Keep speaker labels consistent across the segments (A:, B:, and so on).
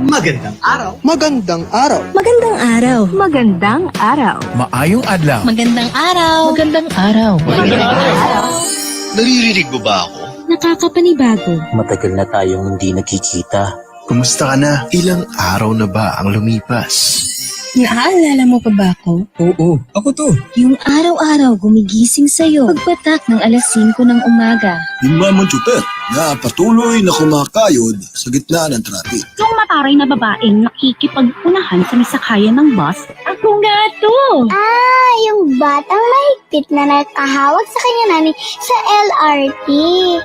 A: Magandang araw.
B: Magandang araw.
C: Magandang araw. Magandang araw.
D: Maayong adlaw.
C: Magandang araw.
E: Magandang araw.
A: Magandang araw. Naririnig mo ba ako?
C: Nakakapanibago.
F: Matagal na tayong hindi nakikita.
D: Kumusta ka na? Ilang araw na ba ang lumipas?
C: Naaalala mo pa ba ako?
D: Oo, ako to.
C: Yung araw-araw gumigising sa'yo. Pagpatak ng alas 5 ng umaga.
G: Yung mamang tsuper na patuloy na kumakayod sa gitna ng traffic.
H: Yung mataray na babaeng nakikipag-unahan sa misakayan ng bus. Ako nga to!
I: Yung batang mahigpit na nakahawag sa kanya nani sa LRT.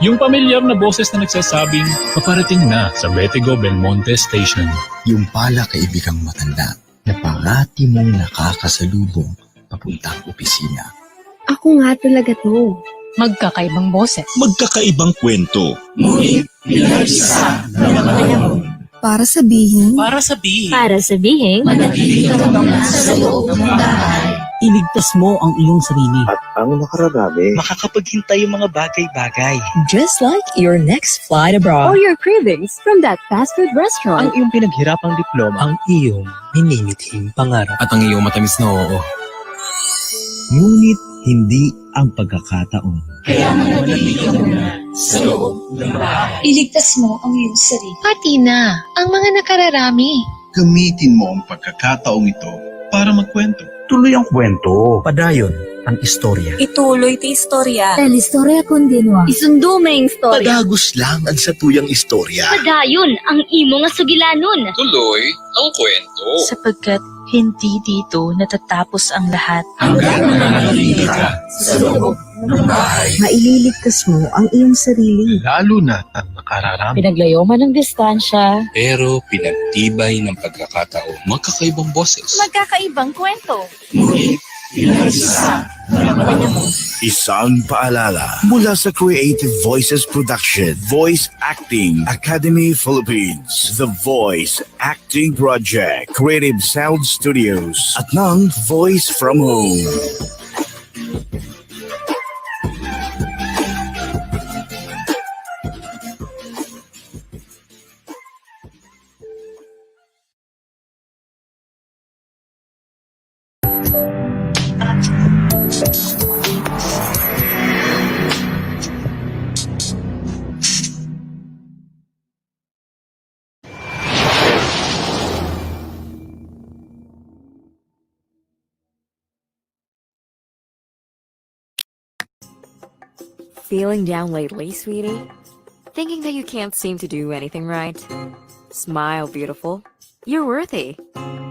J: Yung pamilyar na boses na nagsasabing paparating na sa Betigo Belmonte Station.
G: Yung pala kaibigang matanda na pangati mong nakakasalubong papuntang opisina.
C: Ako nga talaga to.
E: Magkakaibang boses.
G: Magkakaibang kwento.
A: Ngunit pinag-isa na panahon.
C: Para sabihin.
E: Para sabihin.
C: Para sabihin.
A: Manatili ka bang nasa loob ng bahay?
F: Iligtas mo ang iyong sarili.
K: At ang nakararami,
F: Makakapaghintay yung mga bagay-bagay.
E: Just like your next flight abroad.
C: Or your cravings from that fast food restaurant.
F: Ang iyong pinaghirapang diploma. Ang iyong minimithing pangarap.
D: At ang iyong matamis na oo.
F: Ngunit hindi ang pagkakataon.
A: Kaya manatili ka muna sa loob ng bahay.
C: Iligtas mo ang iyong sarili.
E: Pati na ang mga nakararami.
G: Gamitin mo ang pagkakataong ito para magkwento.
F: Tuloy ang kwento. Padayon ang istorya.
C: Ituloy ti istorya. El istorya continua. Isundo may istorya.
G: Padagos lang ang satuyang istorya.
H: Padayon ang imo nga sugilanon.
J: Tuloy ang kwento.
E: Sapagkat hindi dito natatapos ang lahat.
A: Hanggang manatili ka sa loob ng bahay.
C: Maililigtas mo ang iyong sarili.
D: Lalo na ang nakararami.
E: Pinaglayo man ng distansya.
J: Pero pinagtibay ng pagkakataon. Magkakaibang boses.
E: Magkakaibang kwento.
A: Ngunit pinag-isa na panahon.
G: Isang paalala mula sa Creative Voices Production, Voice Acting Academy Philippines, The Voice Acting Project, Creative Sound Studios, at ng Voice from Home.
L: Feeling down lately, sweetie? Thinking that you can't seem to do anything right? Smile, beautiful. You're worthy.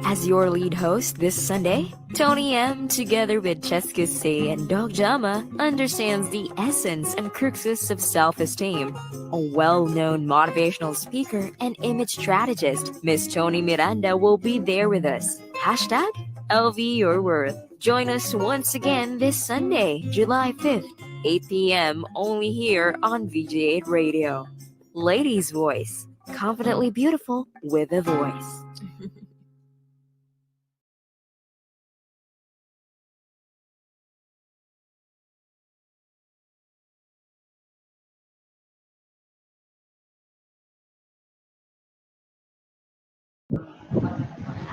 L: As your lead host this Sunday, Tony M, together with Cheska C and Dog Jama, understands the essence and cruxus of self-esteem. A well-known motivational speaker and image strategist, Miss Tony Miranda will be there with us. Hashtag LV Your Worth. Join us once again this Sunday, July 5th. 8 p.m. only here on VG8 Radio. Ladies' Voice. Confidently beautiful with a voice.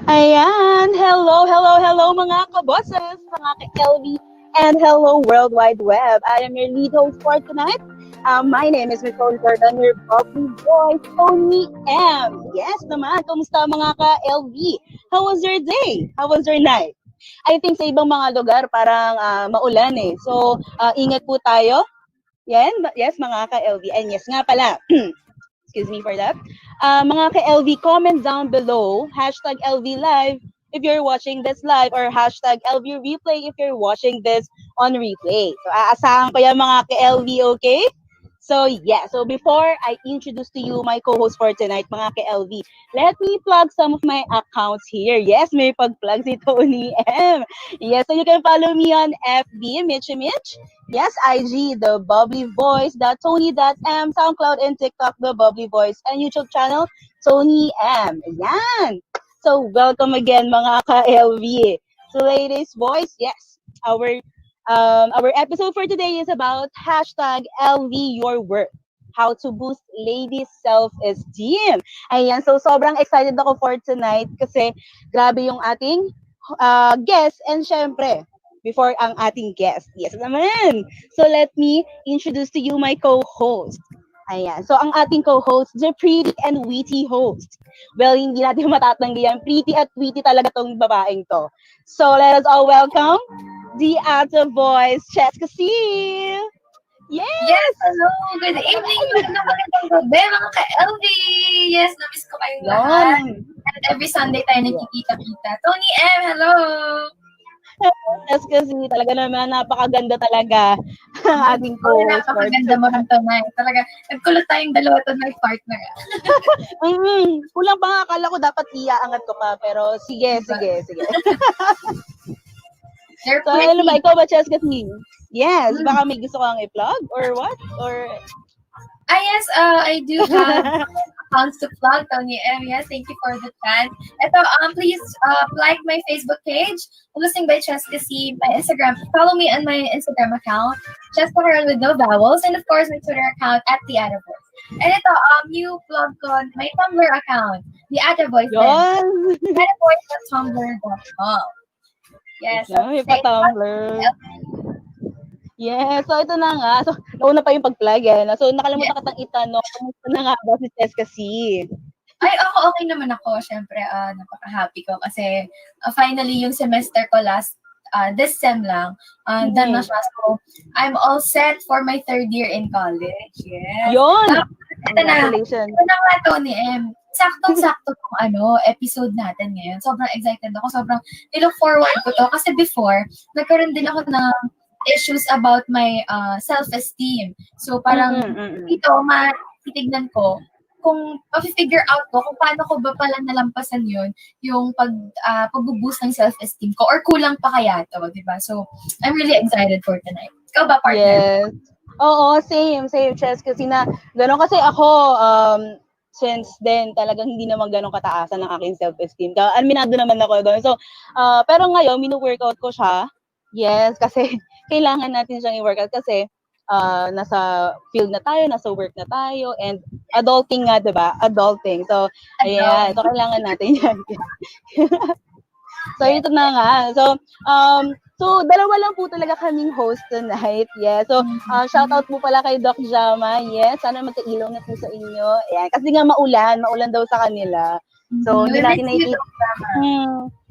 H: Ayan! Hello mga kabosses, mga ka-LV, and hello World Wide Web. I am your lead host for tonight. My name is Nicole Gordon, your bubbly boy, Tony M. Yes naman, kumusta mga ka-LV? How was your day? How was your night? I think sa ibang mga lugar parang maulan eh. So, ingat po tayo. Yes mga ka-LV. And yes nga pala, excuse me for that. Mga ka-LV, comment down below, hashtag LV Live if you're watching this live, or hashtag LV Replay if you're watching this on replay. So, aasahan ko yan mga ka-LV, okay? So, yeah. So, before I introduce to you my co-host for tonight, mga ka-LV, let me plug some of my accounts here. Yes, may pag-plug si Tony M. Yes, so you can follow me on FB, Mitch. Yes, IG, The Bubbly Voice, .Tony.M, SoundCloud and TikTok, The Bubbly Voice, and YouTube channel, Tony M. Ayan. So, welcome again, mga ka-LV. So, ladies, voice, yes, our episode for today is about hashtag LV Your Worth. how to boost ladies' self-esteem. Ayan, so sobrang excited ako for tonight kasi grabe yung ating guest and syempre, before ang ating guest. Yes naman. So let me introduce to you my co-host. Ayan. So ang ating co-host, the pretty and witty host. Well, hindi natin matatanggi yan. Pretty at witty talaga tong babaeng to. So let us all welcome the other voice, Cheska Seal. Yes!
A: Yes, hello. Good evening. Magandang gabi, mga ka-LV. Yes, na-miss ko kayong lahat. And every Sunday tayo nagkikita-kita. Tony M, hello.
H: Cheska Seal, talaga naman napakaganda talaga ang ating co-host.
A: Napakaganda mo rin tonight. Talaga, nagkulot tayong dalawa tonight, partner.
H: Kulang pa nga, akala ko dapat iaangat ko pa. Pero sige. So, ano ba? Ikaw ba, Cheska Seal? Yes, baka may gusto kang i-plug or what? Or
A: Yes, I do have accounts to plug, Tony M. Yes, thank you for the chance. Ito, please like my Facebook page, Hosting by Cheska C, my Instagram. Follow me on my Instagram account, Cheska Herald with no vowels, and of course my Twitter account at the Ada Voice. And ito, new plug ko, my Tumblr account, the Ada Voice. AdaVoice.tumblr.com. Yes.
H: may pa-Tumblr. Yes, so ito na nga. So, nauna pa yung pag-plug eh. So, nakalimutan katang itanong, kamusta na nga ba si Cheska C?
A: Ay, okay naman ako. Siyempre, napaka-happy ko kasi finally yung semester ko this sem lang, done na siya. So, I'm all set for my third year in college. Yes.
H: Yun!
A: Congratulations. Ito na nga, Tony M. Saktong-sakto tong episode natin ngayon. Sobrang excited ako. Sobrang nilook forward ko to. Kasi before, nagkaroon din ako ng issues about my self-esteem. So, parang dito, titignan ko kung ma-figure out ko kung paano ko ba pala nalampasan yun, yung pag-boost ng self-esteem ko or kulang pa kaya to, di ba? So, I'm really excited for tonight. Ikaw ba, partner?
H: Yes. Oo, same, Chess. Kasi gano'n kasi ako, since then, talagang hindi naman gano'ng kataasan ng aking self-esteem. Aminado naman ako doon. So, pero ngayon, minu-workout ko siya. Yes, kasi kailangan natin siyang i-workout kasi nasa field na tayo, nasa work na tayo, and adulting nga, diba? Adulting. So, ayan, ito kailangan natin yan. So, ito na nga. So, dalawa lang po talaga kaming host tonight. Yes. So, shout out po pala kay Doc Jama. Yes, sana magkailaw na po sa inyo. Ayan, kasi nga maulan daw sa kanila. So, hindi natin nakikita.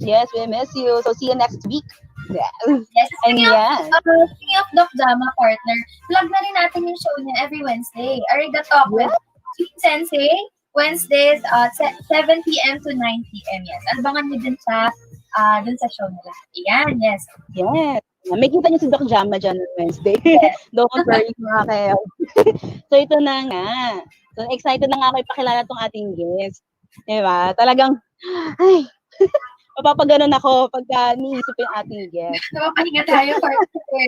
H: Yes, we miss you. So, see you next week.
A: Yes. Speaking of Doc Jama, partner, plug na rin natin yung show niya every Wednesday. Ariga Talk with Sweet Sensei, Wednesdays 7 p.m. to 9 p.m. Yes. Abangan niyo din dun sa show nila. Ayan, yes.
H: Yes. May kita niyo si Doc Jama dyan on Wednesday. Yes. Don't worry mga kayo. So, ito na nga. So, excited na nga ako ipakilala tong ating guest. Diba? Talagang, mapapaganon ako pagka niisip yung ating guest.
A: Napapahinga tayo, partner.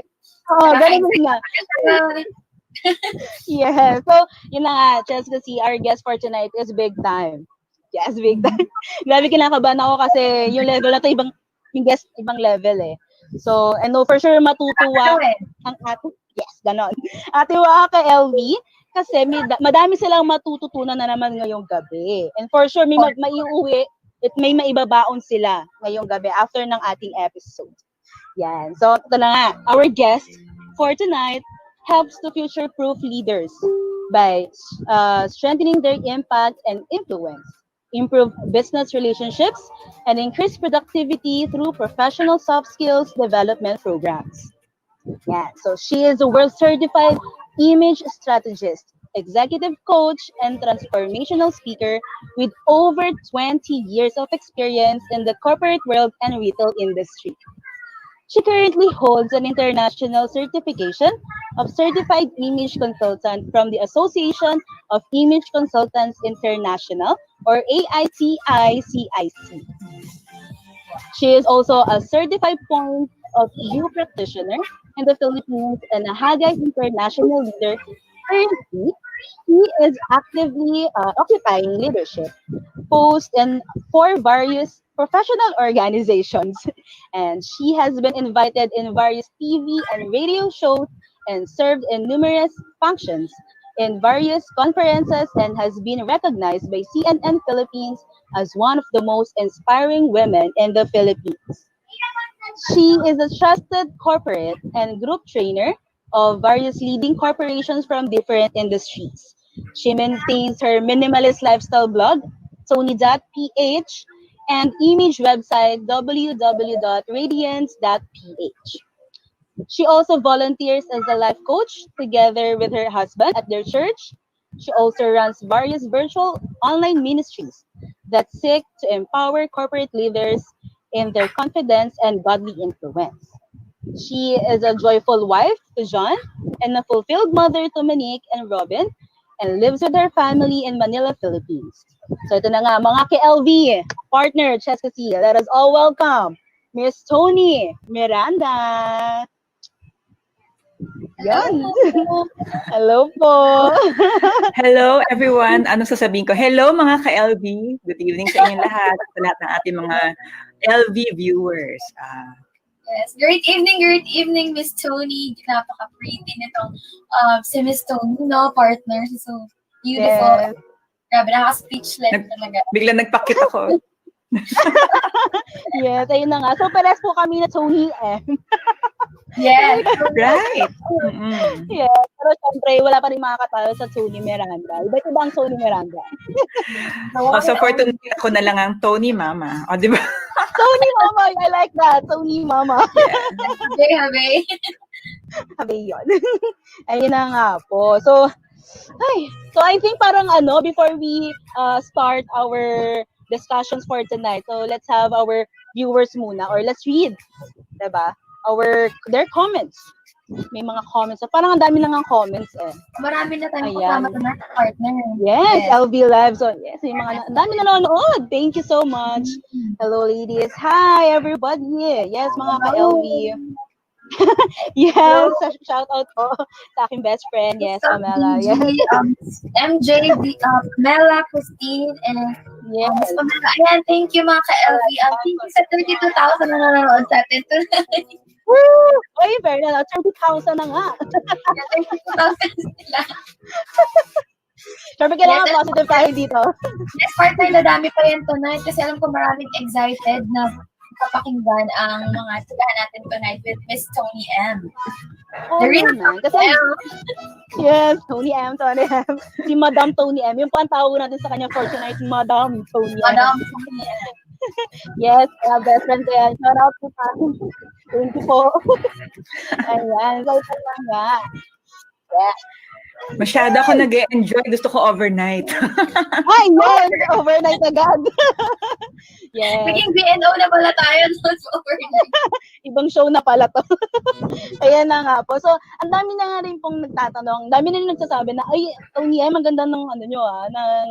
H: Ganun nga. Yeah. So, yun na nga, Cheska C, our guest for tonight is big time. Yes, big time. Grabe kinakabahan ako kasi yung level na to, yung guest, ibang level eh. So, I know for sure matutuwa ang ating, yes, ganon. Ate Waka ka LV, kasi madami silang matututunan na naman ngayong gabi. And for sure, may maiuwi at may maibabaon sila ngayong gabi after ng ating episode. Yan. So, ito na nga. Our guest for tonight helps to future-proof leaders by strengthening their impact and influence, improve business relationships, and increase productivity through professional soft skills development programs. Yeah, so she is a world-certified image strategist, executive coach, and transformational speaker with over 20 years of experience in the corporate world and retail industry. She currently holds an international certification of Certified Image Consultant from the Association of Image Consultants International, or AITI-CIC. She is also a certified point of view practitioner in the Philippines and a Hagay International Leader. Currently, he is actively occupying leadership posts for various professional organizations, and she has been invited in various TV and radio shows and served in numerous functions, in various conferences and has been recognized by CNN Philippines as one of the most inspiring women in the Philippines. She is a trusted corporate and group trainer of various leading corporations from different industries. She maintains her minimalist lifestyle blog, Tony.ph, and image website, www.radiance.ph. She also volunteers as a life coach together with her husband at their church. She also runs various virtual online ministries that seek to empower corporate leaders in their confidence and godly influence. She is a joyful wife to John and a fulfilled mother to Monique and Robin and lives with her family in Manila, Philippines. So ito na nga, mga ka-LV, partner, Cheska C, let us all welcome Miss Tony Miranda. Yan. Hello po.
B: Hello everyone. Ano sasabihin ko? Hello mga ka-LV. Good evening sa inyong lahat. Sa lahat ng ating mga LV viewers.
A: Yes. Great evening, Miss Tony. Napaka-pretty nitong si Miss Tony, no? Partner. So beautiful.
H: Yes.
A: Grabe, nakaka-speechless talaga.
B: Bigla nagpakit ako.
H: Yes, ayun na nga. So, pares po kami na Tony M.
A: Yes.
B: Right.
H: Yes. Pero syempre, wala pa rin makakatalo sa Tony Miranda. Iba't ibang Tony Miranda.
B: So, for tonight, ako na lang ang Tony Mama. O, di ba?
H: Tony Mama, I like that. Tony Mama.
B: Yeah.
H: Habe yun. Ayun na nga po. So I think parang before we start our discussions for tonight, so let's have our viewers muna, or let's read, diba? Their comments. May mga comments. So, parang ang dami lang ang comments eh.
A: Marami na tayong kasama na partner.
H: Yes, LV Live. So, yes, yung mga ang dami nanonood. Thank you so much. Hello, ladies. Hi, everybody. Yes, mga ka-LV. Yes, shout out po sa aking best friend. Yes, Pamela. Yes.
A: MJ, Mela, Christine, and yes, Pamela. Ayan, thank you mga ka-LV. Thank you sa 32,000 na nanonood sa atin tonight.
H: Woo! Oy, very na. 30,000 na nga.
A: 32,000 sila.
H: Siyempre, kailangan positive tayo dito.
A: Yes, partner, nadami pa yan tonight kasi alam ko maraming excited na kapakinggan ang mga sigahan natin tonight with Miss Tony M.
H: The real kasi, yes, Tony M. Si Madam Tony M. Yung po ang tawag natin sa kanya for tonight, Madam Tony M.
A: Madam Tony M.
H: Yes, best friend ko yan. Shout out po sa akin. Thank you po. Ayan, so ito lang nga. Yeah.
B: Masyado ako nag-enjoy. Gusto ko overnight.
H: Ay, yes! Overnight agad. Yes.
A: Naging BNO na pala tayo sa overnight.
H: Ibang show na pala to. Ayan na nga po. So, ang dami na nga rin pong nagtatanong. Ang dami na rin nagsasabi na, ay, Tony, ang ganda ng ng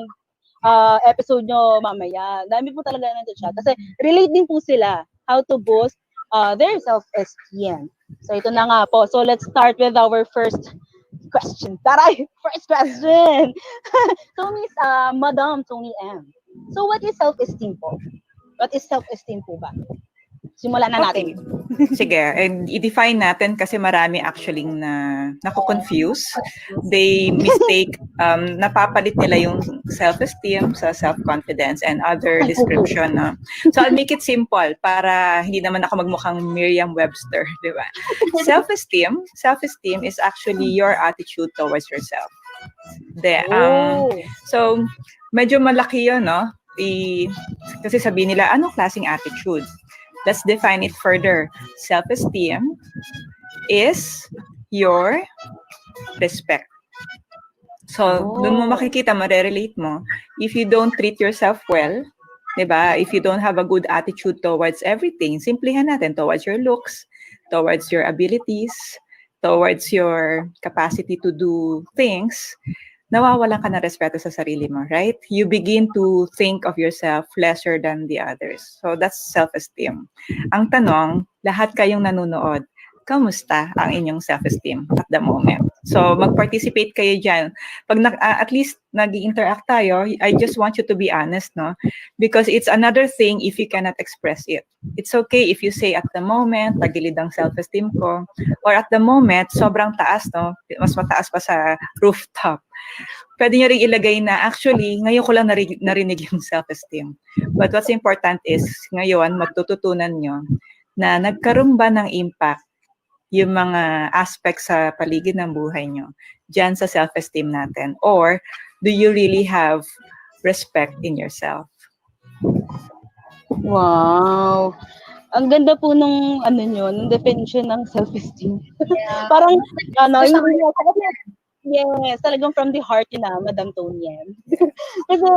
H: episode nyo mamaya. Dami po talaga nag-chat. Kasi relate din po sila how to boost their self-esteem. So, ito na nga po. So, let's start with our first question. First question. So, Miss Madam Tony M. So, what is self-esteem po? What is self-esteem po ba? Simulan na natin.
B: Sige, and i-define natin kasi marami actually na nako-confuse. They mistake, napapalit nila yung self-esteem sa self-confidence and other description. No? So I'll make it simple para hindi naman ako magmukhang Merriam-Webster, di ba? Self-esteem is actually your attitude towards yourself. So medyo malaki yun, no? Kasi sabihin nila, anong klaseng attitude? Let's define it further. Self-esteem is your respect. So, doon mo makikita, marerelate mo. If you don't treat yourself well, diba? If you don't have a good attitude towards everything, simplihan natin, towards your looks, towards your abilities, towards your capacity to do things, nawawalan ka ng respeto sa sarili mo, right? You begin to think of yourself lesser than the others. So that's self-esteem. Ang tanong, lahat kayong nanonood, kamusta ang inyong self-esteem at the moment? So mag-participate kayo dyan. Pag at least nag-interact tayo, I just want you to be honest, no? Because it's another thing if you cannot express it. It's okay if you say at the moment, tagilid ang self-esteem ko, or at the moment, sobrang taas, no? Mas mataas pa sa rooftop. Pwede nyo rin ilagay na, actually, ngayon ko lang narinig yung self-esteem. But what's important is, ngayon, matututunan nyo na nagkaroon ba ng impact yung mga aspects sa paligid ng buhay nyo dyan sa self-esteem natin? Or do you really have respect in yourself?
H: Wow. Ang ganda po nung nung definition ng self-esteem.
A: Yeah.
H: Parang yes, talagang from the heart yun Madam Tony yan. Kasi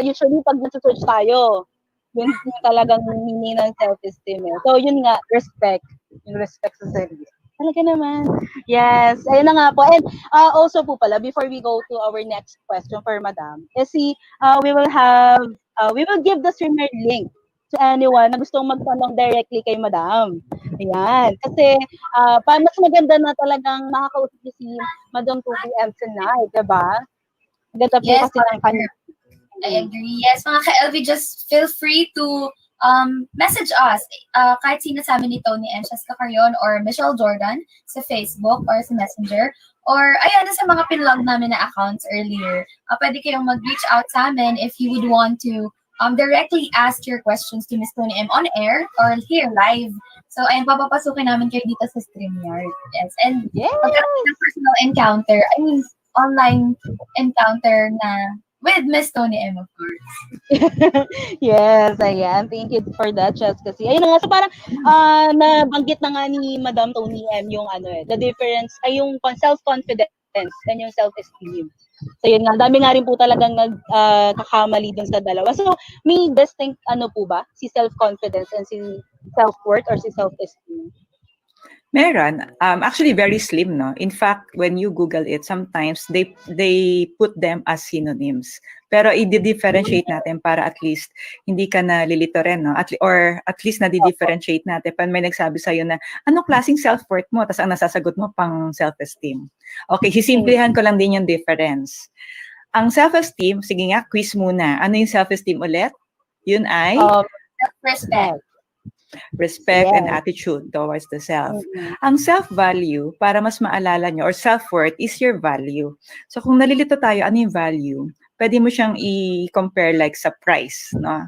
H: usually pag nasa-search tayo, yun talagang meaning ng self-esteem. So yun nga, respect. Yung respect sa sarili. Talaga naman. Yes, ayun na nga po. And also po pala, before we go to our next question for Madam, we will give the streamer link to anyone na gustong magtanong directly kay Madam. Ayan. Kasi mas maganda na talagang makakausap niyo si Madam 2 PM tonight, diba? Ganda po kasi ng kanya.
A: I agree. Yes, mga ka-LV, just feel free to message us. Kahit sino sa amin ni Tony M. Kakaryon or Michelle Jordan sa Facebook or sa Messenger. Or, ayan, sa mga pinlog namin na accounts earlier. Pwede kayong mag-reach out sa amin if you would want to directly ask your questions to Miss Tony M on air or here live. So, ayun, papapasukin namin kayo dito sa StreamYard. Yes. And magkaroon ng personal encounter, online encounter na with Miss Tony M, of course.
H: Yes, ayan. Thank you for that, Chess. Kasi, ayun nga, so parang nabanggit na nga ni Madam Tony M yung the difference, ay yung self-confidence and yung self-esteem. So yun nga, dami nga rin po talagang nagkakamali dun sa dalawa. So, may distinct po ba? Si self-confidence and si self-worth or si self-esteem?
B: Meron. Actually, very slim, no? In fact, when you Google it, sometimes they put them as synonyms. Pero i-differentiate natin para at least hindi ka nalilito rin, no? Or at least na-differentiate natin. Pag may nagsabi sa'yo na, anong klaseng self-worth mo? Tapos ang nasasagot mo pang self-esteem. Okay, sisimplihan ko lang din yung difference. Ang self-esteem, sige nga, quiz muna. Ano yung self-esteem ulit? Yun ay?
A: Self-respect.
B: Respect and attitude towards the self. Ang self-value, para mas maalala nyo, or self-worth is your value. So kung nalilito tayo, ano yung value? Pwede mo siyang i-compare like sa price. No?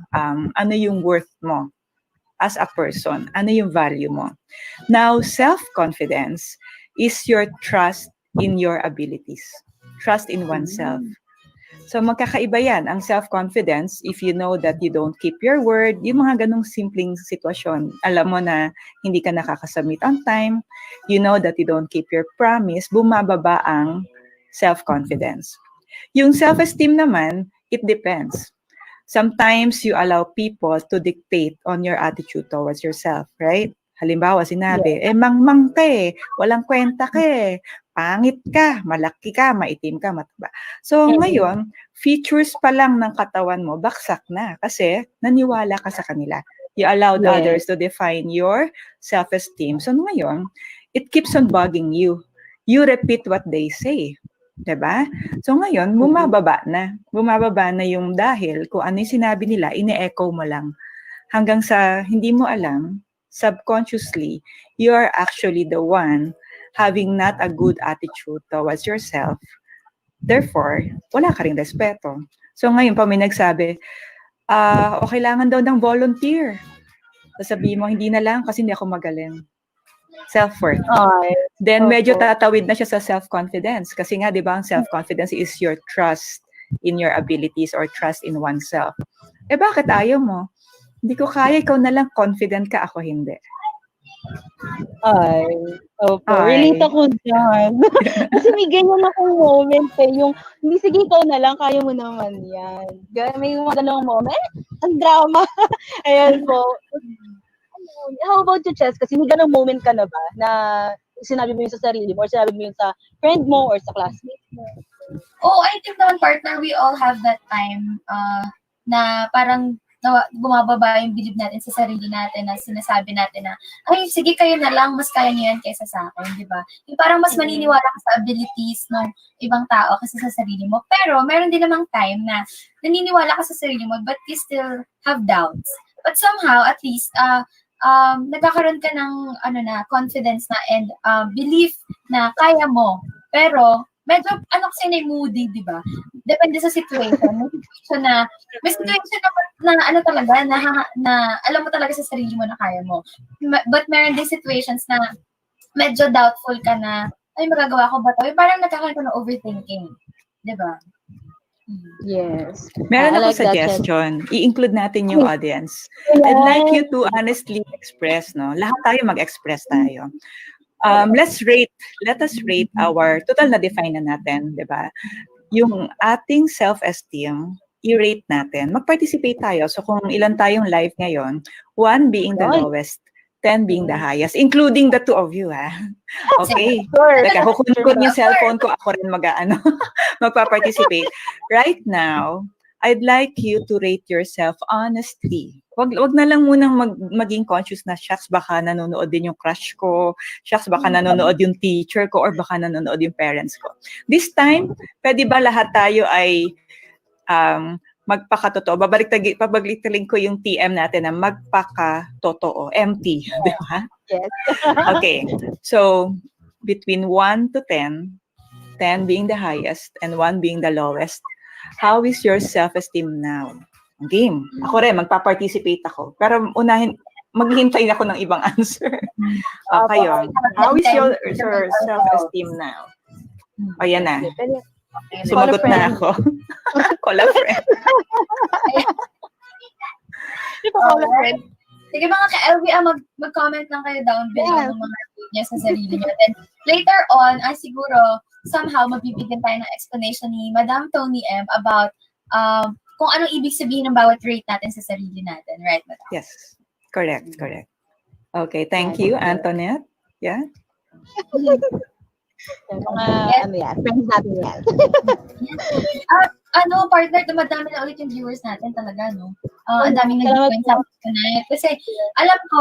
B: Ano yung worth mo as a person? Ano yung value mo? Now, self-confidence is your trust in your abilities. Trust in oneself. So magkakaiba yan. Ang self-confidence, if you know that you don't keep your word, yung mga ganong simpleng sitwasyon, alam mo na hindi ka nakakasubmit on time, you know that you don't keep your promise, bumababa ang self-confidence. Yung self-esteem naman, it depends. Sometimes you allow people to dictate on your attitude towards yourself, right? Halimbawa, sinabi, mangmang ka walang kwenta ka pangit ka, malaki ka, maitim ka, mataba. So ngayon, features pa lang ng katawan mo, baksak na kasi naniwala ka sa kanila. You allowed others to define your self-esteem. So ngayon, it keeps on bugging you. You repeat what they say. Diba? So ngayon, bumababa na yung dahil kung ano yung sinabi nila, ine-echo mo lang. Hanggang sa hindi mo alam, subconsciously, you are actually the one having not a good attitude towards yourself. Therefore, wala ka ring respeto. So ngayon, pa may nagsabi, o kailangan daw ng volunteer. Sasabihin mo, hindi na lang kasi hindi ako magaling. Self-worth. Then medyo tatawid na siya sa self-confidence. Kasi nga, di ba, ang self-confidence is your trust in your abilities or trust in oneself. Bakit ayaw mo? Hindi ko kaya, ikaw na lang, confident ka, ako hindi.
H: Relate ako dyan. Kasi may ganyan akong moment yung, hindi, sige, ikaw na lang, kaya mo naman yan. May mga ganong moment, ang drama. Ayan po. How about you, Chess? Kasi may ganong moment ka na ba na sinabi mo yun sa sarili mo or sinabi mo yun sa friend mo or sa classmate mo?
A: I think naman, partner, we all have that time na parang bumababa yung believe natin sa sarili natin na sinasabi natin na, ay, sige, kayo na lang, mas kaya niyo yan kaysa sa akin, di ba? Yung parang mas maniniwala ka sa abilities ng ibang tao kasi sa sarili mo. Pero, meron din namang time na naniniwala ka sa sarili mo but you still have doubts. But somehow, at least, nagkakaroon ka ng confidence na and belief na kaya mo. Pero, medyo, kasi na moody, di ba? Depende sa situation. May situation na talaga, na alam mo talaga sa sarili mo na kaya mo. But meron din situations na medyo doubtful ka na, ay, magagawa ko ba ito? Parang nagkakaroon ko ng overthinking. Di ba?
H: Yes.
B: Meron
H: I
B: ako
H: like that,
B: suggestion. I-include natin yung audience. I'd like you to honestly express, no? Lahat tayo mag-express tayo. Let us rate our, total na define na natin, di ba? Yung ating self-esteem, i-rate natin. Mag-participate tayo. So kung ilan tayong live ngayon, 1 being the lowest, 10 being the highest, including the two of you, ha? Okay. Teka, kukunin ko yung cellphone ko, ako rin magpa-participate. Right now, I'd like you to rate yourself honestly. Wag na lang munang maging conscious na, shucks, baka nanonood din yung crush ko, shucks, baka nanonood yung teacher ko, or baka nanonood yung parents ko. This time, pwede ba lahat tayo ay magpakatotoo? Pabaliktagin ko yung TM natin na magpakatotoo, empty, di ba?
H: Yes.
B: Okay, so between 1 to 10, 10 being the highest and 1 being the lowest, how is your self-esteem now? Game. Ako rin, magpa-participate ako. Pero maghihintay ako ng ibang answer. Kayo, how is your self-esteem now? O, yan na. Sumagot na ako. Call a friend.
H: Call a friend.
A: Sige mga ka-LV, mag-comment lang kayo down below ng mga review niya sa sarili niya. Then later on, siguro, somehow mabibigyan tayo ng explanation ni Madam Tony M about kung anong ibig sabihin ng bawat rate natin sa sarili natin. Right, Madam?
B: Yes. Correct. Okay, thank you, Antoinette. Yeah?
H: Friends natin yan.
A: Partner, dumadami na ulit yung viewers natin talaga, no? Ang daming nag-join sa akin tonight. Kasi, alam ko,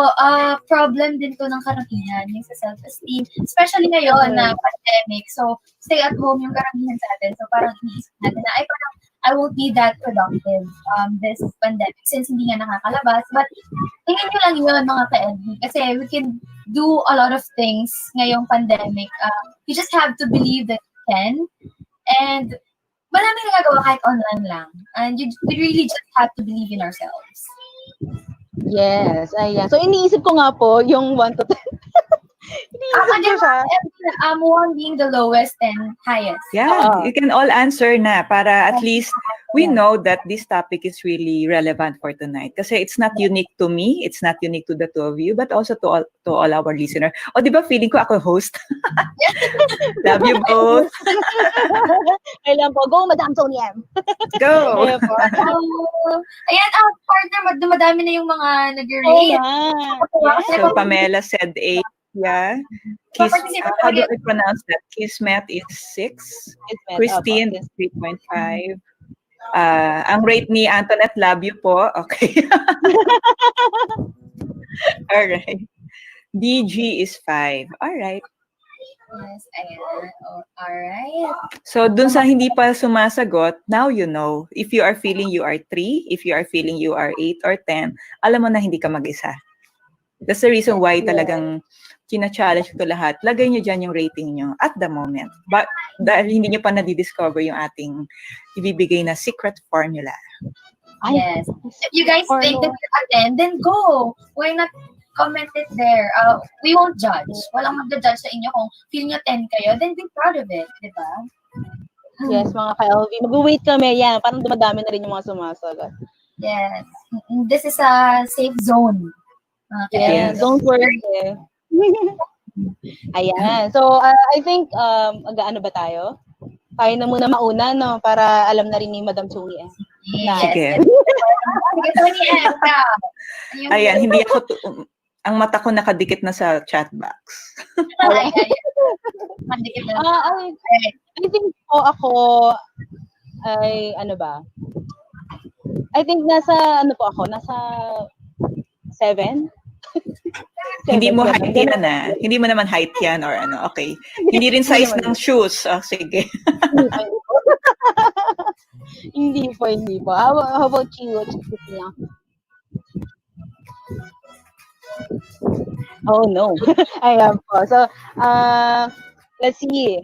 A: problem din to ng karamihan, yung sa self-esteem. Especially ngayon na pandemic. So, stay at home yung karamihan sa atin. So, parang iniisip natin na, parang, I won't be that productive this pandemic since hindi nga nakakalabas. But, tingin nyo lang yun, mga ka-LV. Kasi, we can do a lot of things ngayong pandemic. You just have to believe that you can. And, maraming nagagawa kahit online lang. And we really just have to believe in ourselves.
H: Yes, ayan. So, iniisip ko nga po yung 1 to 10. Iniisip ko siya.
A: 1 being the lowest and highest.
B: Yeah, you can all answer na para at least we know that this topic is really relevant for tonight. Kasi it's not unique to me, it's not unique to the two of you, but also to all our listeners. O, di ba feeling ko ako host? Love you both.
H: Kailan po. Go, Madam Tony M.
B: Go.
A: Ayan, partner, dumadami na yung mga nag-rate.
B: So, Pamela said 8. Yeah. How do I pronounce that? Kismet is 6. Christine is 3.5. Ang rate ni Antoinette, love you po. Okay. All right. DG is 5. All right.
A: Yes, ayan. All right.
B: So, dun sa hindi pa sumasagot, now you know. If you are feeling you are 3, if you are feeling you are 8 or 10, alam mo na hindi ka mag-isa. That's the reason why talagang kina-challenge ko lahat. Lagay nyo dyan yung rating nyo at the moment. But dahil hindi nyo pa nadidiscover yung ating ibibigay na secret formula.
A: Yes. If you guys think that you're a 10, then go. Why not comment it there? We won't judge. Walang mag-judge sa inyo kung feel nyo 10 kayo, then be proud of it. Diba?
H: Yes, mga ka-LV. Mag-wait kami. Yan. Parang dumadami na rin yung mga sumasagot.
A: Yes. This is a safe zone.
H: Okay. Yes. Don't worry. Ayan. So, I think, ano ba tayo? Tayo na muna mauna, no? Para alam na rin ni Madam Tony.
B: Sige.
A: Sige, Tony.
B: Ayan, hindi ako, ang mata ko nakadikit na sa chat box.
H: I think po ako, ano ba? I think nasa 7?
B: Hindi mo height yan na. Hindi mo naman height yan or ano. Okay. Hindi rin size ng shoes. Oh, sige.
H: Hindi po. How about you? Oh, no. Ayan po. So, let's see.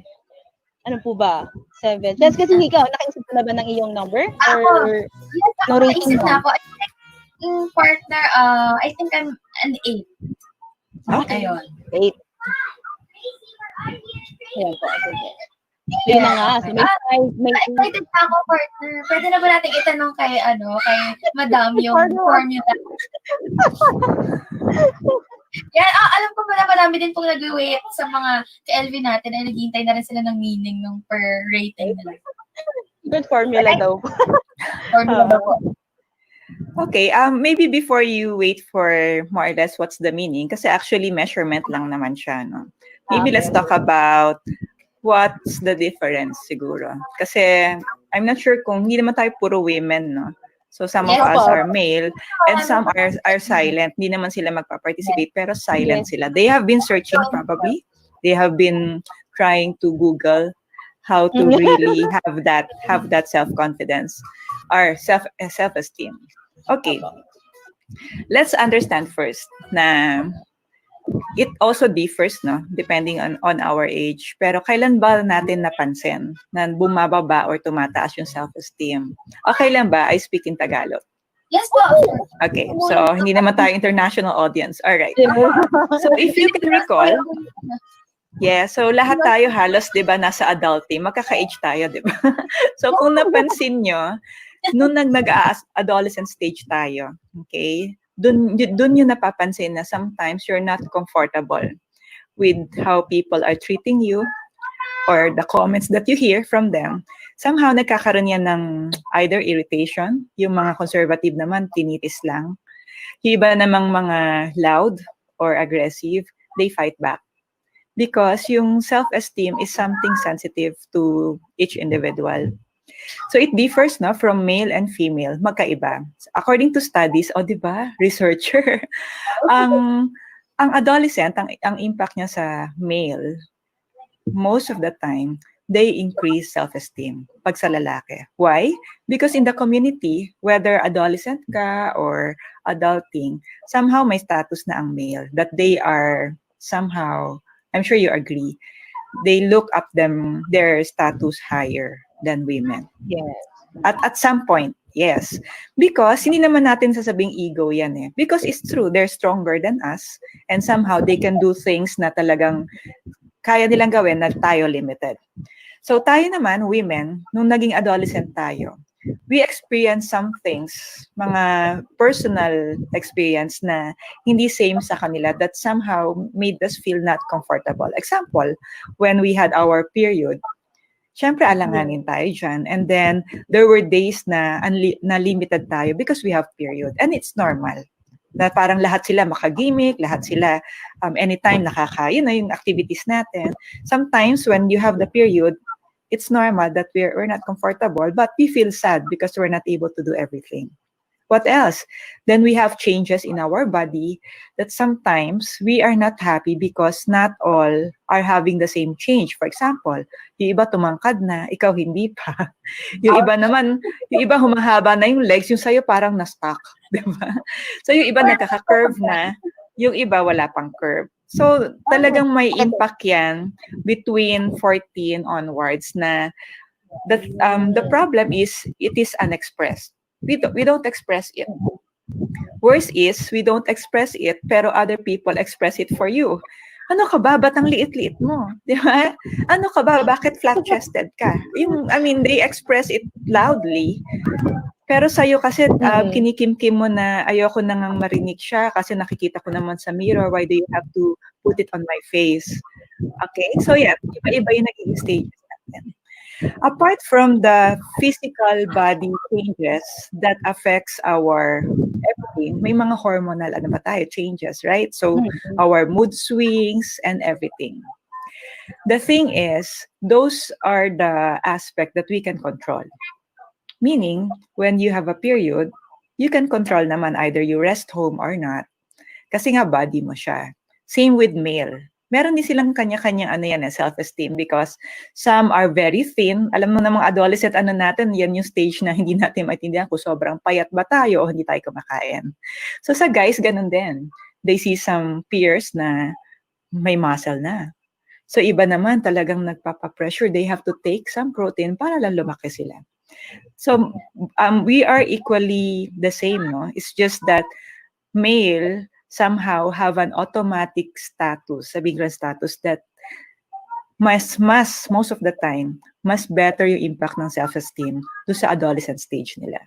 H: Ano po ba? 7. Just kasi ikaw, nakaisip ka na ba ng iyong number?
A: Ako,
H: Or
A: yes,
H: no
A: ako
H: rating
A: naisip
H: mo?
A: na ako. I think, yung partner, I think I'm an 8.
B: Okay.
A: Ayun.
H: 8. Ayan po. Sige. Yun na nga. So, may 5, may 8.
A: Excited na ako, partner. Pwede na ba natin itanong kay Madam yung formula? Yan, alam ko pala marami din pong nag-wait sa mga ka-LV natin ay naghihintay na rin sila ng meaning ng per rating nila.
H: Good formula daw.
A: Formula daw po.
B: Okay, maybe before you wait for more or less what's the meaning, kasi actually measurement lang naman siya, no? Maybe let's talk about what's the difference siguro. Kasi I'm not sure kung hindi naman tayo puro women, no? So some of us are male and some are silent. Hindi naman sila magpa-participate pero silent sila. They have been searching probably. They have been trying to Google how to really have that self-confidence or self-esteem. Okay. Let's understand first na it also differs, no, depending on our age. Pero kailan ba natin napansin na bumababa or tumataas yung self-esteem? Okay lang ba I speak in Tagalog?
A: Yes po.
B: Okay, so hindi naman tayo international audience. All right. So if you can recall, so lahat tayo halos, 'di ba, nasa adulting, magkaka-age tayo, 'di ba? So kung napansin nyo, nung nag-adolescent stage tayo, okay? Dun yung napapansin na sometimes you're not comfortable with how people are treating you or the comments that you hear from them. Somehow nagkakaroon yan ng either irritation, yung mga conservative naman tinitis lang. Yung iba namang mga loud or aggressive, they fight back. Because yung self-esteem is something sensitive to each individual. So it differs, no, from male and female, magkaiba. According to studies, di ba, researcher, ang adolescent, ang impact niya sa male, most of the time, they increase self-esteem pag sa lalaki. Why? Because in the community, whether adolescent ka or adulting, somehow may status na ang male, that they are somehow, I'm sure you agree, they look up their status higher than women.
H: Yes.
B: At some point, yes. Because hindi naman natin sasabing ego yan eh. Because it's true, they're stronger than us and somehow they can do things na talagang kaya nilang gawin na tayo limited. So tayo naman, women, nung naging adolescent tayo, we experience some things, mga personal experience na hindi same sa kanila that somehow made us feel not comfortable. Example, when we had our period, syempre alanganin tayo dyan. And then, there were days na limited tayo because we have period. And it's normal. Na parang lahat sila makagimik, lahat sila anytime nakakain na yung activities natin. Sometimes, when you have the period, it's normal that we're not comfortable, but we feel sad because we're not able to do everything. What else? Then we have changes in our body that sometimes we are not happy because not all are having the same change. For example, yung iba tumangkad na, ikaw hindi pa. Yung iba naman, yung iba humahaba na yung legs, yung sa'yo parang na-stuck. Diba? So yung iba nagkaka-curve na, yung iba wala pang curve. So talagang may impact yan between 14 onwards na the problem is it is unexpressed. We don't express it. Worse is, we don't express it, pero other people express it for you. Ano ka ba? Ba't ang liit-liit mo? Di ba? Ano ka ba? Bakit flat-chested ka? They express it loudly. Pero sa'yo kasi kinikim-kim mo na ayoko nang marinig siya kasi nakikita ko naman sa mirror. Why do you have to put it on my face? Okay? So yeah, iba-iba yung naging stages natin. Apart from the physical body changes that affects our everything, may mga hormonal changes, right? So our mood swings and everything. The thing is, those are the aspect that we can control. Meaning, when you have a period, you can control naman either you rest home or not. Kasi nga body mo siya. Same with male. Meron din silang kanya-kanyang self-esteem because some are very thin. Alam mo na mga adolescent, natin, yan yung stage na hindi natin maintindihan kung sobrang payat ba tayo o hindi tayo kumakain. So sa guys, ganun din. They see some peers na may muscle na. So iba naman talagang nagpapa-pressure. They have to take some protein para lang lumaki sila. So we are equally the same, no? It's just that male somehow have an automatic status, a bigger status that most of the time, mas better yung impact ng self-esteem do sa adolescent stage nila.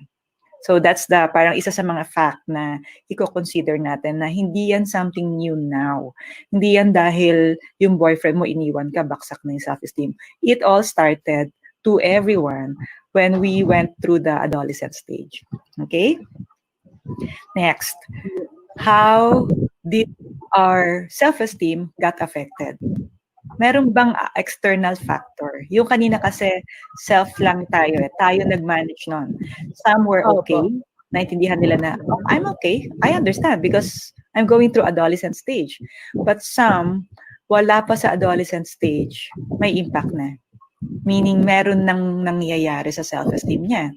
B: So that's the parang isa sa mga fact na i-consider natin na hindi yan something new now. Hindi yan dahil yung boyfriend mo iniwan ka, baksak na yung self-esteem. It all started to everyone when we went through the adolescent stage. Okay? Next, how did our self-esteem got affected? Meron bang external factor? Yung kanina kasi self lang tayo eh. Tayo nag-manage nun. Some were okay. Naintindihan nila na, oh, I'm okay. I understand because I'm going through adolescent stage. But some, wala pa sa adolescent stage, may impact na. Meaning, meron nang nangyayari sa self-esteem niya.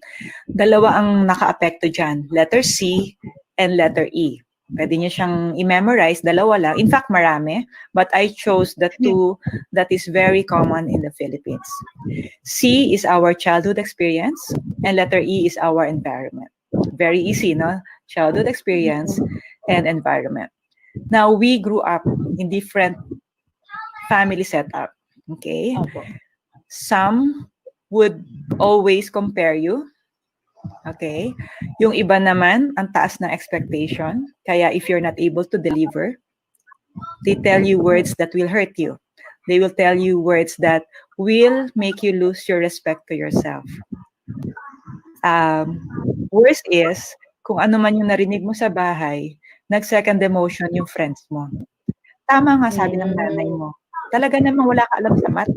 B: Dalawa ang naka-apekto dyan. Letter C and letter E. Pwede niyo siyang i-memorize, dalawa lang. In fact, marami. But I chose the two that is very common in the Philippines. C is our childhood experience, and letter E is our environment. Very easy, no? Childhood experience and environment. Now, we grew up in different family setup. Okay? Some would always compare you. Okay? Yung iba naman, ang taas ng expectation. Kaya if you're not able to deliver, they tell you words that will hurt you. They will tell you words that will make you lose your respect to yourself. Worst is, kung ano man yung narinig mo sa bahay, nag-second emotion yung friends mo. Tama nga sabi ng nanay mo. Talaga namang wala ka alam sa math.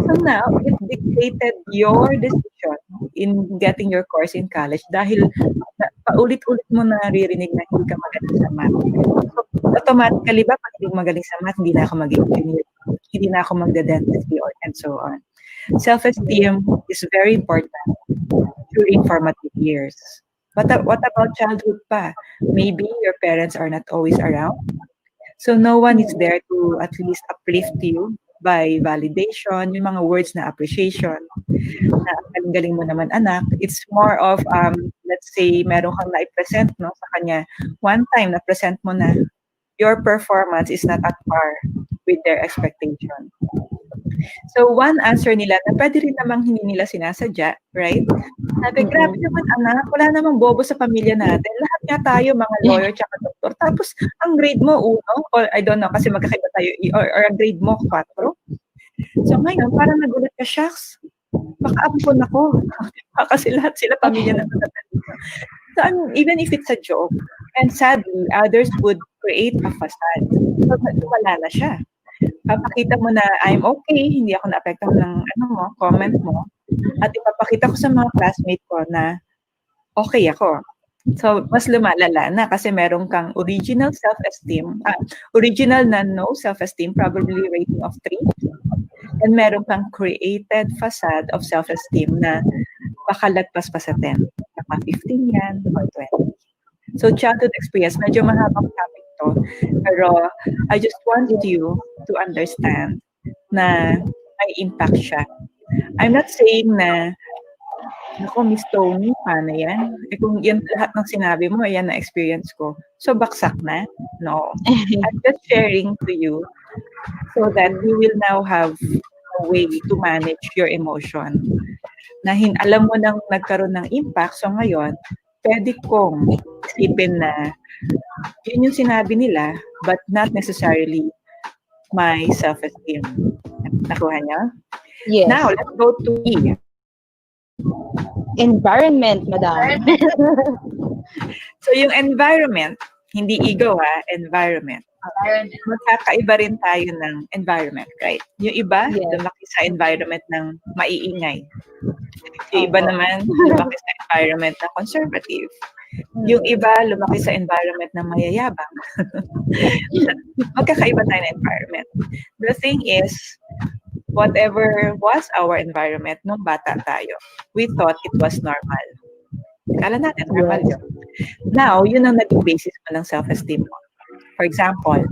B: So now, it dictated your decision in getting your course in college dahil paulit-ulit mo naririnig na hindi ka magaling sa math. So, automatically ba, pag hindi magaling sa math, hindi na ako mag-engineer, hindi na ako magde-dentistry, and so on. Self-esteem is very important during formative years. What about childhood pa? Maybe your parents are not always around. So no one is there to at least uplift you by validation, yung mga words na appreciation, na galing-galing mo naman anak. It's more of, let's say, meron kang na-present no, sa kanya. One time, na-present mo na your performance is not at par with their expectation. So one answer nila na pwede rin namang hindi nila sinasadya, right? Sabi, grabe naman anak, wala namang bobo sa pamilya natin. Lahat nga tayo, mga lawyer tsaka doktor. Tapos, ang grade mo, 1, or I don't know, kasi magkakaiba tayo, or ang grade mo, 4. So ngayon, parang nagulat ka, shucks, baka ampun ako. Kasi lahat sila pamilya na natin. So, even if it's a joke, and sadly, others would create a facade. So, wala na siya. Papakita mo na I'm okay, hindi ako naapektuhan ng comment mo, at ipapakita ko sa mga classmate ko na okay ako. So, mas lumalala na kasi meron kang original self-esteem, original na no self-esteem, probably rating of 3, and meron kang created facade of self-esteem na pakalagpas pa sa 10. Baka 15 yan or 20. So, childhood experience, medyo mahabang topic to. Pero, I just want you to understand na may impact siya. I'm not saying na, ako, Miss Tony, paano yan? Eh, kung yan lahat ng sinabi mo, yan na experience ko. So, baksak na? No. I'm just sharing to you so that you will now have a way to manage your emotion. Na alam mo nang nagkaroon ng impact, so ngayon, pwede kong isipin na yun yung sinabi nila, but not necessarily my self-esteem. Nakuha niyo?
H: Yes.
B: Now, let's go to E.
H: Environment, madam.
B: So, yung environment, hindi ego environment. Magkakaiba rin tayo ng environment, right? Yung iba, lumaki sa environment ng maiingay. Yung iba naman, lumaki sa environment na conservative. Yung iba, lumaki sa environment ng mayayabang. Magkakaiba tayo ng environment. The thing is, whatever was our environment nung bata tayo, we thought it was normal. Kala natin, normal yun. Now, yun ang naging basis mo ng self-esteem mo. For example,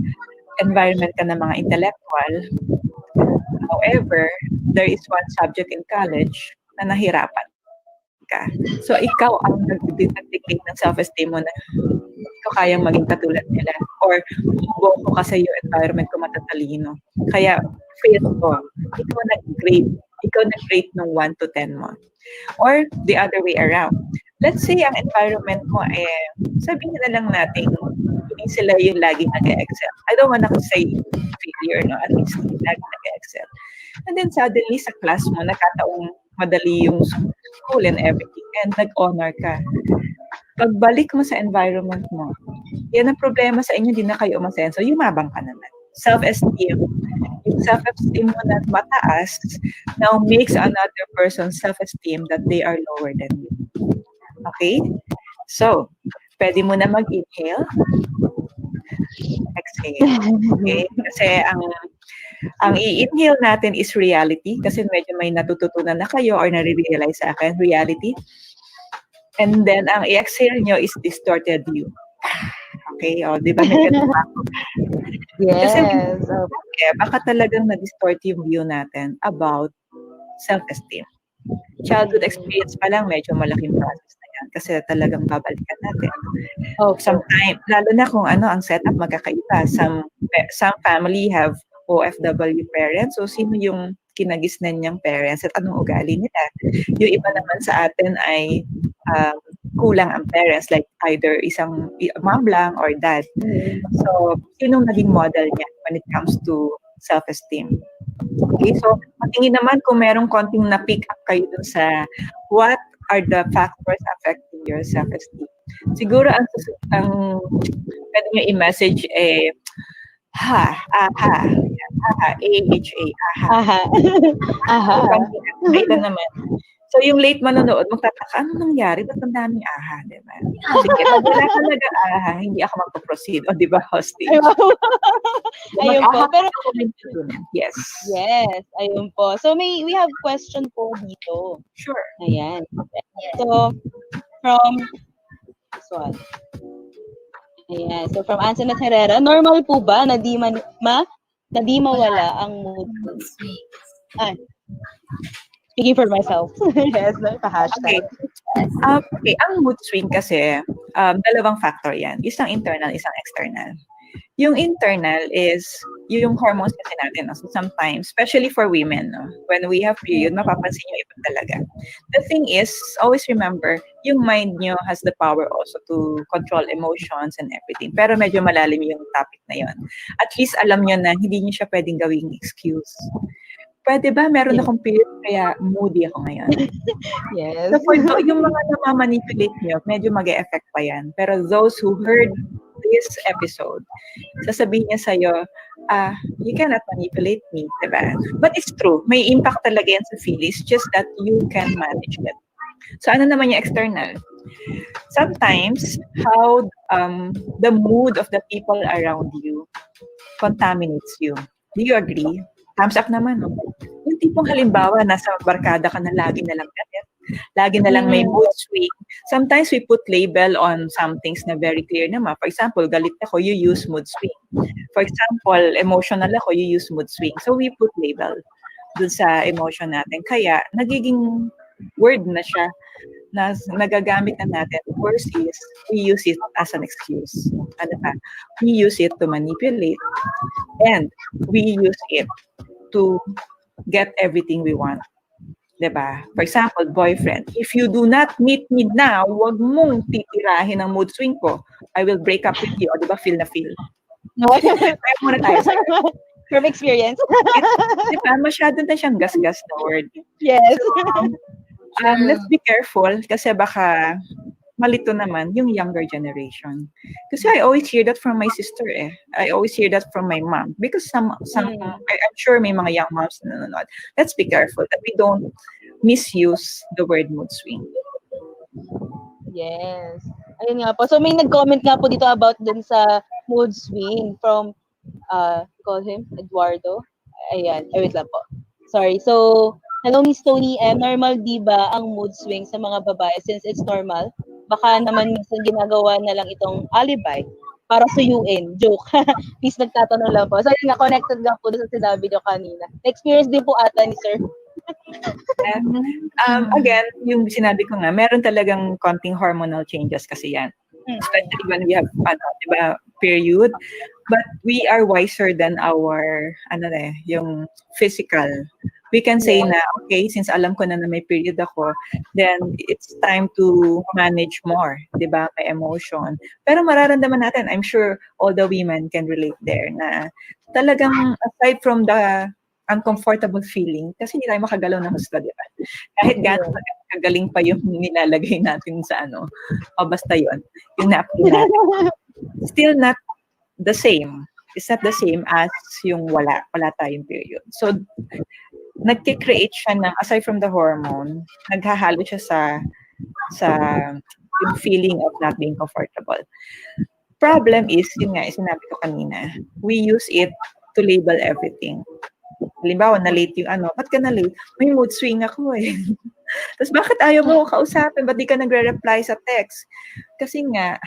B: environment ka ng mga intellectual, However, there is one subject in college na nahirapan ka. So, ikaw ang nag-dictate ng self-esteem mo na ikaw kayang maging katulad nila. Or, bobo ka sa iyo, environment ko matatalino. Kaya, fail ko. Ikaw nag-grade. Ikaw nag-rate ng 1 to 10 mo. Or, the other way around. Let's say, ang environment mo, sabihin na lang natin, hindi sila yung lagi nag-excel. I don't wanna say failure, no? At least, lagi nag-excel. And then, suddenly, sa class mo, nakataong madali yung school and everything, and nag-honor ka. Pagbalik mo sa environment mo, yan ang problema sa inyo, hindi na kayo umasenso, yumabang ka naman. Self-esteem. Yung self-esteem mo na mataas now makes another person's self-esteem that they are lower than you. Okay? So, pwede mo na mag-inhale. Exhale. Okay? Kasi ang i-inhale natin is reality kasi medyo may natututunan na kayo or nare-realize sa akin, reality. And then, ang i-exhale nyo is distorted view. Okay? O, di ba may ganun ako?
H: Yes.
B: Kasi, baka talagang na-distort yung view natin about self-esteem. Childhood experience pa lang, medyo malaking process na yan kasi talagang babalikan natin. Sometimes, lalo na kung ang setup magkakaiba. Some family have OFW parents. So, sino yung kinagisnan niyang parents at anong ugali nila? Yung iba naman sa atin ay kulang ang parents, like either isang mom lang or dad. So, sinong naging model niya when it comes to self-esteem? Okay, so matingin naman kung merong konting na-pick up kayo dun sa what are the factors affecting your self-esteem. Siguro ang pwede nyo i-message aha, Ito naman. So, yung late manonood, magtataka, ano nangyari? Ba't ang daming aha, di ba? Sige, pag wala ka nag-aha, hindi ako magpo-proceed. O, di ba, hostage?
H: Ayun po. Pero,
B: yes.
H: Yes, ayun po. So, we have question po dito.
B: Sure.
H: Ayan. So, from this one. Ayan. So, from Anselmet Herrera, normal po ba na di mawala ang mood swings? Speaking for myself. Yes, pa-hashtag.
B: Okay, ang mood swing kasi, dalawang factor yan. Isang internal, isang external. Yung internal is, yung hormones kasi natin. No? So sometimes, especially for women, no? When we have period, mapapansin nyo iba talaga. The thing is, always remember, yung mind nyo has the power also to control emotions and everything. Pero medyo malalim yung topic na yon. At least alam nyo na hindi nyo siya pwedeng gawing excuse. Pwede ba? Meron akong period, kaya moody ako ngayon.
H: Yes.
B: So for yung mga namamanipulate nyo, medyo mag-e-effect pa yan. Pero those who heard this episode, sasabihin niya sa'yo, you cannot manipulate me, diba? But it's true. May impact talaga yan sa feelings, just that you can manage it. So ano naman yung external? Sometimes, how the mood of the people around you contaminates you. Do you agree? Thumbs up naman, no? Yung tipong halimbawa, nasa barkada ka na lagi na lang galit. Lagi na lang may mood swing. Sometimes we put label on some things na very clear naman. For example, galit ako, you use mood swing. For example, emotional ako, you use mood swing. So we put label dun sa emotion natin. Kaya, nagiging word na siya na nagagamit na natin. Worst is, we use it as an excuse. Ano ba? We use it to manipulate and we use it to get everything we want. Diba? For example, boyfriend, if you do not meet me now, huwag mong titirahin ang mood swing ko. I will break up with you. O diba, feel na feel. Tayo muna tayo sa
H: from experience.
B: Diba? Masyado na siyang gas-gas na word.
H: Yes.
B: So, let's be careful kasi baka malito naman yung younger generation. Kasi I always hear that from my sister I always hear that from my mom. Because I'm sure may mga young moms na nanonood. Let's be careful that we don't misuse the word mood swing.
H: Yes. Ayun nga po. So may nag-comment nga po dito about dun sa mood swing from, call him, Eduardo. Ayan. Wait lang po. Sorry. So, hello Miss Tony M. Normal di ba ang mood swing sa mga babae? Since it's normal, baka naman minsan ginagawa na lang itong alibi. para suyuin. Joke. Please, nagtatanong lang po. So, yun nga, connected nga po doon sa sinabi nyo kanina. Experience din po ata ni sir.
B: Again, yung sinabi ko nga, meron talagang konting hormonal changes kasi yan. Especially when we have, diba, period. But we are wiser than our, yung physical. We can say na, okay, since alam ko na may period ako, then it's time to manage more, di ba? May emotion. Pero mararamdaman natin, I'm sure all the women can relate there na talagang aside from the uncomfortable feeling, kasi hindi tayo makagalaw ng gusto, di ba? Kahit gano'n kagaling pa yung nilalagay natin sa basta yun, yung napkin natin. Still not the same. It's not the same as yung wala tayong period. So, nagki-create siya ng, aside from the hormone, naghahalo siya sa yung feeling of not being comfortable. Problem is, yun nga, sinabi ko kanina, we use it to label everything. Halimbawa, na-late yung ba't ka na-late? May mood swing ako eh. Tapos bakit ayaw mo ko kausapin? Ba't di ka nagre-reply sa text? Kasi nga,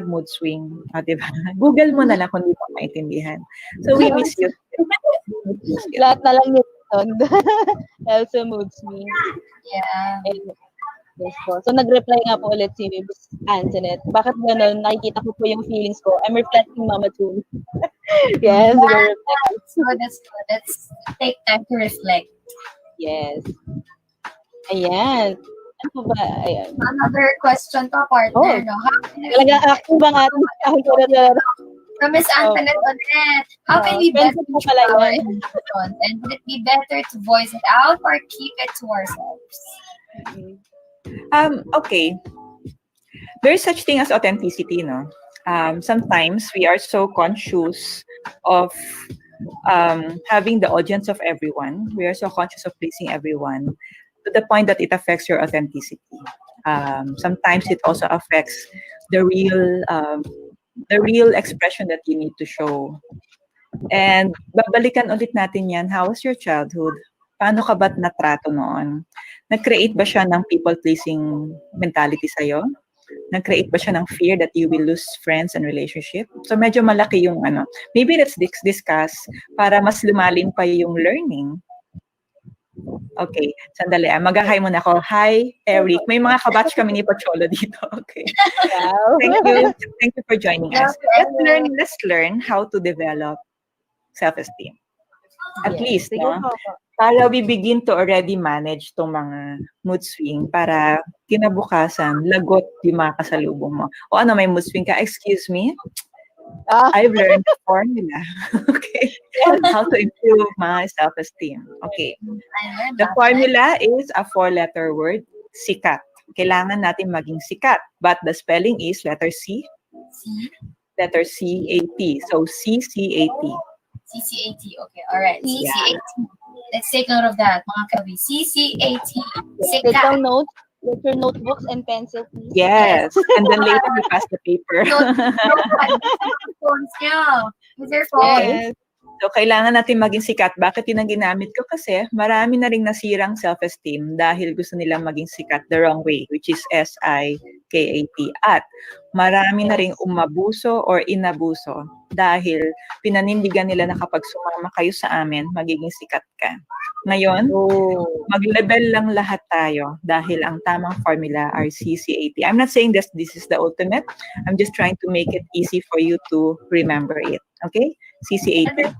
B: #mood swing. Diba? Google mo na lang kung di mo maintindihan. So we misuse it.
H: Lahat na lang yun. Also mood swing.
A: Yeah.
H: And, yes po. So, nag-reply nga po ulit si Miss Antoinette. Bakit gano'n? Nakikita ko po yung feelings ko. I'm reflecting, Mama Tune. Yes.
A: So, that's good. Let's take time to reflect.
H: Yes. Ayan. Ano ba? Ayan.
A: Another question pa, partner, no?
H: Talaga active bang ating
A: From Miss Antoinette Odette, how can we better control our emotions? And would it be better to voice it out or keep it to ourselves?
B: Okay. There is such thing as authenticity, no? Sometimes we are so conscious of having the audience of everyone. We are so conscious of pleasing everyone to the point that it affects your authenticity. Sometimes it also affects the real expression that you need to show. And babalikan ulit natin yan. How was your childhood? Paano ka ba't natrato noon? Nag-create ba siya ng people-pleasing mentality sa'yo? Nag-create ba siya ng fear that you will lose friends and relationship? So medyo malaki yung Maybe let's discuss para mas lumalim pa yung learning. Okay, sandali. Mag-hi muna ako. Hi, Eric. May mga kabatch kami ni Pocholo dito. Okay.
H: Wow.
B: Thank you for joining us. Let's learn how to develop self-esteem. At least, no? Para we begin to already manage tong mga mood swing para kinabukasan, lagot yung mga kasalubong mo. O may mood swing ka? Excuse me? I've learned the formula. Okay. How to improve my self-esteem. Okay. The formula is a 4-letter word, sikat. Kailangan natin maging sikat. But the spelling is letter C, letter C-A-T. So, C-C-A-T.
A: C-C-A-T. Okay, all right. C-C-A-T. Let's take note of that, mga kabi. C-C-A-T.
H: Take down notes. With your notebooks and pencil, please.
B: Yes. And then later we pass the paper.
A: Phones niya. With your phone.
B: Yes. So, kailangan natin maging sikat. Bakit yun ang ginamit ko? Kasi marami na rin nasirang self-esteem dahil gusto nilang maging sikat the wrong way, which is S-I-K-A-T. At marami na rin umabuso or inabuso dahil pinanindigan nila na kapag sumama kayo sa amin, magiging sikat ka. Ngayon, mag-level lang lahat tayo dahil ang tamang formula are CCAT. I'm not saying this is the ultimate. I'm just trying to make it easy for you to remember it. Okay? CCAT.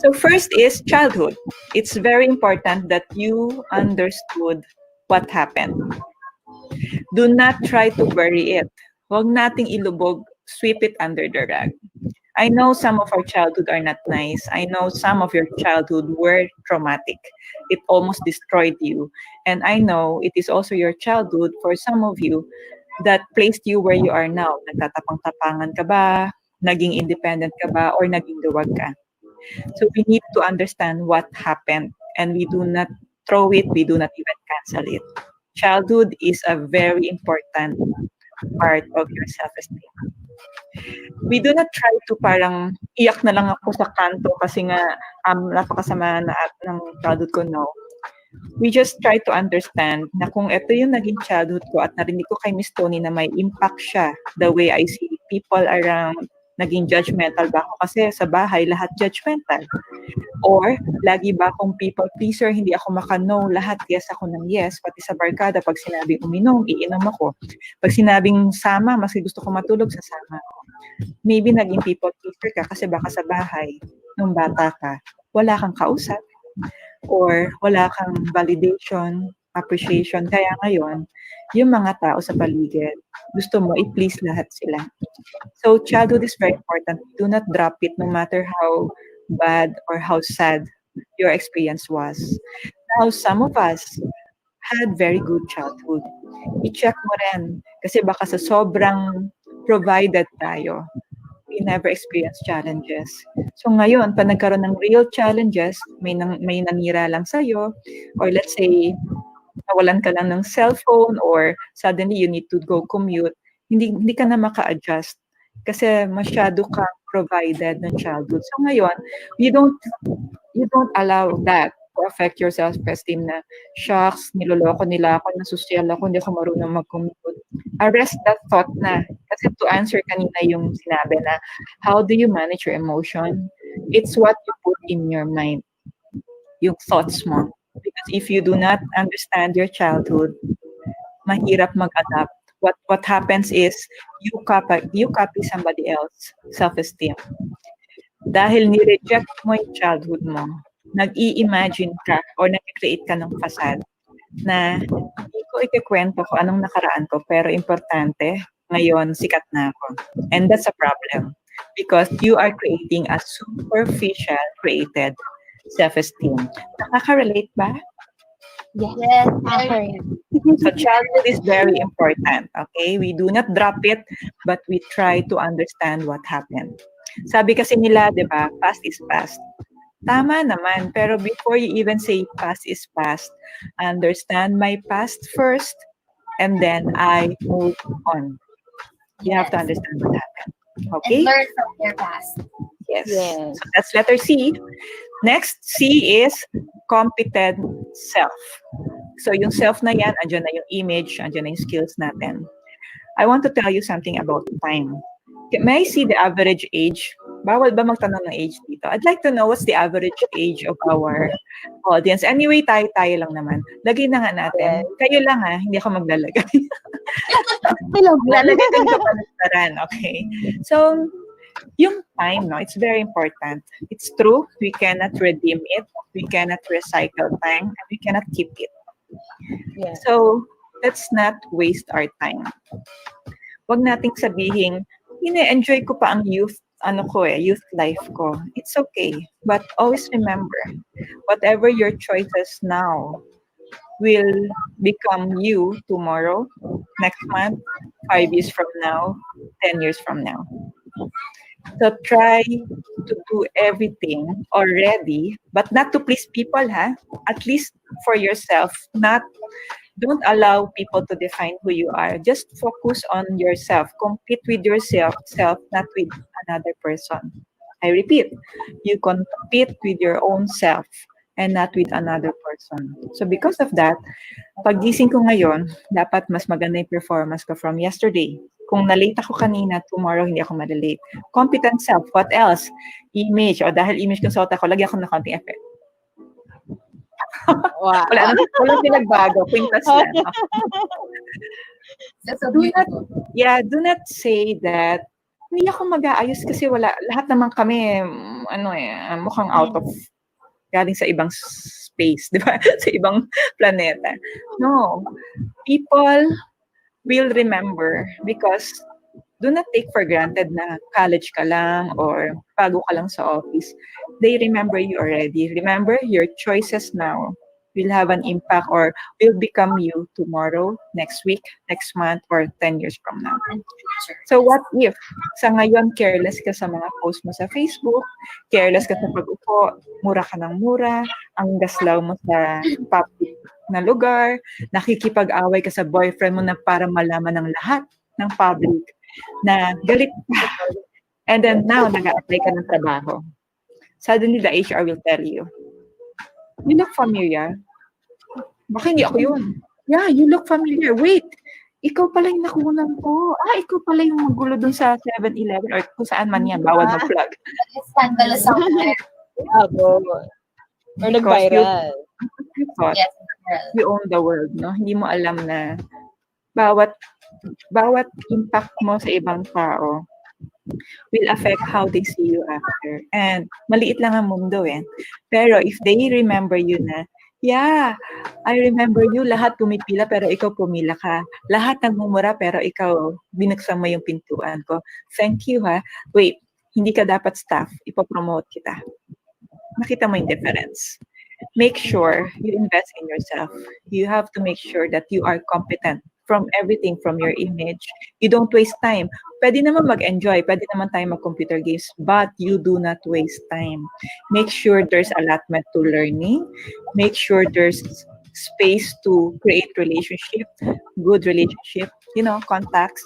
B: So first is childhood. It's very important that you understood what happened. Do not try to bury it. Huwag nating ilubog, sweep it under the rug. I know some of our childhood are not nice. I know some of your childhood were traumatic. It almost destroyed you. And I know it is also your childhood for some of you that placed you where you are now. Nagtatapang-tapangan ka ba? Naging independent ka ba? Or naging duwag ka? So we need to understand what happened. And we do not throw it. We do not even cancel it. Childhood is a very important part of your self-esteem. We do not try to parang iyak na lang ako sa kanto kasi nga napakasama na ng childhood ko, no. We just try to understand na kung ito yung naging childhood ko at narinig ko kay Miss Tony na may impact siya the way I see people around naging judgmental ba ako kasi sa bahay lahat judgmental? Or lagi ba akong people pleaser, hindi ako maka-no, lahat yes ako ng yes, pati sa barkada pag sinabing uminom, iinom ako. Pag sinabing sama, mas gusto ko matulog sa sama. Maybe naging people pleaser ka kasi baka sa bahay, nung bata ka, wala kang kausap or wala kang validation, appreciation. Kaya ngayon, yung mga tao sa paligid, gusto mo i-please lahat sila. So childhood is very important. Do not drop it no matter how bad or how sad your experience was. Now, some of us had very good childhood. I-check mo rin. Kasi baka sa sobrang provided tayo, we never experienced challenges. So ngayon, pag nagkaroon ng real challenges, may nanira lang sa'yo, or let's say, nawalan ka lang ng cellphone, or suddenly you need to go commute, hindi ka na maka-adjust kasi masyado kang provided ng childhood. So ngayon, you don't allow that to affect your self-esteem na, shocks, niloloko nila ako, nasusyal ako, hindi ako marunong mag-commute. Arrest that thought na. Kasi to answer kanina yung sinabi na, how do you manage your emotion? It's what you put in your mind. Yung thoughts mo. Because if you do not understand your childhood, mahirap mag-adapt. What happens is you copy somebody else self-esteem. Dahil ni-reject mo yung childhood mo, nag-i-imagine ka or nag-create ka ng facade na hindi ko ikikwento ko anong nakaraan ko, pero importante, ngayon sikat na ako. And that's a problem because you are creating a superficial created self-esteem. Nakaka-relate ba?
H: Yes, okay.
B: So childhood is very important, okay? We do not drop it, but we try to understand what happened. Sabi kasi nila, di ba, past is past. Tama naman, pero before you even say past is past, understand my past first, and then I move on. You have to understand what happened. Okay?
A: And learn from your past.
B: Yes.
H: Yes.
B: So that's letter C. Next, C is competent self. So yung self na yan, andyan na yung image, andyan na yung skills natin. I want to tell you something about time. May I see the average age? Bawal ba magtanong ng age dito? I'd like to know what's the average age of our audience. Anyway, tayo lang naman. Lagay na nga natin. Kayo lang ha, hindi ako maglalagay. Lalagay din ko palastaran, okay? So, yung time, no, it's very important. It's true, we cannot redeem it, we cannot recycle time, and we cannot keep it.
H: Yeah.
B: So, let's not waste our time. Wag nating sabihin, ine-enjoy ko pa ang youth life ko. It's okay. But always remember, whatever your choices now will become you tomorrow, next month, 5 years from now, 10 years from now. So try to do everything already, but not to please people, ha? At least for yourself. Don't allow people to define who you are. Just focus on yourself. Compete with yourself, not with another person. I repeat, you compete with your own self and not with another person. So because of that, paggising ko ngayon, dapat mas maganda yung performance ko from yesterday. Kung na-late ako kanina, tomorrow hindi ako malilate. Competent self, what else? Image, o dahil image ko sa utak ko, lagyan ko ng konting effect.
H: Wow.
B: Wala pinagbago, quintas lang. Do not say that hindi ako mag-aayos kasi wala, lahat naman kami, mukhang out of, galing sa ibang space, di ba? Sa ibang planeta. No. People will remember because do not take for granted na college ka lang or bago ka lang sa office. They remember you already. Remember, your choices now will have an impact or will become you tomorrow, next week, next month, or 10 years from now. So what if sa ngayon careless ka sa mga post mo sa Facebook, careless ka sa pag-upo, mura ka ng mura, ang gaslaw mo sa public na lugar, nakikipag-away ka sa boyfriend mo na para malaman ng lahat ng public na galit ka. And then now, nag-a-apply ka ng trabaho. Suddenly, the HR will tell you, you look familiar. Baka hindi ako yun. Yeah, you look familiar. Wait, ikaw pala yung nakunan ko. Ikaw pala yung magulo dun sa 7-Eleven or kung saan man yan, bawal mag-plug.
A: Scandalous somewhere.
H: Ako. Or nag-viral.
B: You thought
A: Yes,
B: you own the world, no? Hindi mo alam na bawat impact mo sa ibang tao will affect how they see you after. And maliit lang ang mundo eh. Pero if they remember you na, yeah, I remember you, lahat pumipila pero ikaw pumila ka. Lahat nagmumura pero ikaw binuksan mo yung pintuan ko. Thank you ha. Wait, hindi ka dapat staff. Ipopromote kita. Makita mo yung difference. Make sure you invest in yourself. You have to make sure that you are competent from everything, from your image. You don't waste time. Pwede naman mag-enjoy, pwede naman tayo mag-computer games, but you do not waste time. Make sure there's allotment to learning. Make sure there's space to create relationship, good relationship, contacts,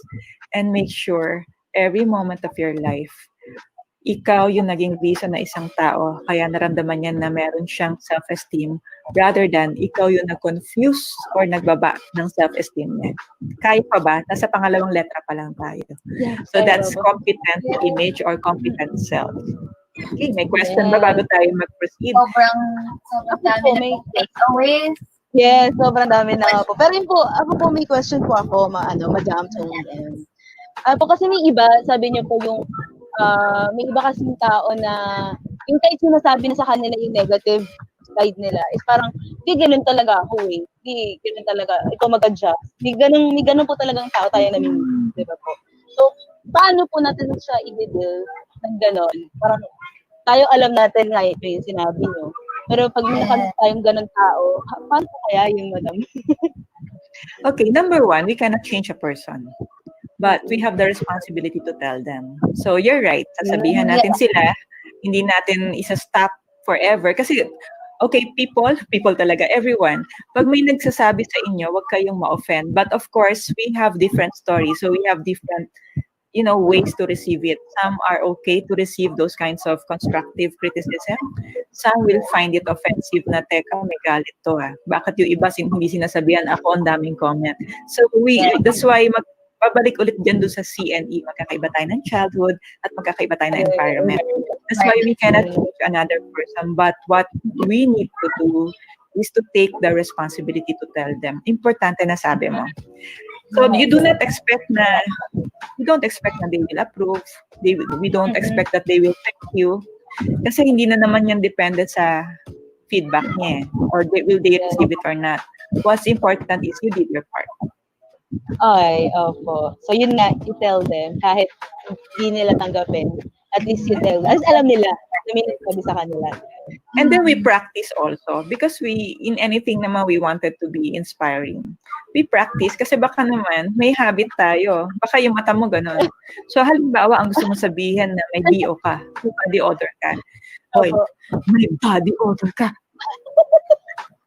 B: and make sure every moment of your life, ikaw yung naging reason na isang tao, kaya naramdaman niya na meron siyang self-esteem rather than ikaw yung nag-confuse or nagbaba ng self-esteem niya. Kaya pa ba? Nasa pangalawang letra pa lang tayo. So that's competent image or competent self. Okay, may question ba bago tayo mag-proceed?
A: Sobrang dami na takeaways.
H: Yes, sobrang dami na po. Pero yun po, ako po may question po ako, Madam Tony. Po kasi may iba, sabi niyo po yung may iba kasing tao na yung kahit sinasabi na sa kanila yung negative side nila is parang, di ganun talaga ako eh. Di ganun talaga, ikaw mag-adjust. Di ganun po talagang tao tayo na di ba po? So, paano po natin siya i-deal ng ganun? Parang, tayo alam natin nga ito yung sinabi nyo. Pero pag may nakanta tayong ganun tao, paano kaya yung madam?
B: Okay, number one, we cannot change a person. But we have the responsibility to tell them. So you're right. Sasabihan natin sila, hindi natin isa-stop forever. Kasi, okay, people talaga, everyone. Pag may nagsasabi sa inyo, wag kayong ma-offend. But of course, we have different stories. So we have different, ways to receive it. Some are okay to receive those kinds of constructive criticism. Some will find it offensive na, teka, may galit to ah. Bakit yung iba hindi sinasabihan ako, ang daming comment. So that's why babalik ulit dyan doon sa C&E. Magkakaiba tayo ng childhood at magkakaiba tayo ng environment. That's why we cannot change another person. But what we need to do is to take the responsibility to tell them. Importante na sabi mo. So you don't expect na they will approve. We don't expect that they will thank you. Kasi hindi na naman yan depende sa feedback niya or will they receive it or not. What's important is you did your part.
H: Okay, opo. So yun nga, you tell them, kahit hindi nila tanggapin, at least you tell them. At least alam nila, may nagsabi sa kanila.
B: And then we practice also, because in anything naman we wanted to be inspiring. We practice, kasi baka naman, may habit tayo. Baka yung mata mo ganun. So halimbawa, ang gusto mo sabihin na may BO ka, may body odor ka. Hoy, may body odor ka.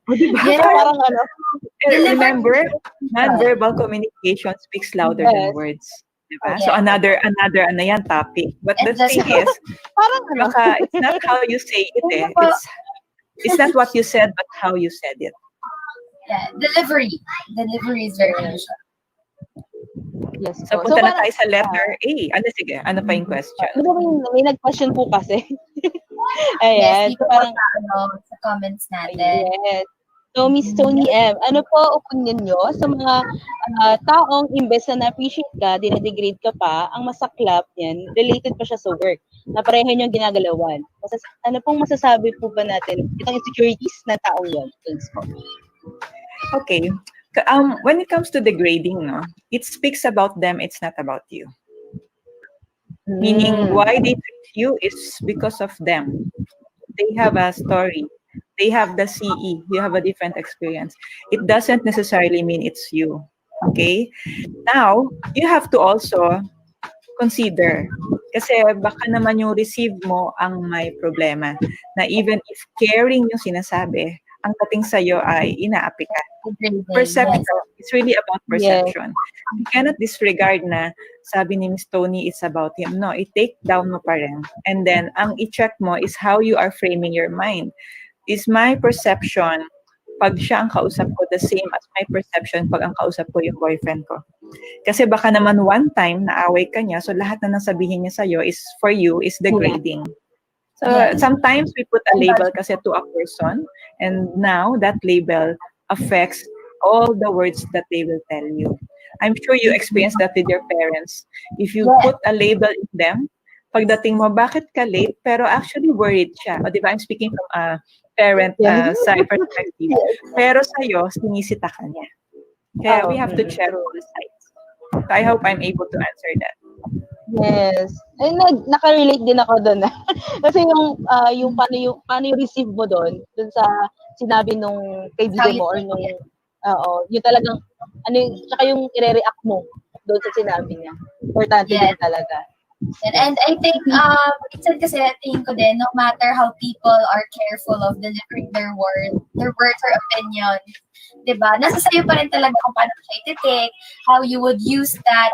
B: O diba?
H: Yeah, parang
B: remember, non-verbal communication speaks louder than words. Diba? So another topic. But the thing is, baka it's not how you say it eh. It's not what you said, but how you said it.
A: Yeah, delivery is very crucial.
H: Yes.
B: So punta na tayo sa letter A. Sige? Ano pa yung question?
H: May nag-question po kasi. Ayan.
A: Yes, parang sa comments natin.
H: Yes. So, Miss Tony M., ano po opinion nyo sa mga taong imbes na na-appreciate ka, dinadegrade ka pa, ang masaklap yan, related pa siya sa work, na pareho niyong ginagalawan? Ano pong masasabi po ba natin, itong insecurities ng taong yan? Thanks po.
B: Okay. When it comes to degrading, no, it speaks about them, it's not about you. Meaning, why they treat you is because of them. They have a story. They have the CE. You have a different experience. It doesn't necessarily mean it's you. Okay? Now, you have to also consider. Kasi baka naman yung receive mo ang may problema. Na even if caring yung sinasabi, ang dating sa'yo ay inaapi ka. Perception. It's really about perception. You cannot disregard na sabi ni Miss Tony, it's about him. No, i-take down mo pa rin. And then, ang i-check mo is how you are framing your mind. Is my perception pag siya ang kausap ko, the same as my perception pag ang kausap ko yung boyfriend ko. Kasi baka naman one time naaway ka niya, so lahat na nasabihin niya sa'yo is, for you, is degrading. So sometimes we put a label kasi to a person, and now that label affects all the words that they will tell you. I'm sure you experienced that with your parents. If you put a label in them, pagdating mo, bakit ka late? Pero actually worried siya. O diba, I'm speaking from a parent side perspective. Pero sa'yo, sinisita ka niya. Kaya we have to check all the sides. So I hope I'm able to answer that.
H: Yes. Ay, naka-relate din ako doon. Kasi yung paano yung receive mo doon sa sinabi nung kaibigan mo or nung yung talagang tsaka yung i-react mo doon sa sinabi niya. Importante din talaga.
A: And I think, minsan kasi tingin ko din, no matter how people are careful of delivering their words or opinions, diba? Nasa sayo pa rin talaga kung paano siya iti-take, how you would use that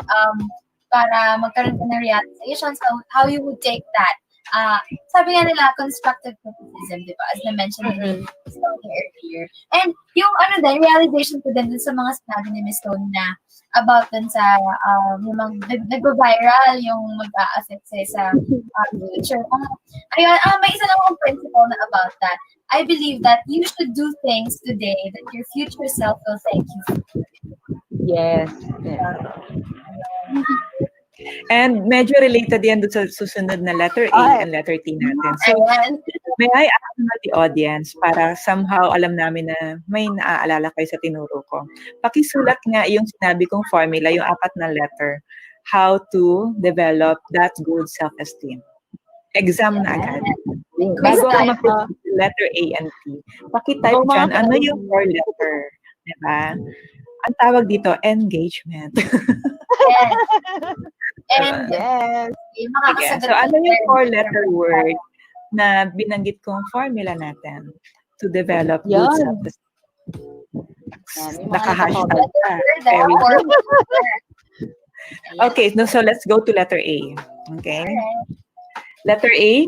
A: para magkaroon ka ng realizations, how you would take that. Sabi nga nila, constructive criticism, diba? As na-mention ni Miss Tony earlier. And yung realization ko din sa mga sinabi ni Miss Tony na about dun sa yung mga nag-viral, yung mag-a-affect sa future. Ayun, may isa lang akong principle na about that. I believe that you should do things today that your future self will thank you for.
H: Yes.
B: And medyo related yan doon sa susunod na letter A and letter T natin. So, may I ask the audience para somehow alam namin na may naaalala kayo sa tinuro ko. Pakisulat nga yung sinabi kong formula, yung 4 na letter, how to develop that good self-esteem. Exam na agad. Bago ako mag letter A and T, pakitype dyan, ano yung 4 letter? Diba? Ang tawag dito, engagement.
A: Yes. And
B: okay. So ano yung 4-letter word na binanggit kong formula natin to develop good self-esteem? Naka-hashtag pa. Very good. Okay, so let's go to letter A. Okay. Letter A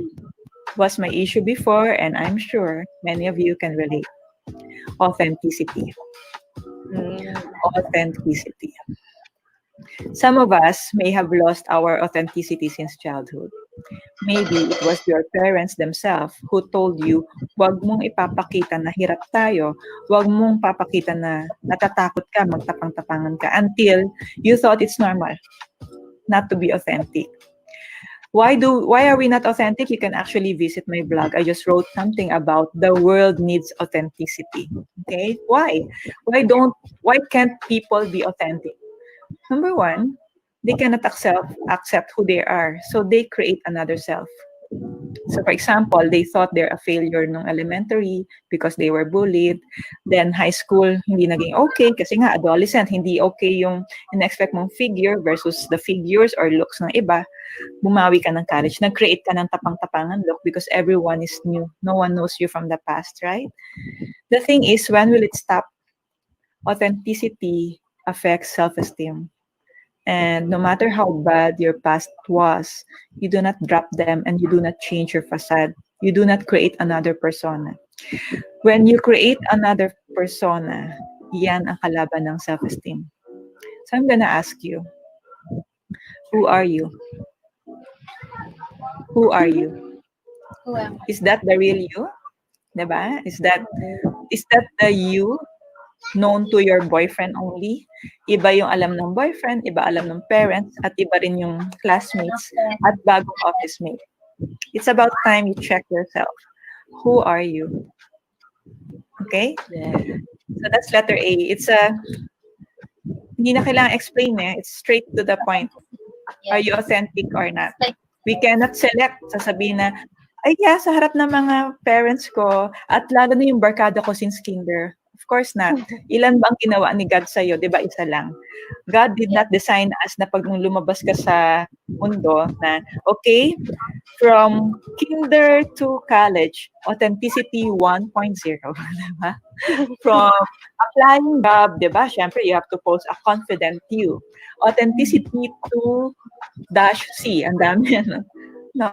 B: was my issue before, and I'm sure many of you can relate. Authenticity. Authenticity. Some of us may have lost our authenticity since childhood. Maybe it was your parents themselves who told you, wag mong ipapakita na hirap tayo, wag mong papakita na natatakot ka, magtapang-tapangan ka, until you thought it's normal not to be authentic. Why are we not authentic? You can actually visit my blog. I just wrote something about the world needs authenticity. Okay? Why? Why can't people be authentic? Number 1, they cannot accept who they are, so they create another self. So for example, they thought they're a failure nung elementary because they were bullied. Then high school, hindi naging okay kasi nga adolescent, hindi okay yung in-expect mong figure versus the figures or looks ng iba. Bumawi ka ng college, nag-create ka ng tapang-tapangan look because everyone is new. No one knows you from the past, right? The thing is, when will it stop? Authenticity affects self-esteem. And no matter how bad your past was, you do not drop them and you do not change your facade. You do not create another persona. When you create another persona, yan ang kalaban ng self-esteem. So I'm gonna ask you, who are you? Who are you?
A: Who am I?
B: Is that the real you? Diba? Is that the you known to your boyfriend only? Iba yung alam ng boyfriend, iba alam ng parents, at iba rin yung classmates at bagong office mate. It's about time you check yourself. Who are you? Okay? So that's letter A. It's hindi na kailangang explain It's straight to the point. Are you authentic or not? We cannot select. Sasabihin na, ay sa harap ng mga parents ko, at lalo na yung barkada ko since kinder. Of course not. Ilan ba ang ginawa ni God sa'yo? Diba, isa lang. God did not design us na pag nung lumabas ka sa mundo na, okay, from kinder to college, authenticity 1.0. Diba? From applying job, diba? Siyempre, you have to post a confident you. Authenticity 2-C. Ang dami. No.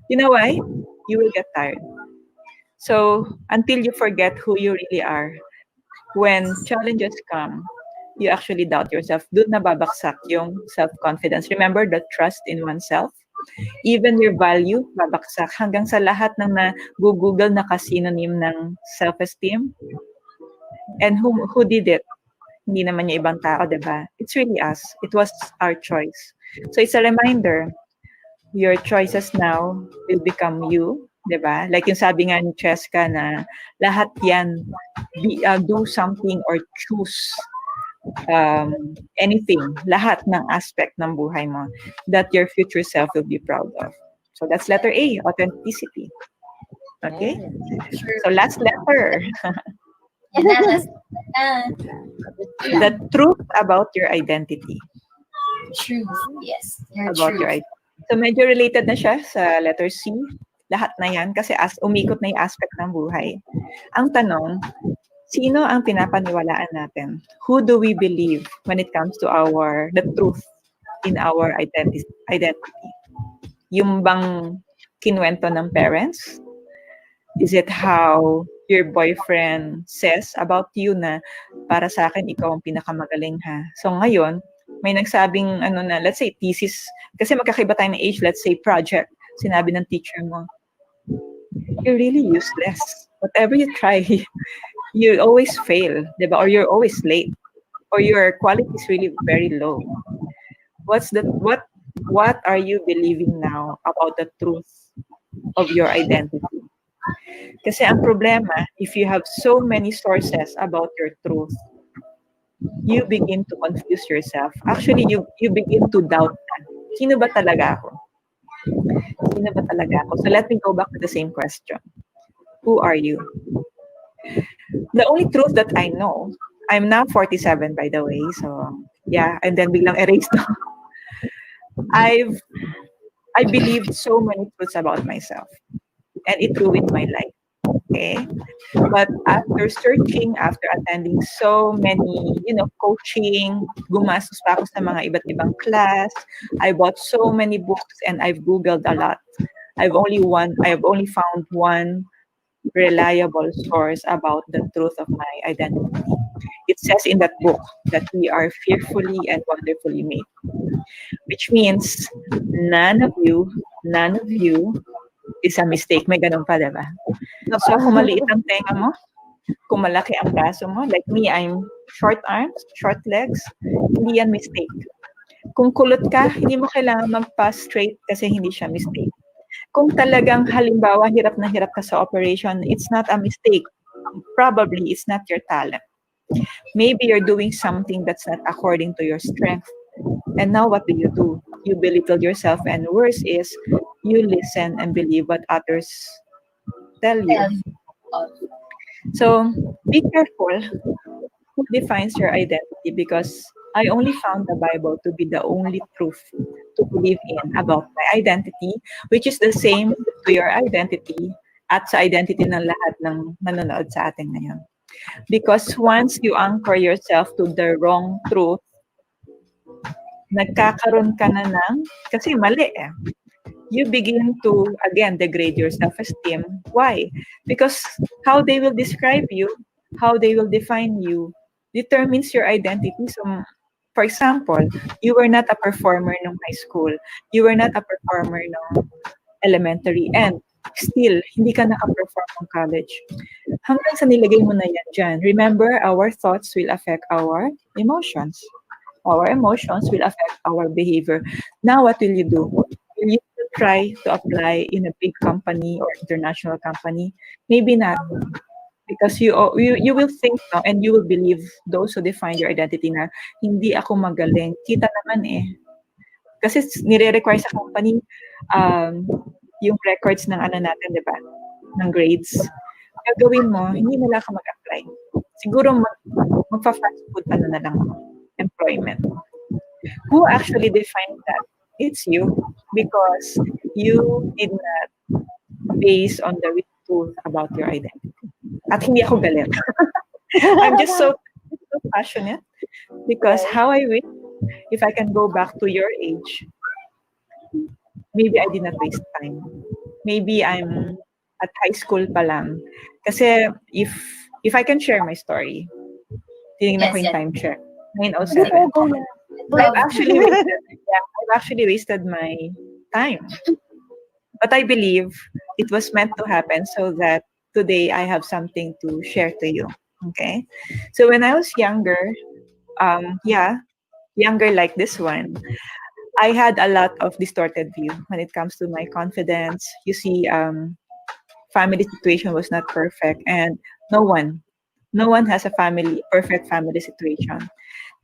B: You know why? You will get tired. So until you forget who you really are, when challenges come, you actually doubt yourself. Doon nababaksak yung self-confidence. Remember the trust in oneself? Even your value, babaksak. Hanggang sa lahat ng na-google na ka-synonym ng self-esteem. And who did it? Hindi naman yung ibang tao, diba? It's really us. It was our choice. So it's a reminder, your choices now will become you, diba? Like yung sabi nga ni Cheska na lahat yan, do something or choose anything, lahat ng aspect ng buhay mo that your future self will be proud of. So that's letter A, authenticity. Okay? So last letter. The truth about your identity.
A: Truth, yes.
B: About your identity. So medyo related na siya sa letter C. Lahat na yan kasi umikot na yung aspect ng buhay. Ang tanong, sino ang pinapaniwalaan natin? Who do we believe when it comes to the truth in our identity? Yung bang kinwento ng parents? Is it how your boyfriend says about you na para sa akin, ikaw ang pinakamagaling ha? So ngayon, may nagsabing let's say thesis, kasi magkakaiba tayo ng age, let's say project. Sinabi ng teacher mo, you're really useless. Whatever you try, you always fail, diba? Or you're always late, or your quality is really very low. What are you believing now about the truth of your identity? Kasi ang problema, if you have so many sources about your truth, you begin to confuse yourself. Actually, you begin to doubt that. Sino ba talaga ako? Sino ba talaga ako? So let me go back to the same question. Who are you? The only truth that I know, I'm now 47 by the way, so yeah, and then biglang erased na. I believed so many truths about myself, and it ruined my life. Okay, but after searching, after attending so many, coaching, gumastos pa ako sa mga iba't ibang class. I bought so many books and I've Googled a lot. I've only found one reliable source about the truth of my identity. It says in that book that we are fearfully and wonderfully made, which means none of you is a mistake. May ganun pa, diba? So, kung maliit ang tenga mo, kung malaki ang braso mo, like me, I'm short arms, short legs, hindi yan mistake. Kung kulot ka, hindi mo kailangan magpa-straight kasi hindi siya mistake. Kung talagang halimbawa, hirap na hirap ka sa operation, it's not a mistake. Probably, it's not your talent. Maybe you're doing something that's not according to your strength. And now what do? You belittle yourself, and worse is, you listen and believe what others tell you. So, be careful who defines your identity, because I only found the Bible to be the only truth to believe in about my identity, which is the same to your identity at sa identity ng lahat ng nanonood sa atin ngayon. Because once you anchor yourself to the wrong truth, nagkakaroon ka na kasi mali eh. You begin to, again, degrade your self-esteem. Why? Because how they will describe you, how they will define you, determines your identity. So, for example, you were not a performer ng high school. You were not a performer ng elementary. And still, hindi ka naka-perform ng college. Hanggang sa nilagay mo na yan dyan. Remember, our thoughts will affect our emotions. Our emotions will affect our behavior. Now, what will you do? Will you try to apply in a big company or international company? Maybe not. Because you will think and you will believe those who define your identity na hindi ako magaling. Kita naman eh. Kasi nire-require sa company yung records ng natin, di ba? Ng grades. Gagawin mo, hindi na lang ka mag-apply. Siguro magpa-fast food na lang employment. Who actually defined that? It's you, because you did not base on the real truth about your identity. At hindi ako galit. I'm just so passionate, because how I wish if I can go back to your age, maybe I did not waste time. Maybe I'm at high school pa lang. Kasi if I can share my story, tinignan ko yung time check. 9:07. I've actually wasted my time. But I believe it was meant to happen so that today I have something to share to you. Okay? So when I was younger, younger like this one, I had a lot of distorted view when it comes to my confidence. You see, family situation was not perfect, and no one has a perfect family situation.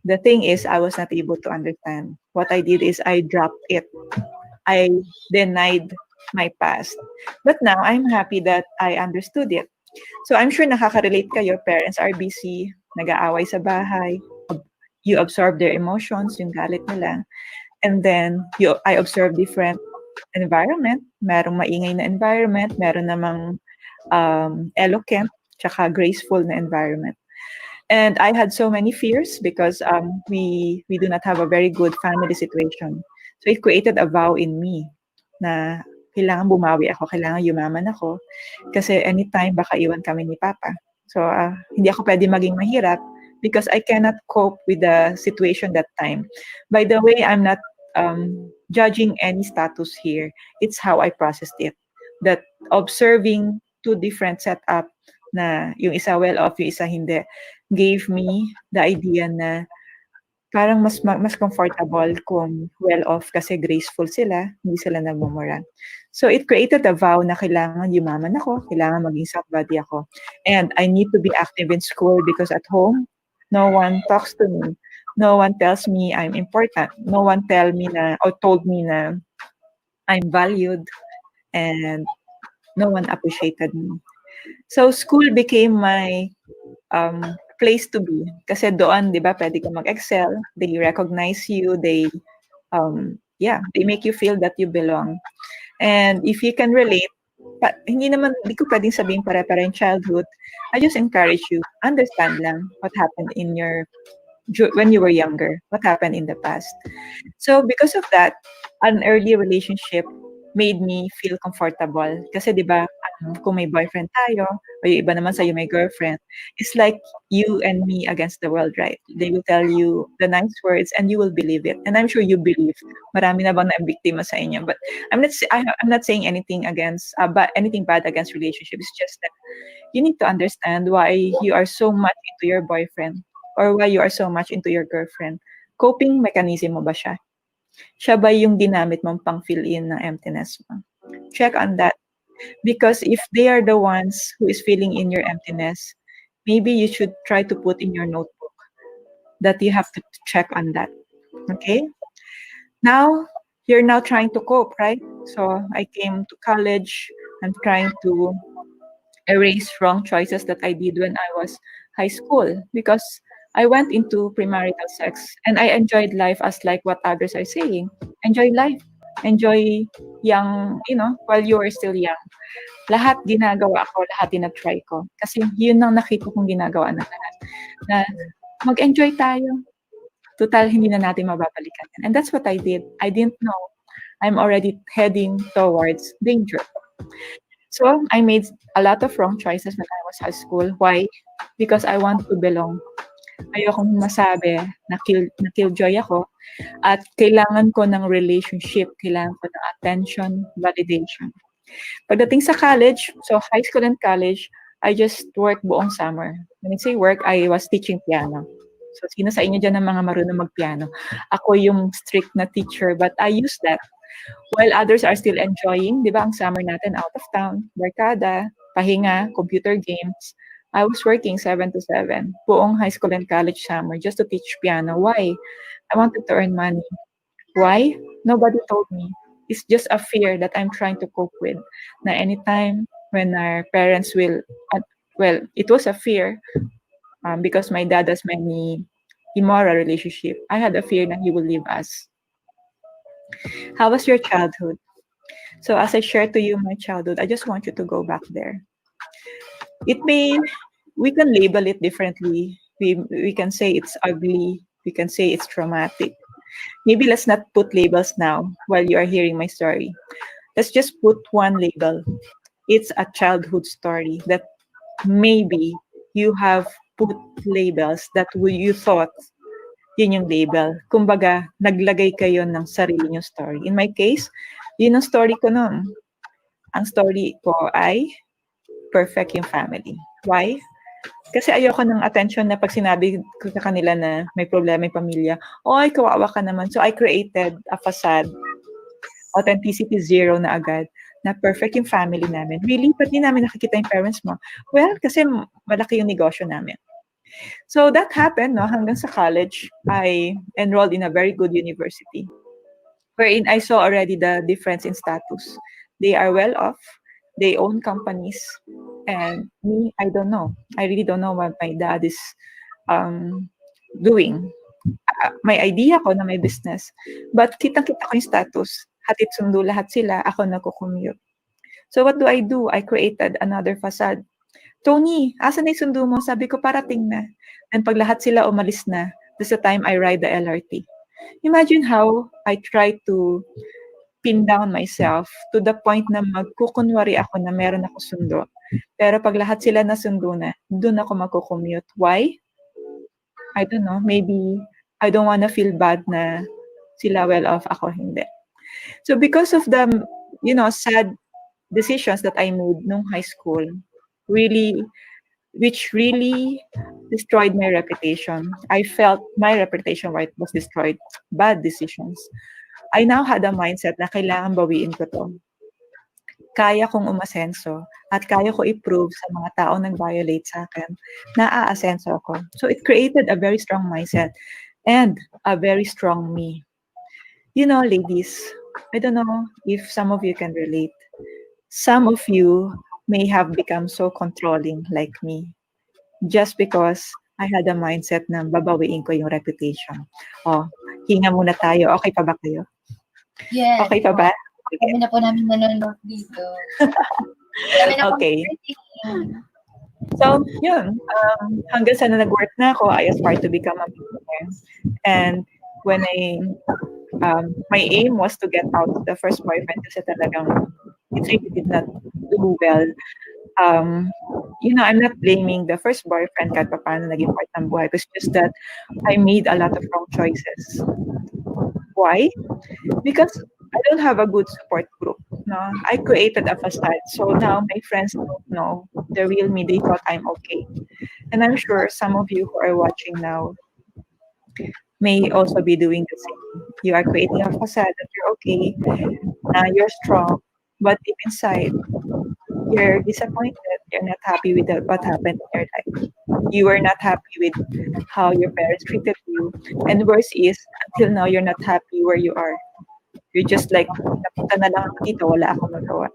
B: The thing is, I was not able to understand. What I did is I dropped it. I denied my past. But now I'm happy that I understood it. So I'm sure nakaka-relate kayo. Parents are busy, nag-aaway sa bahay. You absorb their emotions, yung galit nila. And then I observe different environment. Merong maingay na environment, meron namang eloquent, tsaka graceful na environment. And I had so many fears because we do not have a very good family situation. So it created a vow in me na kailangan bumawi ako, kailangan yumaman ako kasi anytime baka iwan kami ni Papa. So hindi ako pwede maging mahirap because I cannot cope with the situation that time. By the way, I'm not judging any status here. It's how I processed it. That observing two different setup na yung isa well-off, yung isa hindi, gave me the idea na parang mas comfortable kung well-off kasi graceful sila, hindi sila nagmumura. So it created a vow na kailangan yumaman ako, kailangan maging somebody ako. And I need to be active in school because at home, no one talks to me. No one tells me I'm important. No one told me na I'm valued and no one appreciated me. So school became my place to be. Kasi doon, di ba, pwede ka mag-excel. They recognize you. They make you feel that you belong. And if you can relate, hindi ko pwedeng sabihin pare-pare in childhood. I just encourage you, understand lang what happened when you were younger, what happened in the past. So because of that, an early relationship made me feel comfortable. Kasi di ba, kung may boyfriend tayo, o yung iba naman sa'yo may girlfriend, it's like you and me against the world, right? They will tell you the nice words and you will believe it. And I'm sure you believe. Marami na bang na-biktima sa inyo. But I'm not saying anything anything bad against relationships. It's just that you need to understand why you are so much into your boyfriend or why you are so much into your girlfriend. Coping mechanism mo ba siya? Siya ba yung ginamit mong pang-fill in ng emptiness mo? Check on that. Because if they are the ones who is filling in your emptiness, maybe you should try to put in your notebook that you have to check on that. Okay? Now, you're now trying to cope, right? So I came to college. I'm trying to erase wrong choices that I did when I was high school because I went into premarital sex and I enjoyed life as like what others are saying. Enjoy life. Enjoy young, while you are still young. Lahat ginagawa ko, lahat tinatry ko. Kasi yun ang nakita kong ginagawa ng lahat. Na mag-enjoy tayo. Total, hindi na natin mababalikan. And that's what I did. I didn't know. I'm already heading towards danger. So, I made a lot of wrong choices when I was high school. Why? Because I want to belong. Ayokong masabi na killjoy ako at kailangan ko ng relationship, kailangan ko ng attention, validation. Pagdating sa college, so high school and college, I just worked buong summer. When I say work, I was teaching piano. So sino sa inyo dyan ng mga marunong magpiano? Ako yung strict na teacher, but I use that. While others are still enjoying, di ba, ang summer natin out of town, barkada, pahinga, computer games, I was working 7 to 7, buong high school and college summer just to teach piano. Why? I wanted to earn money. Why? Nobody told me. It's just a fear that I'm trying to cope with. Na anytime when our parents will, it was a fear because my dad has many immoral relationship. I had a fear that he will leave us. How was your childhood? So as I shared to you my childhood, I just want you to go back there. We can label it differently. We can say it's ugly. We can say it's traumatic. Maybe let's not put labels now while you are hearing my story. Let's just put one label. it's a childhood story that maybe you have put labels that you thought yun yung label. Kumbaga, naglagay kayo ng sarili yung story. In my case, yun ang story ko noon. Ang story ko ay perfect yung family. Why? Kasi ayoko ng attention na pag sinabi ko sa kanila na may problema yung pamilya, oy, kawawa ka naman. So I created a facade, authenticity zero na agad, na perfect yung family namin. Really? Ba't di namin nakikita yung parents mo? Well, kasi malaki yung negosyo namin. So that happened, no? Hanggang sa college, I enrolled in a very good university, wherein I saw already the difference in status. They are well off, they own companies, and me, I don't know. I really don't know what my dad is doing. May idea ko na may business, but kitang-kita ko yung status. Hatid sundo lahat sila, ako nagko-commute. So what do? I created another facade. Tony, asan na yung sundo mo? Sabi ko, parating na. And pag lahat sila umalis na, that's the time I ride the LRT. Imagine how I try to pin down myself to the point na magkukunwari ako na meron ako sundo. Pero pag lahat sila nasundo na, doon ako magko-commute. Why? I don't know. Maybe I don't wanna feel bad na sila well off, ako hindi. So because of the, sad decisions that I made nung high school, which really destroyed my reputation. I felt my reputation was destroyed. Bad decisions. I now had a mindset na kailangan bawiin ko to. Kaya kong umasenso at kaya ko i-prove sa mga tao nag-violate sa akin na aasenso ako. So it created a very strong mindset and a very strong me. Ladies, I don't know if some of you can relate. Some of you may have become so controlling like me just because I had a mindset na babawiin ko yung reputation. Hinga muna tayo. Okay pa ba kayo?
A: Yes.
B: Okay pa ba? Okay.
A: Kami na po namin nanonood dito.
B: Okay. So, yun. Hanggang sa nag-work na ako, I aspired to become a millionaire. And when my aim was to get out of the first boyfriend kasi talagang it really did not do well. I'm not blaming the first boyfriend kahit pa paano naging part ng buhay. It's just that I made a lot of wrong choices. Why? Because I don't have a good support group. No, I created a facade. So now my friends don't know the real me. They thought I'm okay. And I'm sure some of you who are watching now may also be doing the same. You are creating a facade that you're okay, you're strong, but deep inside, you're disappointed. You're not happy with what happened in your life. You were not happy with how your parents treated you. And worse is, until now, you're not happy where you are. You're just like, napunta na lang ako dito, wala akong magawa.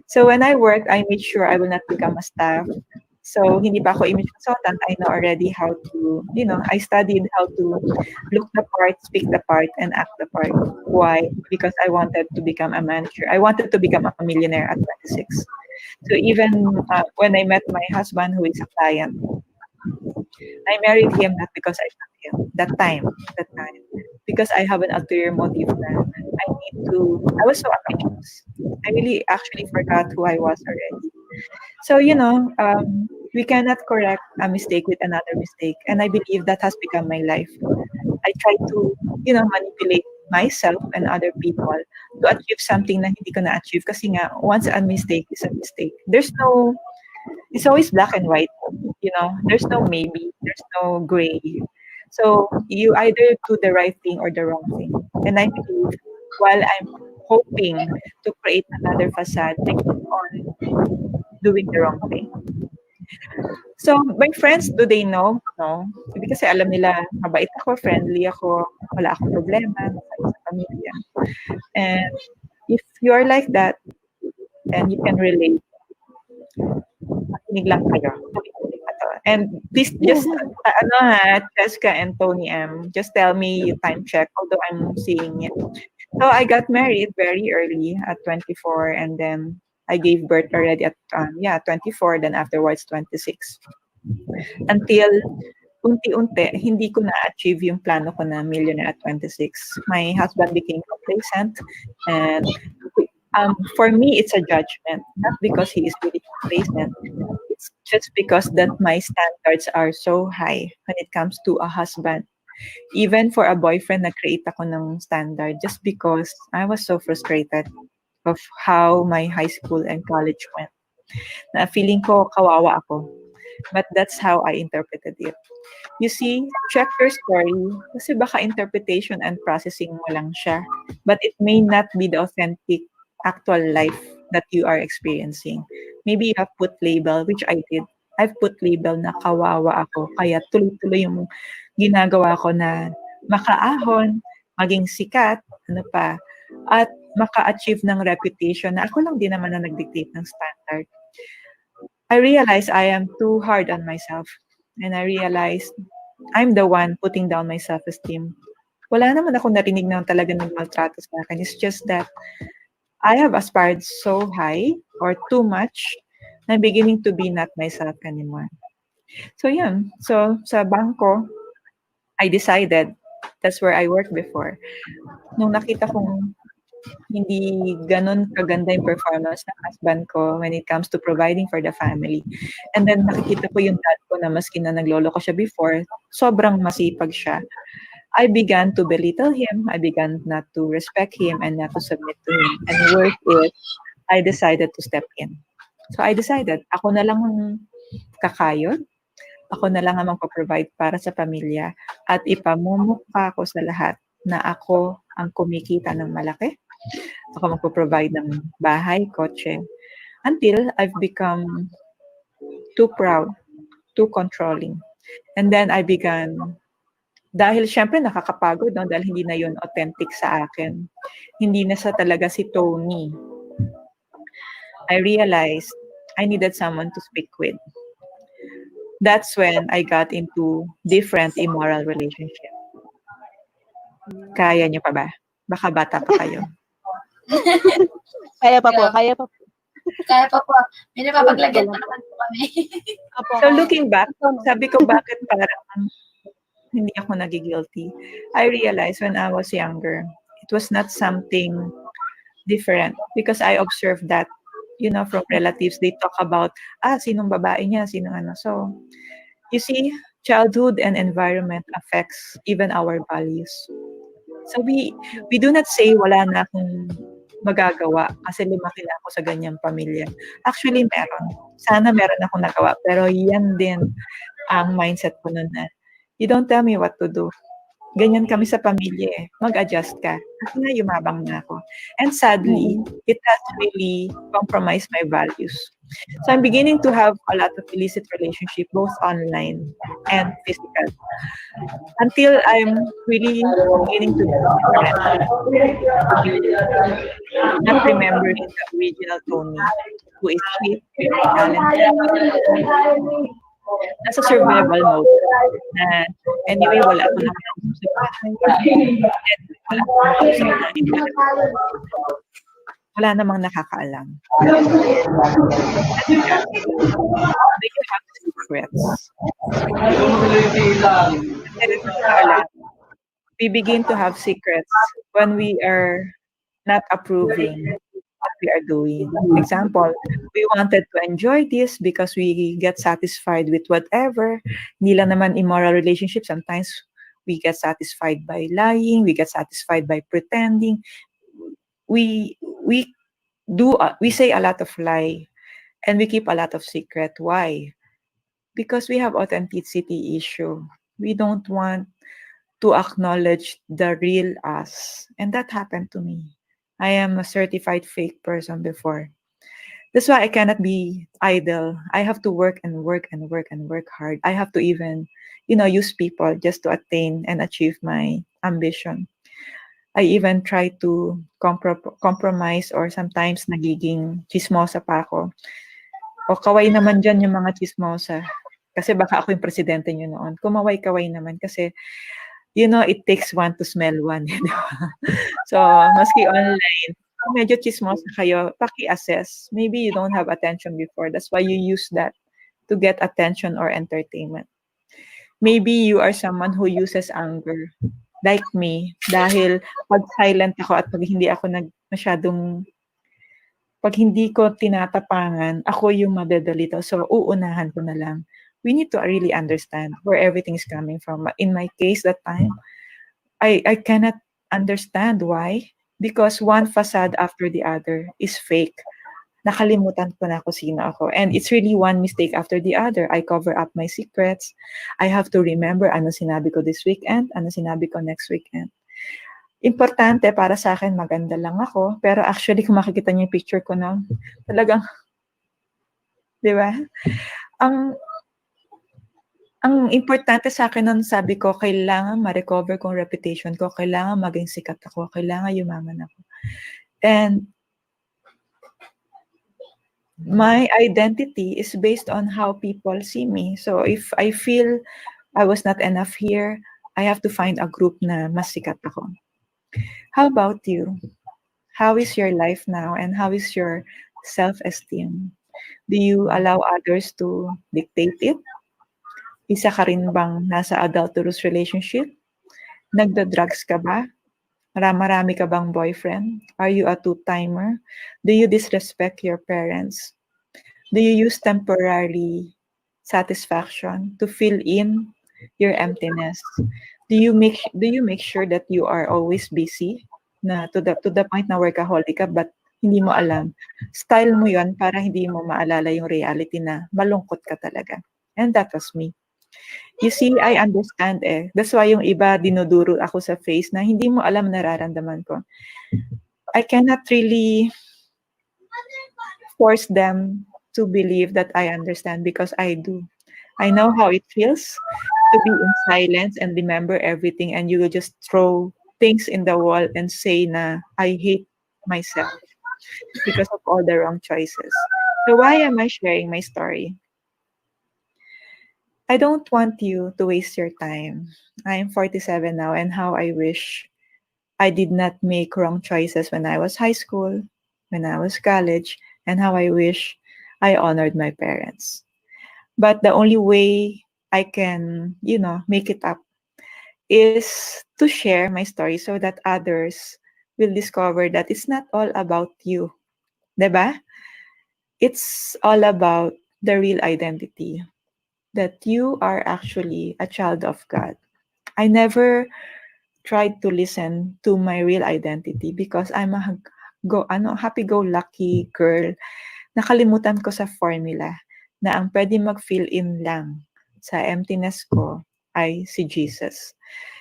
B: So when I worked, I made sure I will not become a staff. So hindi pa ako image consultant. I know already how to, I studied how to look the part, speak the part, and act the part. Why? Because I wanted to become a manager. I wanted to become a millionaire at 26. So even when I met my husband, who is a client, I married him not because I love him that time, because I have an ulterior motive. I was so ambitious. I really actually forgot who I was already. So, we cannot correct a mistake with another mistake. And I believe that has become my life. I try to, manipulate myself and other people to achieve something na hindi ko na-achieve. Kasi nga, once a mistake is a mistake. It's always black and white. There's no maybe, there's no gray. So you either do the right thing or the wrong thing. And I believe while I'm hoping to create another facade, I keep on doing the wrong thing. So my friends, do they know? No. Kasi alam nila, mabait ako, friendly ako, wala akong problema sa pamilya. And if you are like that, and you can relate, makinig lang kayo. And please just, Cheska and Tony M, just tell me time check, although I'm seeing it. So I got married very early at 24, and then I gave birth already at 24, then afterwards 26. Until unti-unti, hindi ko na-achieve yung plano ko na millionaire at 26. My husband became complacent, and For me, it's a judgment, not because he is really complacent. It's just because that my standards are so high when it comes to a husband. Even for a boyfriend, nag-create ako ng standard just because I was so frustrated of how my high school and college went. Na feeling ko kawawa ako. But that's how I interpreted it. You see, check your story kasi baka interpretation and processing mo lang siya. But it may not be the authentic actual life that you are experiencing. Maybe you have put label, which I did. I've put label na kawawa ako. Kaya tuloy-tuloy yung ginagawa ko na makaahon, maging sikat, ano pa, at maka-achieve ng reputation na ako lang din naman na nag-dictate ng standard. I realized I am too hard on myself. And I realized I'm the one putting down my self-esteem. Wala naman ako narinig na talaga nagmaltrato sa akin. It's just that I have aspired so high or too much na beginning to be not myself anymore. So yun. So sa bangko, I decided, that's where I worked before. Nung nakita kong hindi ganun kaganda yung performance ng husband ko when it comes to providing for the family. And then nakikita ko yung dad ko na maski na naglolo ko siya before, sobrang masipag siya. I began to belittle him. I began not to respect him and not to submit to him. And worth it, I decided to step in. So I decided, ako na lang ang kakayod. Ako na lang ang magpo-provide para sa pamilya at ipamumukha ko sa lahat na ako ang kumikita ng malaki. Ako magpo-provide ng bahay, kotse. Until I've become too proud, too controlling. And then I began, dahil syempre nakakapagod, no? Dahil hindi na yun authentic sa akin. Hindi na sa talaga si Tony. I realized I needed someone to speak with. That's when I got into different immoral relationship. Kaya niyo pa ba? Baka bata pa kayo.
H: Kaya pa po, kaya pa po.
A: Kaya pa po. May napapaglagyan pa naman po kami.
B: So looking back, sabi ko bakit parang hindi ako nagigilty. I realized when I was younger, it was not something different because I observed that, you know, from relatives, they talk about, sinong babae niya, sinong ano. So, you see, childhood and environment affects even our values. So we do not say wala na akong magagawa kasi lumaki na ako sa ganyang pamilya. Actually, meron. Sana meron akong nagawa. Pero yan din ang mindset ko nun na, you don't tell me what to do. Ganyan kami sa pamilya eh. Mag-adjust ka. Kasi nga yumabang na ako. And sadly, it has really compromised my values. So I'm beginning to have a lot of illicit relationship, both online and physical. Until I'm really beginning to not remembering the original Tony, who is sweet, very talented. Nasa survival mode na anyway, wala ako naman sa bahay. Wala akong sa wala namang nakakaalam. They can have secrets. We begin to have secrets when we are not approving what we are doing. Example, we wanted to enjoy this because we get satisfied with whatever. Hindi lang naman immoral relationship. Sometimes we get satisfied by lying. We get satisfied by pretending. We say a lot of lie and we keep a lot of secret. Why? Because we have authenticity issue. We don't want to acknowledge the real us. And that happened to me. I am a certified fake person before. That's why I cannot be idle. I have to work and work and work and work hard. I have to even, use people just to attain and achieve my ambition. I even try to compromise or sometimes nagiging chismosa pa ako. O kaway naman dyan yung mga chismosa. Kasi baka ako yung presidente nyo noon. Kumaway-kaway naman kasi, it takes one to smell one. So, maski online, medyo chismosa kayo, paki-assess. Maybe you don't have attention before. That's why you use that to get attention or entertainment. Maybe you are someone who uses anger. Like me, dahil pag silent ako at pag hindi ako masyadong Pag hindi ko tinatapangan, ako yung madadalito. So, uunahan ko na lang. We need to really understand where everything is coming from. In my case, that time, I cannot understand why. Because one facade after the other is fake. Nakalimutan ko na kung sino ako. And it's really one mistake after the other. I cover up my secrets. I have to remember ano sinabi ko this weekend, ano sinabi ko next weekend. Importante para sa akin, maganda lang ako. Pero actually, kung makikita niyo yung picture ko na, talagang, di ba? Ang importante sa akin nun, sabi ko, kailangan ma-recover kong reputation ko, kailangan maging sikat ako, kailangan yumaman ako. And my identity is based on how people see me. So if I feel I was not enough here, I have to find a group na mas sikat ako. How about you? How is your life now and how is your self-esteem? Do you allow others to dictate it? Isa ka rin bang nasa adulterous relationship? Nagda-drugs ka ba? Marami ka bang boyfriend? Are you a two-timer? Do you disrespect your parents? Do you use temporary satisfaction to fill in your emptiness? Do you make sure that you are always busy? Na to the point na workaholic ka but hindi mo alam. Style mo 'yon para hindi mo maalala yung reality na malungkot ka talaga. And that was me. You see, I understand eh. That's why yung iba dinuduro ako sa face na hindi mo alam nararamdaman ko. I cannot really force them to believe that I understand because I do. I know how it feels to be in silence and remember everything and you will just throw things in the wall and say na I hate myself because of all the wrong choices. So why am I sharing my story? I don't want you to waste your time. I am 47 now and how I wish I did not make wrong choices when I was high school, when I was college, and how I wish I honored my parents. But the only way I can, make it up is to share my story so that others will discover that it's not all about you. Diba? It's all about the real identity. That you are actually a child of God. I never tried to listen to my real identity because I'm a happy-go-lucky girl. Nakalimutan ko sa formula na ang pwede mag-fill in lang sa emptiness ko ay si Jesus.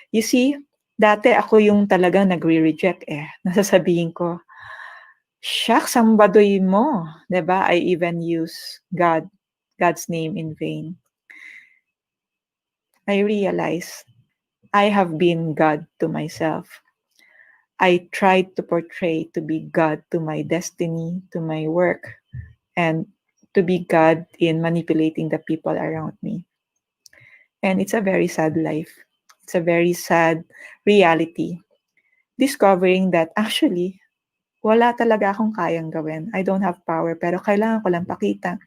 B: You see, dati ako yung talagang nagre-reject eh. Nasasabihin ko, shucks, ang baduy mo. Diba? I even use God's name in vain. I realized I have been God to myself. I tried to portray to be God to my destiny, to my work, and to be God in manipulating the people around me. And it's a very sad life. It's a very sad reality. Discovering that actually, wala talaga akong kayang gawin. I don't have power, pero kailangan ko lang pakita.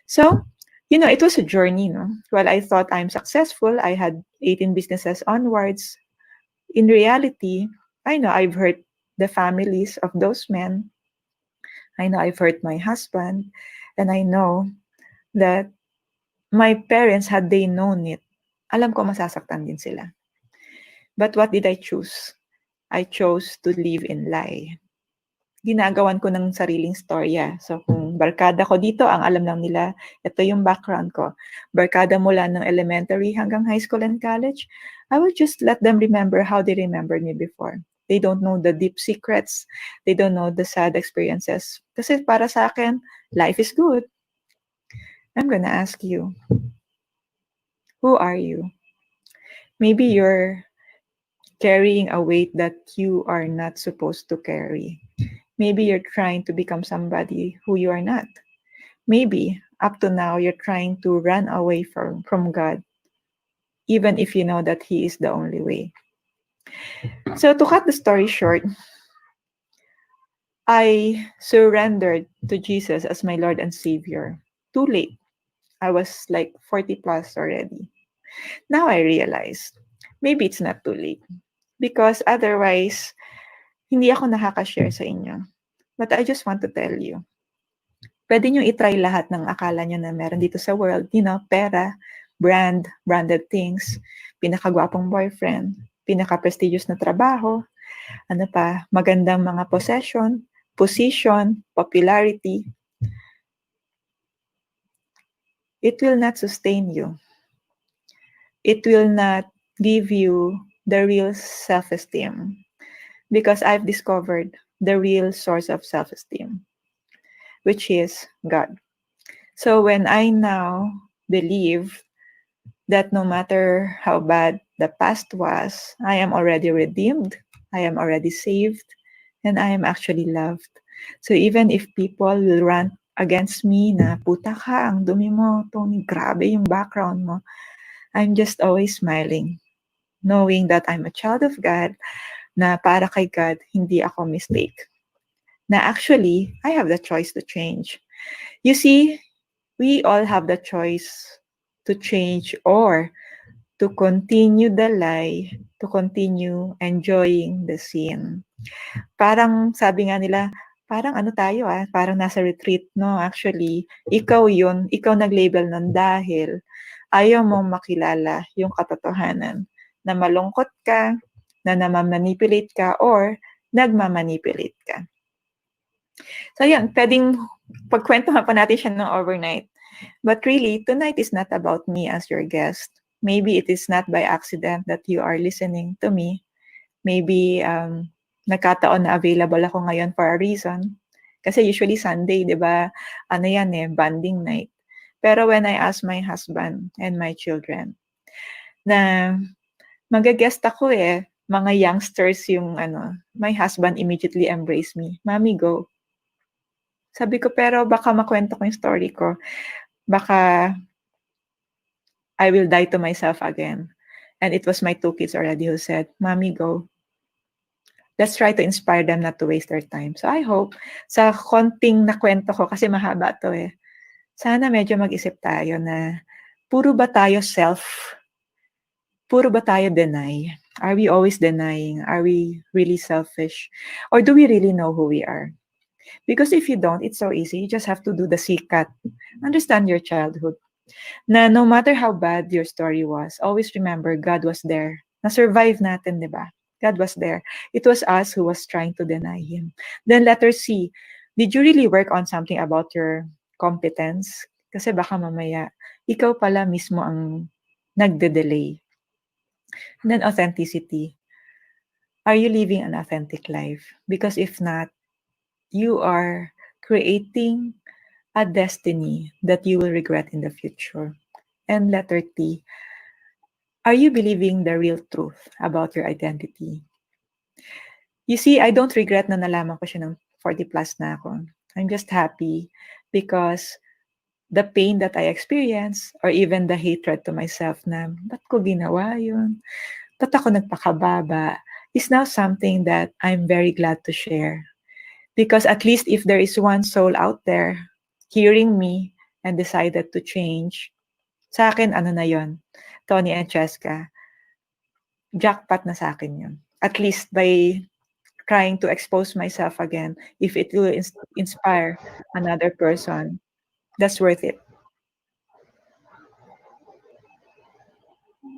B: So, it was a journey, no? While I thought I'm successful, I had 18 businesses onwards. In reality, I know I've hurt the families of those men. I know I've hurt my husband. And I know that my parents, had they known it, alam ko masasaktan din sila. But what did I choose? I chose to live in lie. Ginagawan ko ng sariling storya. So kung barkada ko dito, ang alam lang nila, ito yung background ko. Barkada mula ng elementary hanggang high school and college, I will just let them remember how they remembered me before. They don't know the deep secrets. They don't know the sad experiences. Kasi para sa akin, life is good. I'm gonna ask you, who are you? Maybe you're carrying a weight that you are not supposed to carry. Maybe you're trying to become somebody who you are not. Maybe up to now you're trying to run away from God, even if you know that He is the only way. So to cut the story short, I surrendered to Jesus as my Lord and Savior. Too late. I was like 40 plus already. Now I realize, maybe it's not too late. Because otherwise, hindi ako nakaka-share sa inyo. But I just want to tell you, pwede nyo itry lahat ng akala nyo na meron dito sa world. Pera, branded things, pinakagwapong boyfriend, pinaka-prestigious na trabaho, magandang mga position, popularity. It will not sustain you. It will not give you the real self-esteem, because I've discovered the real source of self-esteem, which is God. So when I now believe that no matter how bad the past was, I am already redeemed, I am already saved, and I am actually loved. So even if people will rant against me na, puta ka, ang dumi mo, Tony, grabe yung background mo, I'm just always smiling, knowing that I'm a child of God, na para kay God, hindi ako mistake. Na actually, I have the choice to change. You see, we all have the choice to change or to continue the lie, to continue enjoying the sin. Parang sabi nga nila, parang tayo parang nasa retreat, no? Actually, ikaw nag-label nun dahil ayaw mong makilala yung katotohanan na malungkot ka, na namamanipulate ka, or nagmamanipulate ka. So yan, pwedeng pagkwentuhan pa natin siya ng overnight. But really, tonight is not about me as your guest. Maybe it is not by accident that you are listening to me. Maybe nagkataon na available ako ngayon for a reason. Kasi usually Sunday, di ba, bonding night. Pero when I ask my husband and my children na mag-guest ako mga youngsters yung my husband immediately embraced me. Mommy, go. Sabi ko, pero baka makwento ko yung story ko. Baka I will die to myself again. And it was my 2 kids already who said, Mommy, go. Let's try to inspire them not to waste their time. So I hope sa konting nakwento ko, kasi mahaba to sana medyo mag-isip tayo na puro ba tayo deny? Are we always denying? Are we really selfish? Or do we really know who we are? Because if you don't, it's so easy. You just have to do the sikat. Understand your childhood. Na no matter how bad your story was, always remember God was there. Na-survive natin, di ba? God was there. It was us who was trying to deny Him. Then letter C, did you really work on something about your competence? Kasi baka mamaya, ikaw pala mismo ang nagde-delay. Then authenticity. Are you living an authentic life? Because if not, you are creating a destiny that you will regret in the future. And letter T, are you believing the real truth about your identity? You see, I don't regret na nalaman ko siya ng 40 plus na ako. I'm just happy because the pain that I experience, or even the hatred to myself na, ba't ko ginawa yun? Ba't ako nagpakababa? Is now something that I'm very glad to share. Because at least if there is one soul out there hearing me and decided to change, sa akin, na yun? Tony and Cheska, jackpot na sa akin yun. At least by trying to expose myself again, if it will inspire another person, that's worth it.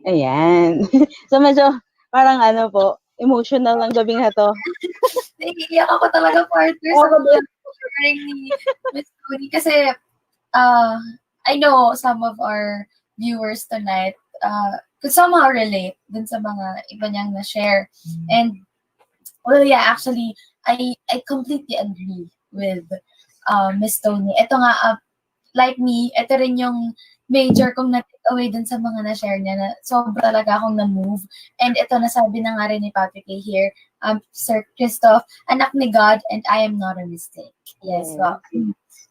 H: Ayan. So medyo parang emotional ng gabing na to.
A: Naiiyak ako talaga, partner, sa sharing ni Miss Tony. Kasi, I know some of our viewers tonight could somehow relate dun sa mga iba niyang na-share. And, well, yeah, actually, I completely agree with Miss Tony. Ito nga, like me, ito rin yung major kong na-take away dun sa mga na-share niya na sobra talaga akong na-move. And ito, nasabi na nga rin ni Patrick A. here, Sir Christoph, anak ni God, and I am not a mistake. Yes, well,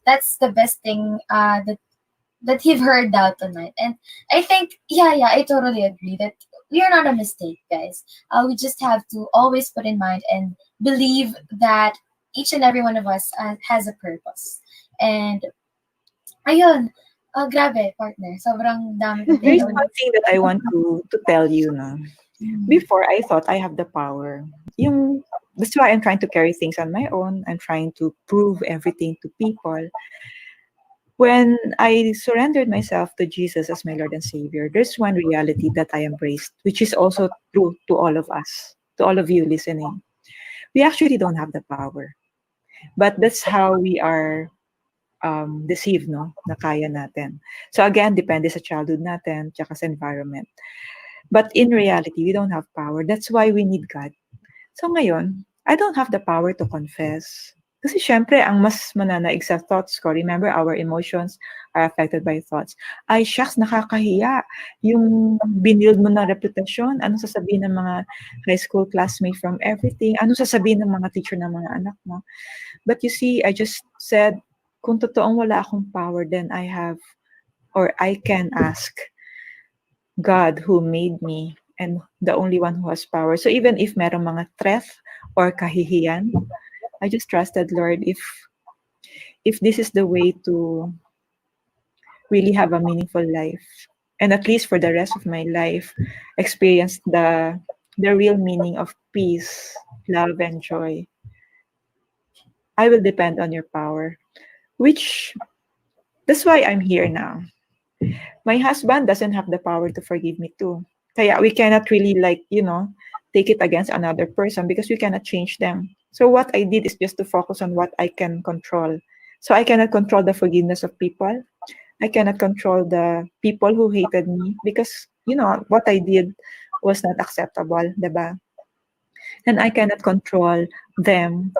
A: that's the best thing that he've heard out tonight. And I think, yeah, I totally agree that we are not a mistake, guys. We just have to always put in mind and believe that each and every one of us has a purpose. And, ayun, grabe, partner. Sobrang dami ko.
B: There's one thing that I want to tell you, no? Before, I thought I have the power. Yung that's why I'm trying to carry things on my own. I'm trying to prove everything to people. When I surrendered myself to Jesus as my Lord and Savior, there's one reality that I embraced, which is also true to all of us, to all of you listening. We actually don't have the power. But that's how we are deceived, no? Na kaya natin. So again, depende sa childhood natin, tsaka sa environment. But in reality, we don't have power. That's why we need God. So ngayon, I don't have the power to confess. Kasi syempre, ang mas mananaig sa thoughts ko, remember, our emotions are affected by thoughts. Ay, shucks, nakakahiya. Yung binild mo na reputasyon, ano sasabihin ng mga high school classmates from everything, ano sasabihin ng mga teacher ng mga anak mo. But you see, I just said, kung totoong wala akong power, then I have, or I can ask God who made me and the only one who has power. So even if merong mga threat or kahihiyan, I just trusted, Lord, if this is the way to really have a meaningful life, and at least for the rest of my life, experience the real meaning of peace, love, and joy, I will depend on your power, which that's why I'm here now. My husband doesn't have the power to forgive me too. Kaya we cannot really take it against another person because we cannot change them. So what I did is just to focus on what I can control. So I cannot control the forgiveness of people. I cannot control the people who hated me because, what I did was not acceptable, diba? And I cannot control them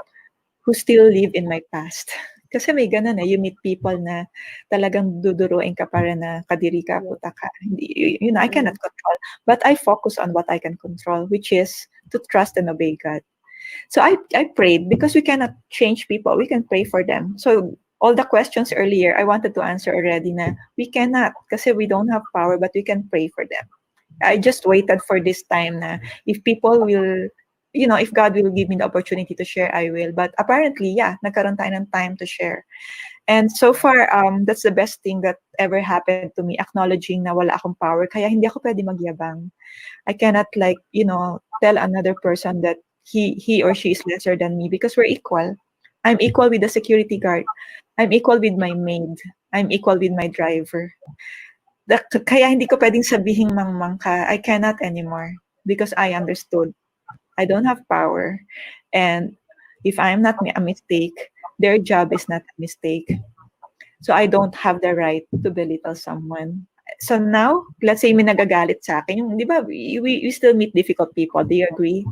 B: who still live in my past. Kasi may ganun you meet people na talagang duduruin ka pa rin na kadiri ka, puta ka. I cannot control. But I focus on what I can control, which is to trust and obey God. So I prayed because we cannot change people. We can pray for them. So all the questions earlier, I wanted to answer already na we cannot kasi we don't have power, but we can pray for them. I just waited for this time na if people will if God will give me the opportunity to share, I will. But apparently, nagkaroon tayo ng time to share. And so far, that's the best thing that ever happened to me, acknowledging na wala akong power. Kaya hindi ako pwede magyabang. I cannot tell another person that he or she is lesser than me because we're equal. I'm equal with the security guard. I'm equal with my maid. I'm equal with my driver. Kaya hindi ko pwedeng sabihin mangmang ka. I cannot anymore because I understood. I don't have power. And if I'm not a mistake, their job is not a mistake. So I don't have the right to belittle someone. So now, let's say may nagagalit sa akin. Yung, di ba, we still meet difficult people. Do you agree?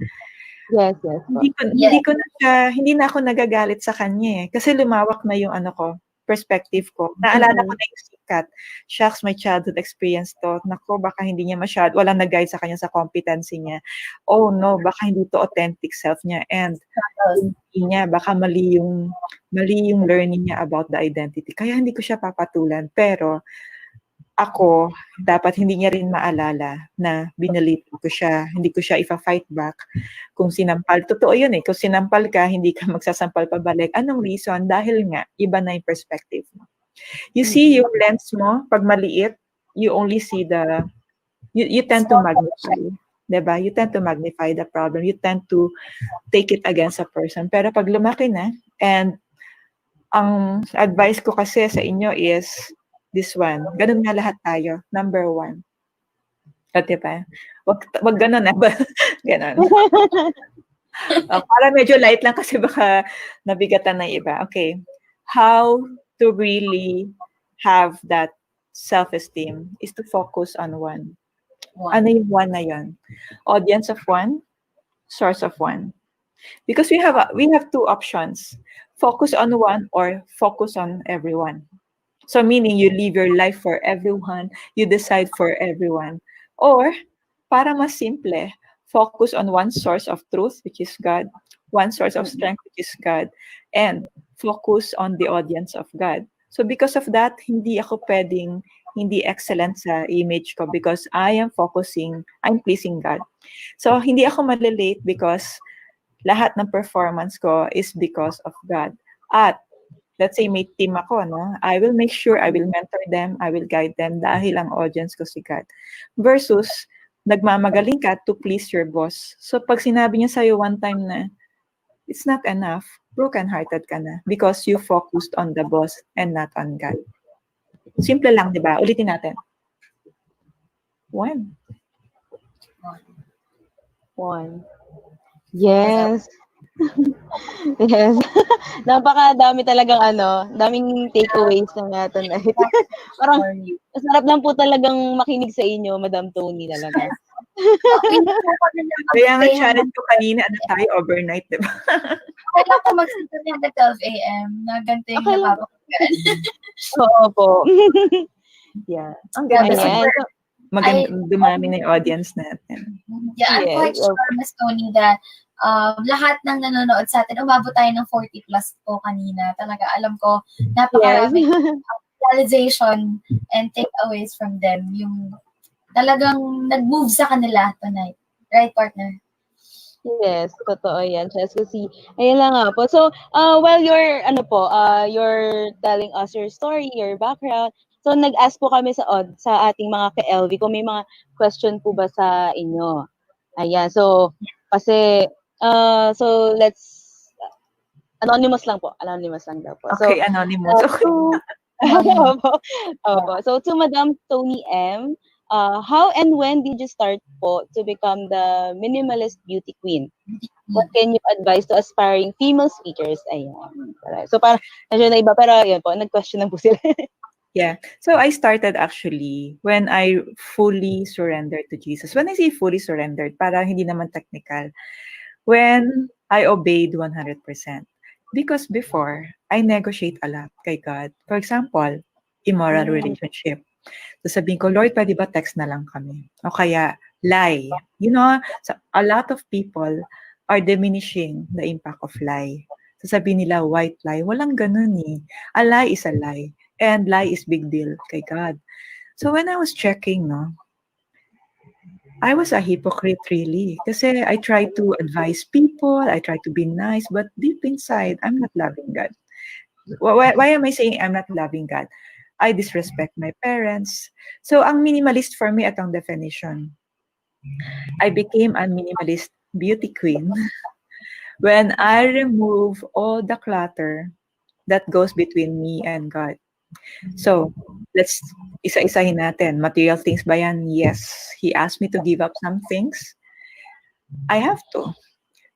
H: Yes.
B: Hindi na ako nagagalit sa kanya kasi lumawak na yung perspective ko. Naalala ko na yung sikat. Shucks, my childhood experience to. Nako, baka hindi niya walang nag-guide sa kanya sa competency niya. Oh no, baka hindi to authentic self niya. And hindi niya, baka mali yung learning niya about the identity. Kaya hindi ko siya papatulan. Pero ako, dapat hindi niya rin maalala na binalitin ko siya. Hindi ko siya ifa-fight back. Kung sinampal, totoo yun kung sinampal ka, hindi ka magsasampal pabalik. Anong reason? Dahil nga, iba na yung perspective mo. You see, yung lens mo, pag maliit, you only see you tend to magnify. Diba? You tend to magnify the problem. You tend to take it against a person. Pero pag lumaki na, and ang advice ko kasi sa inyo is, this one. Ganun nga lahat tayo. Number 1. O, diba? Wag ganun ganun. Para medyo light lang kasi baka nabigatan ng iba. Okay. How to really have that self-esteem is to focus on one. Ano yung one na yun? Audience of one, source of one. Because we have 2 options. Focus on one or focus on everyone. So meaning you live your life for everyone, you decide for everyone. Or, para mas simple, focus on one source of truth, which is God, one source of strength, which is God, and focus on the audience of God. So because of that, hindi ako pwedeng hindi excellent sa image ko because I'm pleasing God. So hindi ako malilate because lahat ng performance ko is because of God. At let's say may team ako, no? I will make sure I will mentor them, I will guide them dahil ang audience ko si God. Versus, nagmamagaling ka to please your boss. So pag sinabi niya sa'yo one time na, it's not enough. Broken-hearted ka na because you focused on the boss and not on God. Simple lang, di ba? Ulitin natin. 1.
H: Yes. Yes. Napakadami talagang daming takeaways na tonight. Parang masarap lang po talagang makinig sa inyo, Madam Tony talaga.
B: Kaya nga challenge ko kanina, tayo overnight, di ba?
A: Kailan ko mag-sit ng 12 a.m. na ganito yung napapakagyan.
H: Oo po. Yeah.
B: Ang ganda.
H: Ayan.
B: Dumami na yung audience natin.
A: Yeah, I'm quite sure, Ms. Tony, that lahat ng nanonood sa atin, umabot tayo ng 40 plus po kanina. Talaga, alam ko, napakarami realization and takeaways from them. Yung talagang nag-move sa kanila tonight. Right, partner?
H: Yes, totoo yan. Kasi, ayun lang nga po. So, while you're telling us your story, your background, so nag-ask po kami sa ating mga ka-LV kung may mga question po ba sa inyo. Ayan, so, kasi, so anonymous lang po. Anonymous lang daw po.
B: Okay,
H: so,
B: anonymous. Okay.
H: So, to Madam Tony M., how and when did you start po to become the minimalist beauty queen? What can you advise to aspiring female speakers? Ayan. So, parang, medyo na iba, pero yun po, nag-question na po sila.
B: Yeah. So I started actually when I fully surrendered to Jesus. When I say fully surrendered, para hindi naman technical. When I obeyed 100%. Because before, I negotiate a lot kay God. For example, immoral relationship. So sabihin ko, Lord, pwede ba text na lang kami? O kaya, lie. You know, a lot of people are diminishing the impact of lie. So sabihin nila, white lie. Walang ganun eh. A lie is a lie. And lie is big deal kay God. So when I was checking, I was a hypocrite really. Kasi I try to advise people, I try to be nice, but deep inside, I'm not loving God. Why am I saying I'm not loving God? I disrespect my parents. So ang minimalist for me at ang definition. I became a minimalist beauty queen when I remove all the clutter that goes between me and God. So, let's isa-isahin natin. Material things ba yan? Yes. He asked me to give up some things. I have to.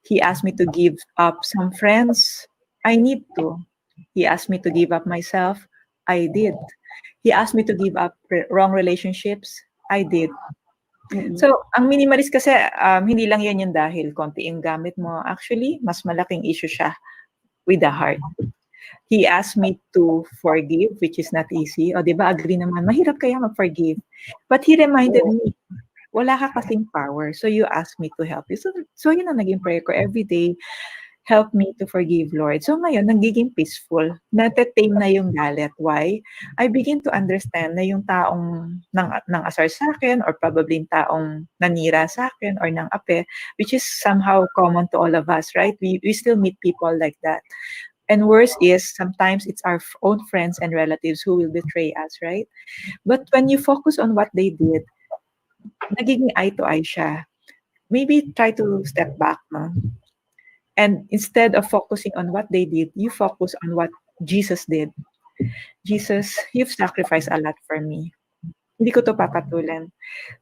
B: He asked me to give up some friends. I need to. He asked me to give up myself. I did. He asked me to give up wrong relationships. I did. So, ang minimalist kasi, hindi lang yan yung dahil konti yung gamit mo. Actually, mas malaking issue siya with the heart. He asked me to forgive, which is not easy. O, di ba, agree naman, mahirap kaya mag-forgive. But he reminded me, wala ka kasing power, so you asked me to help you. So yun ang naging prayer ko every day. Help me to forgive, Lord. So ngayon, nagiging peaceful. Natetame na yung galit. Why? I begin to understand na yung taong nang asar sa akin or probably yung taong nanira sa akin or nang ape, which is somehow common to all of us, right? We still meet people like that. And worse is, sometimes it's our own friends and relatives who will betray us, right? But when you focus on what they did, nagiging eye-to-eye siya. Maybe try to step back, no? And instead of focusing on what they did, you focus on what Jesus did. Jesus, you've sacrificed a lot for me. Hindi ko to papatulan.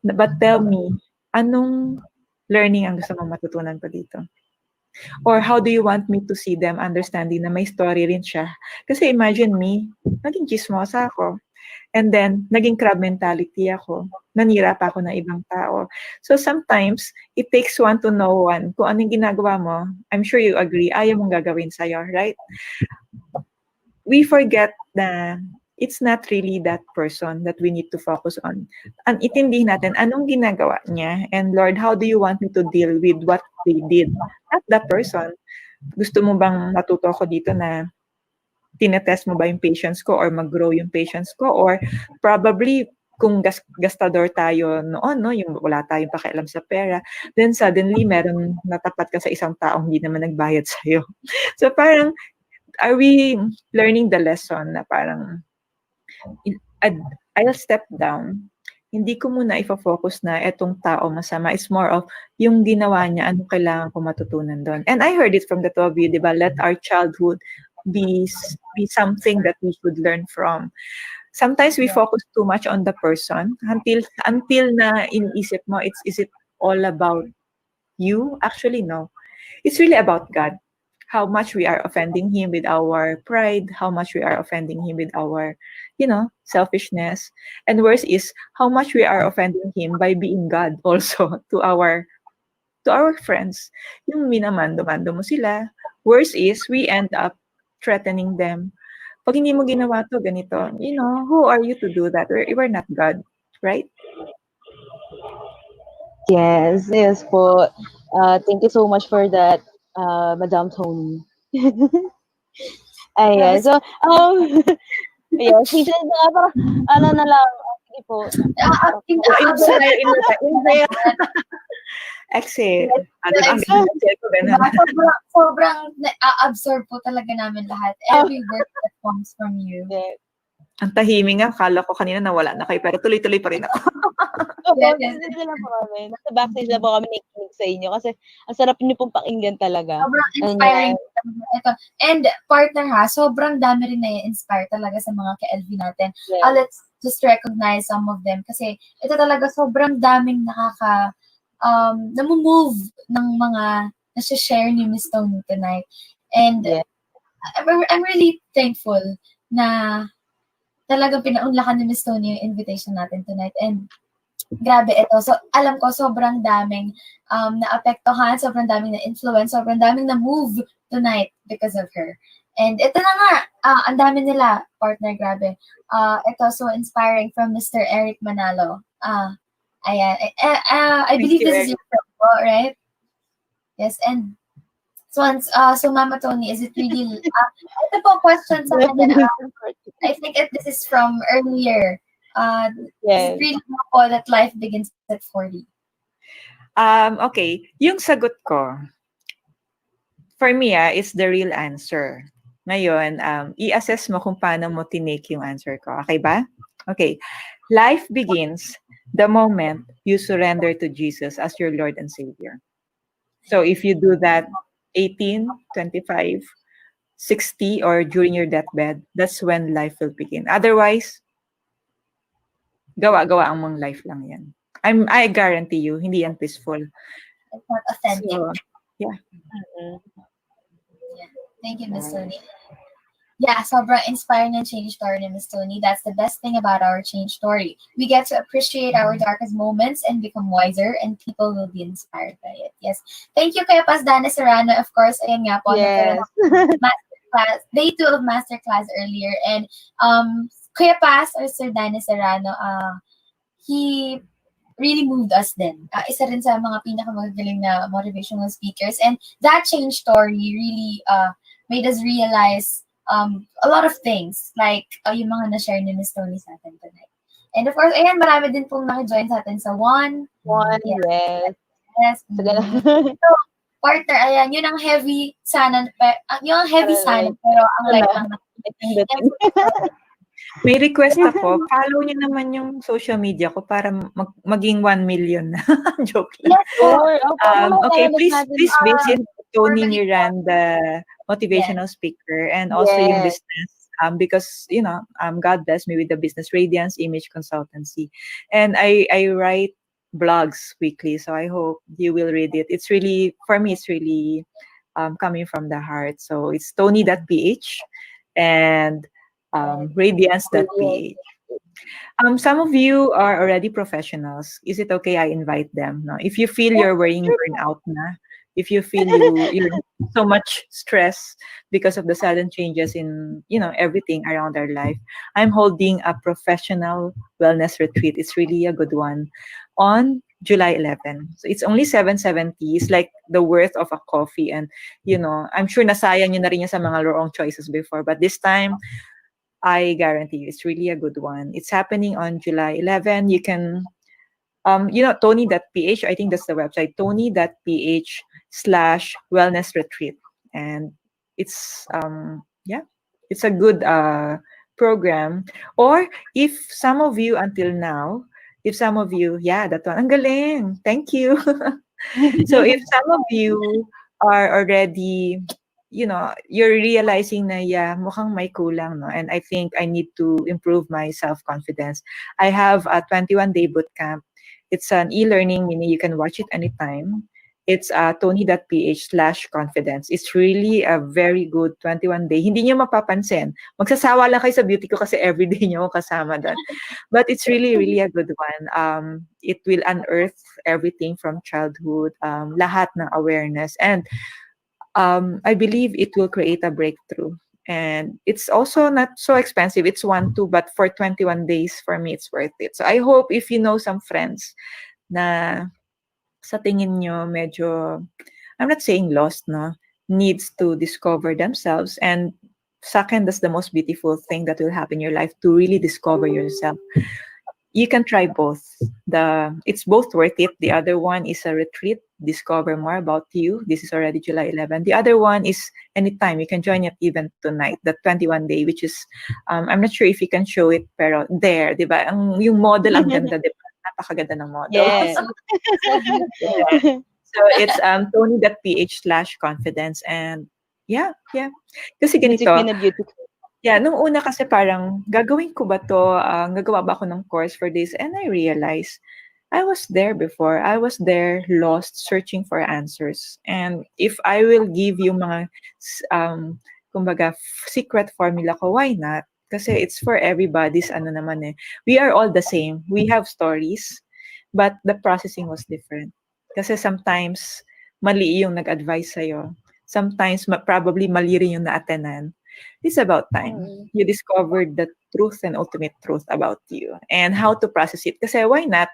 B: But tell me, anong learning ang gusto mong matutunan ko dito? Or how do you want me to see them understanding na may story rin siya? Kasi imagine me, naging chismosa ako. And then, naging crab mentality ako. Nanira pa ako ng ibang tao. So sometimes, it takes one to know one. Kung anong ginagawa mo, I'm sure you agree, ayaw mong gagawin sa'yo, right? We forget na it's not really that person that we need to focus on. Ang itindihin natin, anong ginagawa niya? And Lord, how do you want me to deal with what they did? Not that person. Gusto mo bang matuto ako dito na tinetest mo ba yung patience ko or mag-grow yung patience ko? Or probably, kung gastador tayo noon, no, yung wala tayong pakialam sa pera, then suddenly, meron natapat ka sa isang taong hindi naman nagbayad sa'yo. So parang, are we learning the lesson na parang, I'll step down hindi ko muna ifo-focus na etong tao masama. It's more of yung ginawa niya, ano kailangan ko matutunan doon. And I heard it from the two of you, di ba? Let our childhood be something that we should learn from. Sometimes we focus too much on the person until na iniisip mo, is it all about you? Actually, no. It's really about God. How much we are offending Him with our pride, how much we are offending Him with our, selfishness. And worse is how much we are offending Him by being God also to our friends. Yung minamando-mando mo sila. Worse is we end up threatening them. Pag hindi mo ginawa to, ganito, who are you to do that? We're not God, right?
H: Yes, yes po. Thank you so much for that, Madam Tony. Ayan. So, yeah, she said na parang, ano na lang, sige po.
B: Exhale.
A: Sobrang na-absorb po talaga namin lahat. Every word that comes from you.
H: Yes.
B: Ang tahimik nga, kala ko kanina nawala na kayo, pero tuloy-tuloy pa rin ako.
H: Dito na po kami. Nasa backstage na po kami nakikinig sa inyo kasi ang sarap niyo pong pakinggan talaga.
A: Sobrang inspiring. Ito. And partner sobrang dami rin na-inspire talaga sa mga ka-LV natin.
H: Yes.
A: Let's just recognize some of them kasi ito talaga sobrang daming namumove ng mga nasi-share ni Miss Tony tonight. And I'm really thankful na talagang pinaunlakan ni Miss Tony yung invitation natin tonight. And grabe ito. So, alam ko, sobrang daming naapektuhan, sobrang daming na-influence, sobrang daming na-move tonight because of her. And ito na nga, ang dami nila, partner, grabe. Ito, so inspiring from Mr. Eric Manalo. Ayan. I believe this is your promo, right? Yes, and so Mama Tony, is it really, ito po question sa kanya, I think this is from earlier. Is it really po that life begins at 40?
B: Okay, yung sagot ko, for me, it's the real answer. Ngayon, i-assess mo kung paano mo tinake yung answer ko. Okay ba? Okay. Life begins the moment you surrender to Jesus as your Lord and Savior. So if you do that 18, 25, 60, or during your deathbed, that's when life will begin. Otherwise, gawa-gawa ang mong life lang yan. I guarantee you, hindi yan peaceful.
A: It's not authentic.
B: So, yeah.
A: Thank you, Miss Tony. Yeah, sobrang inspiring and change story ni Miss Tony. That's the best thing about our change story. We get to appreciate our darkest moments and become wiser, and people will be inspired by it. Yes. Thank you, Kuya Paz Dana Serrano. Of course, ayan nga po.
H: Yes.
A: Masterclass, day 2 of masterclass earlier. And Kuya Paz or Sir Dana Serrano, he really moved us then. Isa rin sa mga pinakamagaling na motivational speakers. And that change story really made us realize a lot of things, like yung mga na-share ni Miss Tony sa atin tonight. And of course, ayan, marami din pong naka-join sa atin sa One.
H: Yes.
A: So, partner, ayan, yun ang heavy sana, pero ang light lang
B: May request ako, follow niyo naman yung social media ko para maging 1 million na. Joke lang.
A: Yes,
B: okay, please visit Tony Miranda, motivational speaker, and also yung business, because God bless me with the business Radiance Image Consultancy, and I write blogs weekly, so I hope you will read it. It's really, for me, it's really coming from the heart. So it's Tony.ph and Radiance.ph. Some of you are already professionals. Is it okay I invite them? No? If you feel you're wearing burnout na, if you feel you're so much stress because of the sudden changes in everything around our life, I'm holding a professional wellness retreat. It's really a good one on July 11. So it's only 770. It's like the worth of a coffee, and I'm sure nasayang nyo na rin yan sa mga wrong choices before, but this time I guarantee you it's really a good one. It's happening on July 11. You can Tony.ph, I think that's the website, Tony.ph/wellness retreat. And it's a good program. Or if some of you until now, If some of you, yeah, that one, ang galing. Thank you. So if some of you are already, you're realizing na, yeah, mukhang may kulang, no? And I think I need to improve my self-confidence. I have a 21-day bootcamp. It's an e-learning, meaning you can watch it anytime. It's tony.ph/confidence. It's really a very good 21-day. Hindi niyo mapapansin. Magsasawa lang kayo sa beauty ko kasi everyday niyo ako kasama doon. But it's really, really a good one. It will unearth everything from childhood, lahat ng awareness. And I believe it will create a breakthrough. And it's also not so expensive. It's 1-2, but for 21 days, for me, it's worth it. So I hope if you know some friends na sa tingin nyo medyo, I'm not saying lost, no, needs to discover themselves. And second, that's the most beautiful thing that will happen in your life, to really discover yourself. You can try both. It's both worth it. The other one is a retreat, discover more about you. This is already July 11. The other one is anytime. You can join it even tonight, the 21-day, which is, I'm not sure if you can show it, pero there, di ba? Yung model, ang ganda, di ba? Napakaganda ng model.
H: Yes.
B: Yeah. So it's tony.ph/confidence. And yeah. Kasi ganito. Yeah, nung una kasi parang, gagawin ko ba to? Gagawa ba ako ng course for this? And I realized, I was there before. I was there, lost, searching for answers. And if I will give you mga, kumbaga, secret formula ko, why not? Kasi it's for everybody's naman eh. We are all the same. We have stories, but the processing was different. Kasi sometimes, mali yung nag-advise sa'yo. Sometimes, probably mali rin yung na-attenan. It's about time. You discovered the truth and ultimate truth about you and how to process it. Kasi why not?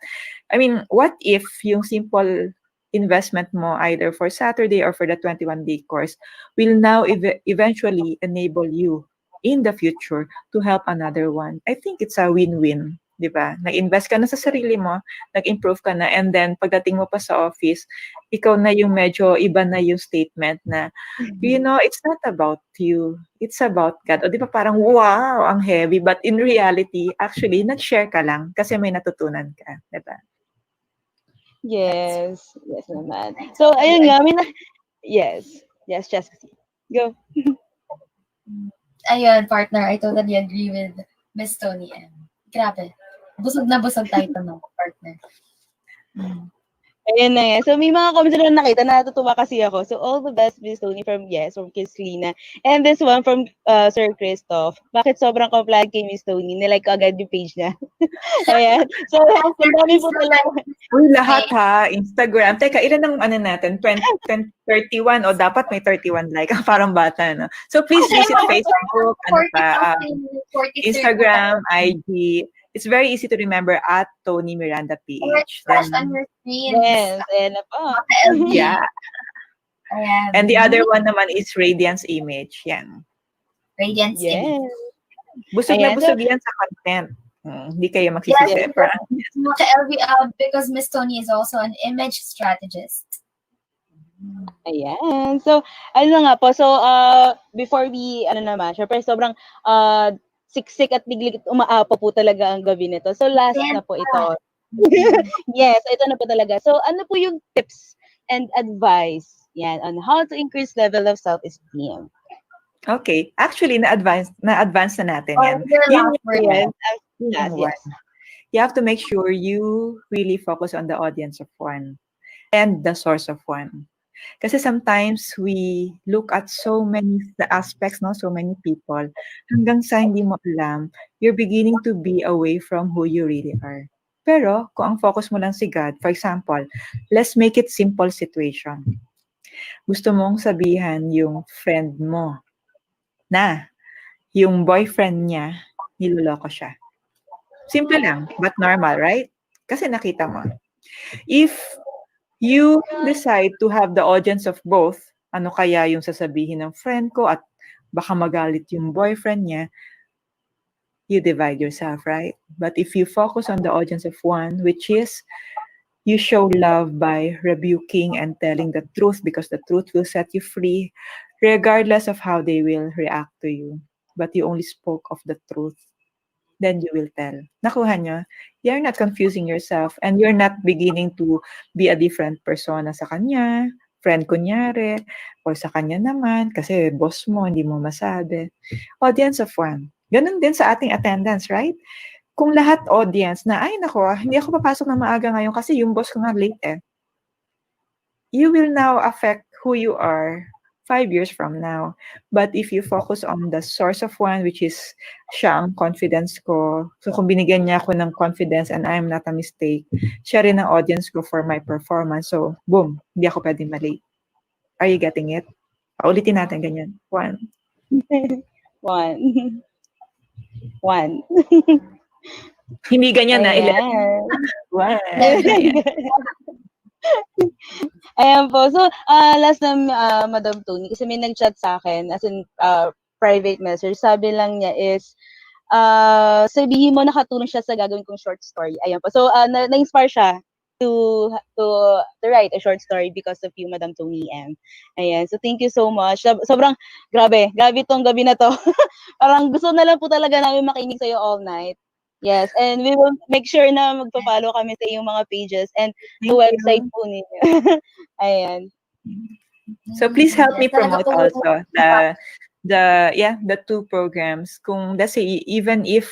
B: I mean, what if yung simple investment mo either for Saturday or for the 21-day course will now eventually enable you in the future to help another one? I think it's a win-win. Diba? Nag-invest ka na sa sarili mo, nag-improve ka na, and then pagdating mo pa sa office, ikaw na yung medyo iba na yung statement na, it's not about you, it's about God. O di ba parang, wow, ang heavy, but in reality, actually, nag-share ka lang kasi may natutunan ka. Diba?
H: Yes naman. So, ayun nga, yes, Jessica. Go.
A: Ayun, partner, I totally agree with Miss Tony M. Grabe. Busog na busog tayo ng partner.
H: Ayun na nga. So, may mga comments na nakita, natutuwa kasi ako. So, all the best, Miss Tony, from Kiss Lina. And this one from Sir Christoph. Bakit sobrang compliant kay Miss Tony? Nilike ko agad yung page niya. Ayan. So, ang dami po talaga.
B: Uy, lahat ha. Instagram. Teka, ilan ang natin? 31 o dapat may 31 like. Parang bata, no? So, please visit Facebook, Instagram, IG. It's very easy to remember at Tony Miranda PH.
A: Flash on your screen.
H: Yes, and po.
B: Yeah. And the other one naman is Radiance Image. Yan.
A: Radiance Image.
B: Busog na busog yan sa content. Hindi kayo magsisisi.
A: Because Miss Tony is also an image strategist.
H: Ayan. So, nga po. So, before we, syempre, sobrang, siksik at biglig umaapa po talaga ang gabi nito. So, last na po ito. Yes, ito na po talaga. So, ano po yung tips and advice on how to increase level of self-esteem?
B: Okay. Actually, na-advance na natin yan.
H: Yes.
B: You have to make sure you really focus on the audience of one and the source of one. Kasi sometimes we look at so many aspects, no, so many people, hanggang sa hindi mo alam, you're beginning to be away from who you really are. Pero kung ang focus mo lang si God, for example, let's make it simple situation. Gusto mong sabihan yung friend mo na yung boyfriend niya, niloloko siya. Simple lang, but normal, right? Kasi nakita mo. If you decide to have the audience of both, ano kaya yung sasabihin ng friend ko at baka magalit yung boyfriend niya, you divide yourself, right? But if you focus on the audience of one, which is you show love by rebuking and telling the truth because the truth will set you free regardless of how they will react to you. But you only spoke of the truth. then you will tell. Nakuha nyo? You're not confusing yourself and you're not beginning to be a different persona sa kanya, friend kunyari, or sa kanya naman, kasi boss mo, hindi mo masabi. Audience of one. Ganun din sa ating attendance, right? Kung lahat audience na, ay nako, hindi ako papasok na maaga ngayon kasi yung boss ko nga late eh. You will now affect who you are 5 years from now. But if you focus on the source of one, which is siya ang confidence ko. So kung binigyan niya ako ng confidence and I'm not a mistake, siya rin ang audience ko for my performance. So boom, hindi ako pwedeng mali. Are you getting it? Paulitin natin ganyan. 1.
H: 1. 1.
B: Hindi ganyan na.
H: Ayan.
B: 1.
H: Ayan po. So, last na, Madam Tony, kasi may nag-chat sa akin, as in, private message. Sabi lang niya is, sabihin mo nakatulong siya sa gagawin kong short story. Ayan po. So, na-inspire siya to write a short story because of you, Madam Tony M. Ayan. So, thank you so much. Sobrang, grabe tong gabi na to. Parang gusto na lang po talaga namin makinig sa'yo all night. Yes, and we will make sure na magpa-follow kami sa iyong mga pages and the website po ninyo. Ayan.
B: So please help me promote also the 2 programs. Kung let's say even if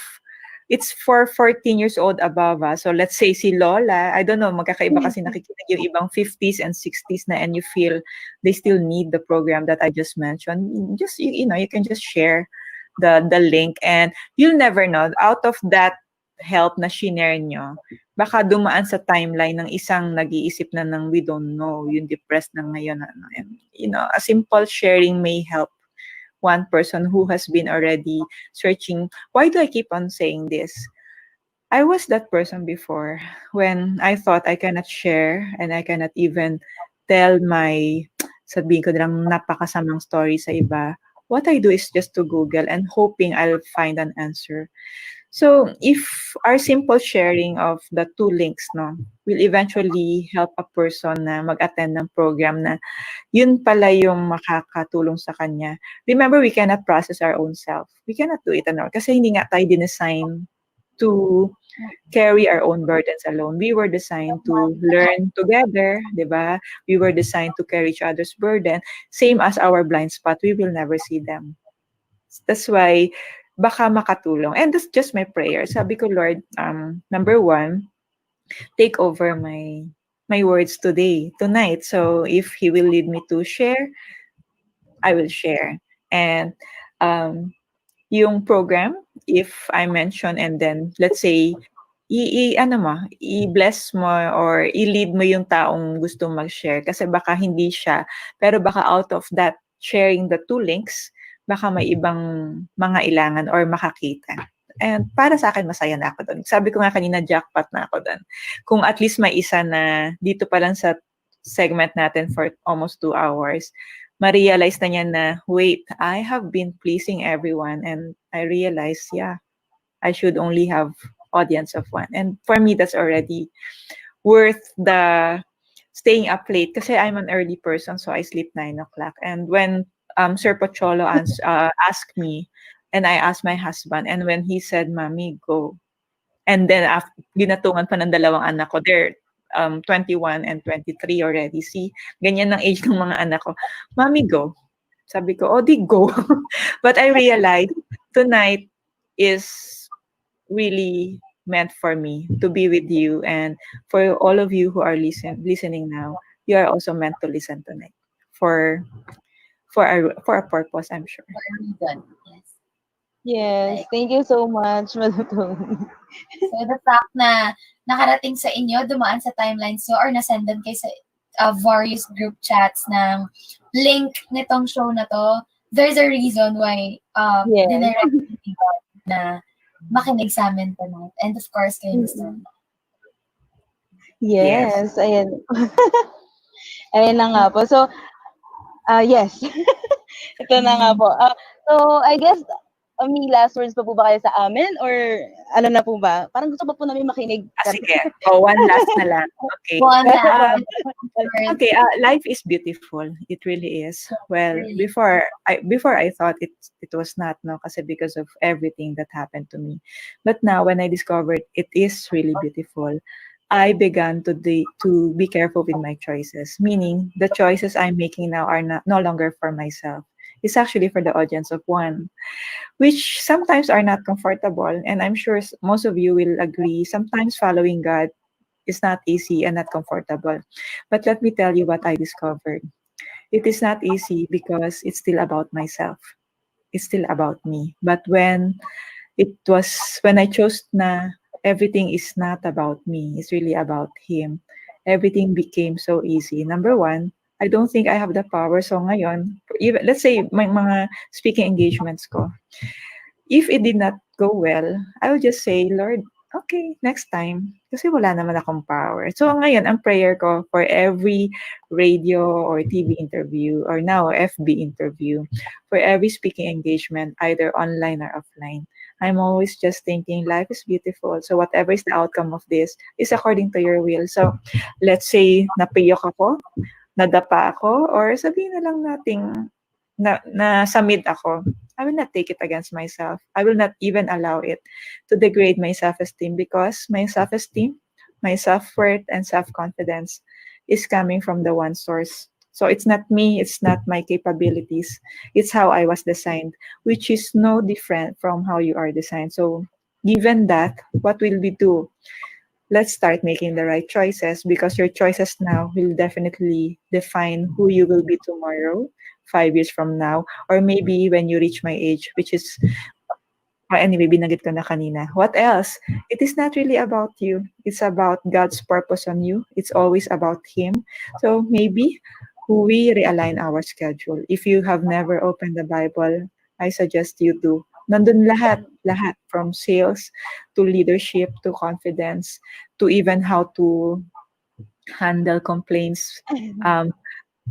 B: it's for 14 years old above, so let's say si Lola, I don't know, magkakaiba kasi nakikinig yung ibang 50s and 60s na and you feel they still need the program that I just mentioned. Just you know, you can just share the link and you'll never know, out of that help na shinare nyo, baka dumaan sa timeline ng isang nag-iisip na ng we don't know, yung depressed na ngayon. And, you know, a simple sharing may help one person who has been already searching. Why do I keep on saying this? I was that person before when I thought I cannot share and I cannot even tell my, sabihin ko lang, napakasamang story sa iba. What I do is just to Google and hoping I'll find an answer. So if our simple sharing of the 2 links will eventually help a person na mag-attend ng program na yun pala yung makakatulong sa kanya. Remember, we cannot process our own self. We cannot do it alone kasi hindi nga tayo dinesign to carry our own burdens alone. We were designed to learn together, di ba? We were designed to carry each other's burden. Same as our blind spot, we will never see them. That's why, baka makatulong. And that's just my prayer. Sabi ko, Lord, number 1, take over my words tonight. So if He will lead me to share, I will share. And yung program, if I mention and then let's say i-bless mo or i-lead mo yung taong gusto mag-share kasi baka hindi siya, pero baka out of that sharing the 2 links, baka may ibang mga ilangan or makakita. And para sa akin, masaya na ako doon. Sabi ko nga kanina, jackpot na ako doon. Kung at least may isa na dito pa lang sa segment natin for almost 2 hours, ma-realize na niya na, wait, I have been pleasing everyone and I realize, yeah, I should only have audience of 1. And for me, that's already worth the staying up late kasi I'm an early person, so I sleep 9 o'clock. And when Sir Pocholo asked me, and I asked my husband, and when he said, Mommy, go. And then ginatungan pa ng 2 anak ko, they're 21 and 23 already. See, ganyan ang age ng mga anak ko. Mommy, go. Sabi ko, di go. But I realized tonight is really meant for me to be with you, and for all of you who are listening now, you are also meant to listen tonight for a purpose, I'm sure.
H: Yes, thank you so much, Madam Tony.
A: So the fact na nakarating sa inyo, dumaan sa timelines nyo, or nasendan kayo sa various group chats ng link nitong show na to, there's a reason why dinirect na makinig sa amin tonight. And of course, kayo Mr.
H: Yes, ayan. Ayan na nga po. So, yes. Ito na nga po. So, I guess, May last words pa po ba kayo sa amin? Or ano na po ba? Parang gusto pa po namin makinig.
B: Sige. One last na lang. Okay.
A: One last.
B: Okay, life is beautiful. It really is. Well,
A: Really.
B: before I thought it was not, no, kasi because of everything that happened to me. But now when I discovered it is really beautiful, I began to be careful with my choices. Meaning the choices I'm making now are no longer for myself. It's actually for the audience of one, which sometimes are not comfortable. And I'm sure most of you will agree. Sometimes following God is not easy and not comfortable. But let me tell you what I discovered. It is not easy because it's still about myself. It's still about me. But when I chose na everything is not about me, it's really about Him, everything became so easy. Number one, I don't think I have the power. So ngayon, even, let's say, may mga speaking engagements ko, if it did not go well, I would just say, Lord, okay, next time. Kasi wala naman akong power. So ngayon, ang prayer ko for every radio or TV interview or now FB interview, for every speaking engagement, either online or offline, I'm always just thinking life is beautiful. So whatever is the outcome of this is according to your will. So let's say napiyok ako, nadapa ako, or sabihin na lang nating sa mid ako, I will not take it against myself. I will not even allow it to degrade my self-esteem because my self-esteem, my self-worth, and self-confidence is coming from the one source. So it's not me, it's not my capabilities. It's how I was designed, which is no different from how you are designed. So given that, what will we do? Let's start making the right choices because your choices now will definitely define who you will be tomorrow, 5 years from now, or maybe when you reach my age, which is, anyway, binanggit ko na kanina. What else? It is not really about you. It's about God's purpose on you. It's always about Him. So maybe we realign our schedule. If you have never opened the Bible, I suggest you to. Nandun lahat from sales to leadership to confidence to even how to handle complaints.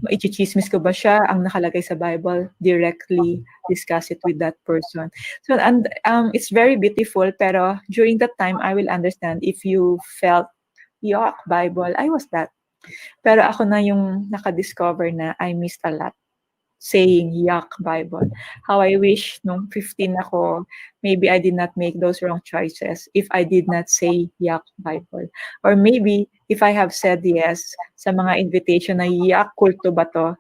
B: Maichismis ko ba siya? Ang nakalagay sa Bible, directly discuss it with that person. So, and it's very beautiful, pero during that time, I will understand if you felt, yuck, Bible, I was that. Pero ako na yung nakadiscover na I missed a lot saying yuck Bible. How I wish nung 15 ako, maybe I did not make those wrong choices if I did not say yuck Bible. Or maybe if I have said yes sa mga invitation na yuck kulto ba to,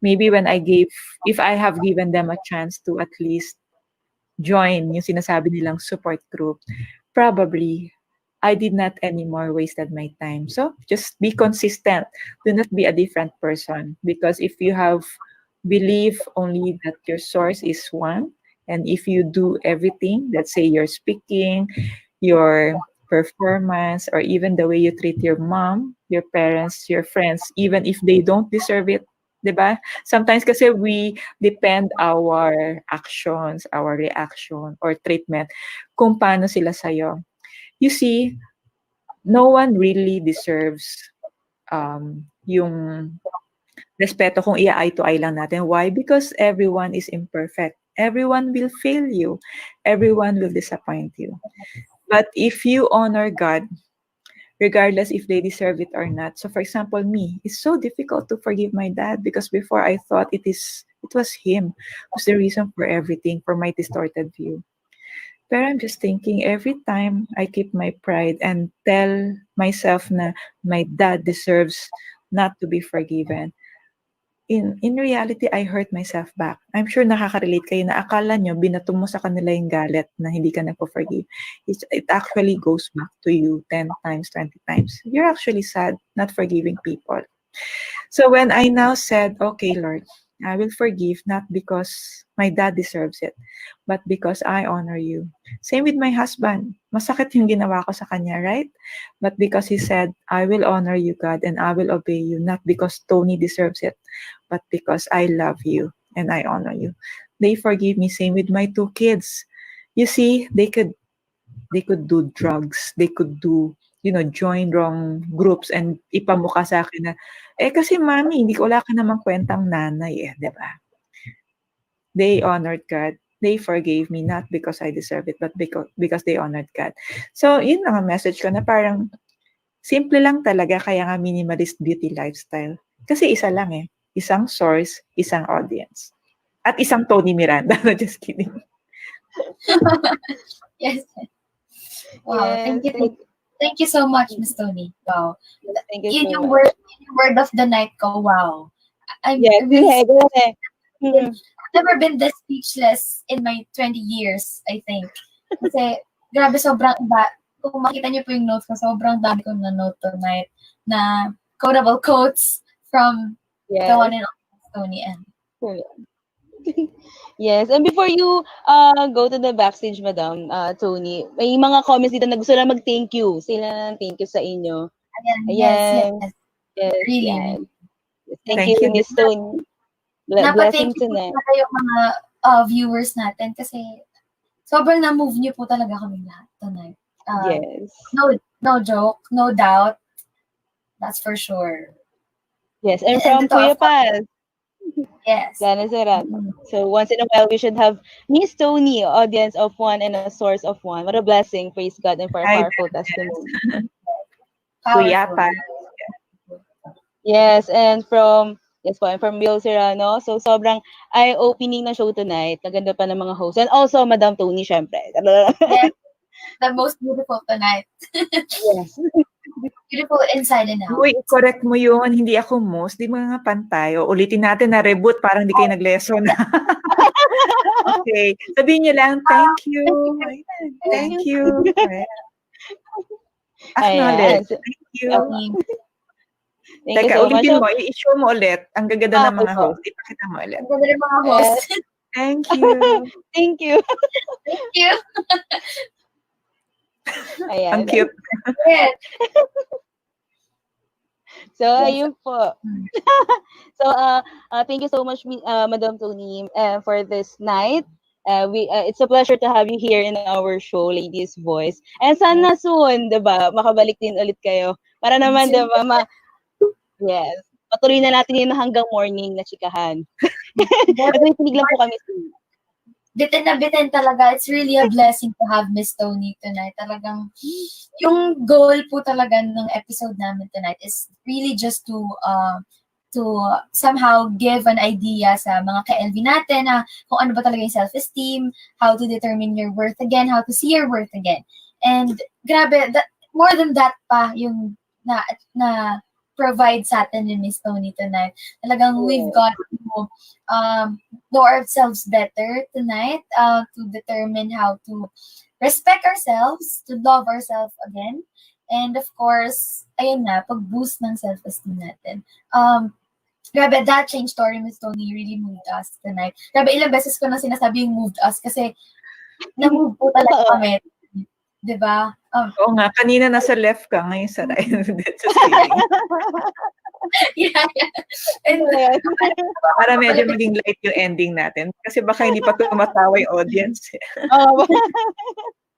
B: maybe if I have given them a chance to at least join yung sinasabi nilang support group, probably I did not anymore wasted my time. So just be consistent. Do not be a different person because if you have believe only that your source is one. And if you do everything, let's say your speaking, your performance, or even the way you treat your mom, your parents, your friends, even if they don't deserve it, diba? Sometimes kasi we depend our actions, our reaction, or treatment kung paano sila sa'yo. You see, no one really deserves yung respeto kung eye to eye lang natin. Why? Because everyone is imperfect. Everyone will fail you. Everyone will disappoint you. But if you honor God, regardless if they deserve it or not. So for example, me, it's so difficult to forgive my dad because before I thought it was him who's the reason for everything, for my distorted view. But I'm just thinking every time I keep my pride and tell myself na my dad deserves not to be forgiven, in reality, I hurt myself back. I'm sure nakaka-relate kayo na akala nyo, binato mo sa kanila yung galit na hindi ka nagpo-forgive. It actually goes back to you 10 times, 20 times. You're actually sad, not forgiving people. So when I now said, okay, Lord, I will forgive not because my dad deserves it, but because I honor you. Same with my husband. Masakit yung ginawa ko sa kanya, right? But because he said, I will honor you, God, and I will obey you, not because Tony deserves it, but because I love you and I honor you. They forgive me. Same with my 2 kids. You see, they could do drugs. They could do, join wrong groups and ipamukha sa akin na, kasi mami, wala ka namang kwentang nanay di ba? They honored God. they forgave me not because I deserve it, but because they honored God. So, yun lang ang message ko na parang simple lang talaga, kaya nga minimalist beauty lifestyle. Kasi isa lang eh. Isang source, isang audience. At isang Tony Miranda. No, just kidding.
A: Yes. Wow,
H: Yes,
A: thank you so much, Miss Tony. Wow.
H: thank you
A: Yun
H: so
A: yung
H: much.
A: word of the night ko, wow.
H: Yes, go ahead.
A: I've never been this speechless in my 20 years, I think. Kasi, grabe, sobrang iba. Kung makita niyo po yung notes ko, sobrang dami kong na-note tonight na quotable quotes from the one and only Tony M.
H: Yes, and before you go to the backstage, Madam Tony, may mga comments dito na gusto lang mag-thank you. Sila thank you sa inyo.
A: Yes. Really.
H: Yan. Thank
B: Thank
H: you,
B: you.
H: Miss Tony. Blessing
A: Napathank you po
H: tonight.
A: talaga yung mga viewers natin kasi sobrang na-move niyo po talaga kami lahat tonight.
H: Yes.
A: No joke, no doubt. That's for sure.
H: Yes, and from Kuya Paz.
A: Yes.
H: So once in a while, we should have Miss Tony, audience of one and a source of one. What a blessing. Praise God and for a powerful testimony.
B: Kuya Paz.
H: Yes, and from Bill Serrano. So sobrang eye-opening na show tonight. Naganda pa ng mga hosts. And also, Madam Tony, syempre.
A: Yes, the most beautiful tonight.
H: Yes.
A: Beautiful inside and out.
B: Uy, correct mo yun. Hindi ako most. Di mo nga pantayo. Ulitin natin na reboot. Parang di kayo nag-lesson. Okay. Sabihin niyo lang, thank you. Thank you. Acknowledge. Thank you.
H: Thank
B: Teka,
H: you so much.
B: ulitin mo. I-show mo ulit. Ang gaganda ng mga host. Ipakita mo ulit.
A: Ang ganda ng mga host.
B: Thank you.
H: Thank you.
A: Thank you.
H: Ayan.
B: Ang cute.
H: So, ayun po. So, thank you so much, Madam Tony, for this night. It's a pleasure to have you here in our show, Ladies Voice. And sana soon, diba, makabalik din ulit kayo. Para naman, diba, yes. Patuloy na natin yun hanggang morning na chikahan. At may pinig lang po kami.
A: Bitin na bitin talaga. It's really a blessing to have Miss Tony tonight. Talagang, yung goal po talaga ng episode namin tonight is really just to somehow give an idea sa mga ka-LV natin na kung ano ba talaga yung self-esteem, how to determine your worth again, how to see your worth again. And grabe, more than that pa yung na provide sa atin ni Miss Tony tonight. Talagang we've got to know ourselves better tonight, to determine how to respect ourselves, to love ourselves again, and of course, ayun na, pag-boost ng self-esteem natin. Grabe, that change story, Miss Tony, really moved us tonight. Grabe, ilang beses ko na sinasabi yung moved us kasi na-move po talaga kami. Diba?
B: Oo nga, kanina nasa left ka, ngayon sa right. Just kidding.
A: Yeah. And,
B: para medyo maging light yung ending natin. Kasi baka hindi pa tumatawa yung audience.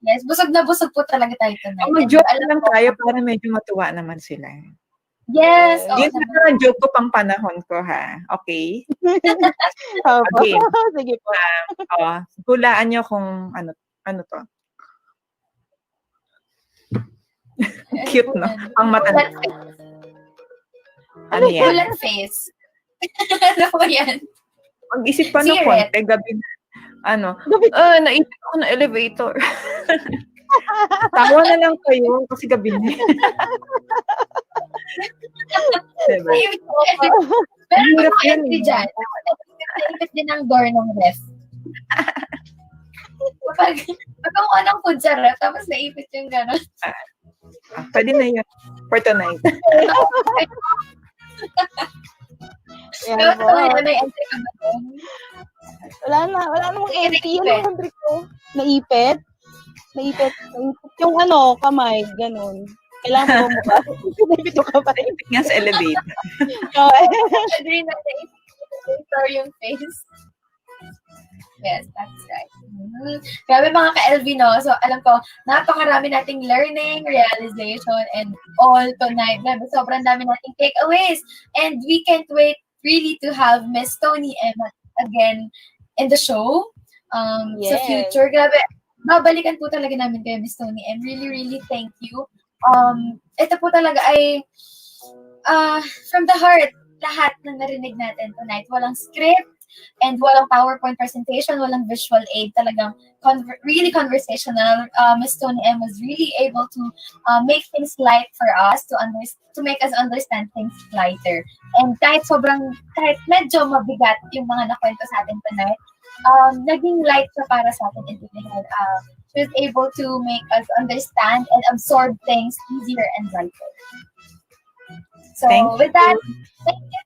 A: Yes, busog na busog po talaga tayo tonight.
B: Mag-joke lang tayo para medyo matuwa naman sila.
A: Yes.
B: Yun na ang joke ko pang panahon ko, ha? Okay? Okay.
H: Sige po.
B: Hulaan nyo kung ano to. Cute, no? Ang matanda. Ano yan?
A: Bulat face. Ano po yan?
B: Mag-isip pa ng konti, gabi na. Naisip ako ng elevator. Tawa na lang kayo kasi gabi na. Diba?
A: Pero hirap yan dyan. Naipit din ang door ng ref. Pag kumuha ng food sa ref, tapos naipit yung gano'n.
B: Pwede na yun. For tonight.
H: Wala namang entry. Ano entry ko? Naipit. Yung kamay, ganun. Kailangan mo mukha. Naipit yung kamay.
B: Naipit nga sa elevator.
A: Agree na naipit yung face. Yes, that's right. Grabe mga ka-LV, no? So, alam ko, napakarami nating learning, realization, and all tonight. Grabe, sobrang dami nating takeaways. And we can't wait really to have Miss Tony Emma again in the show. sa
H: Yes.
A: future. Grabe, babalikan po talaga namin kayo, Miss Tony, and really, really thank you. Ito po talaga ay from the heart, lahat na narinig natin tonight. Walang script and walang PowerPoint presentation, walang visual aid. Talagang really conversational. Miss Tony M was really able to make things light for us, to make us understand things lighter. And kahit medyo mabigat yung mga nakwento sa atin tonight, naging light siya para sa atin intindihan. She was able to make us understand and absorb things easier and lighter. So with that,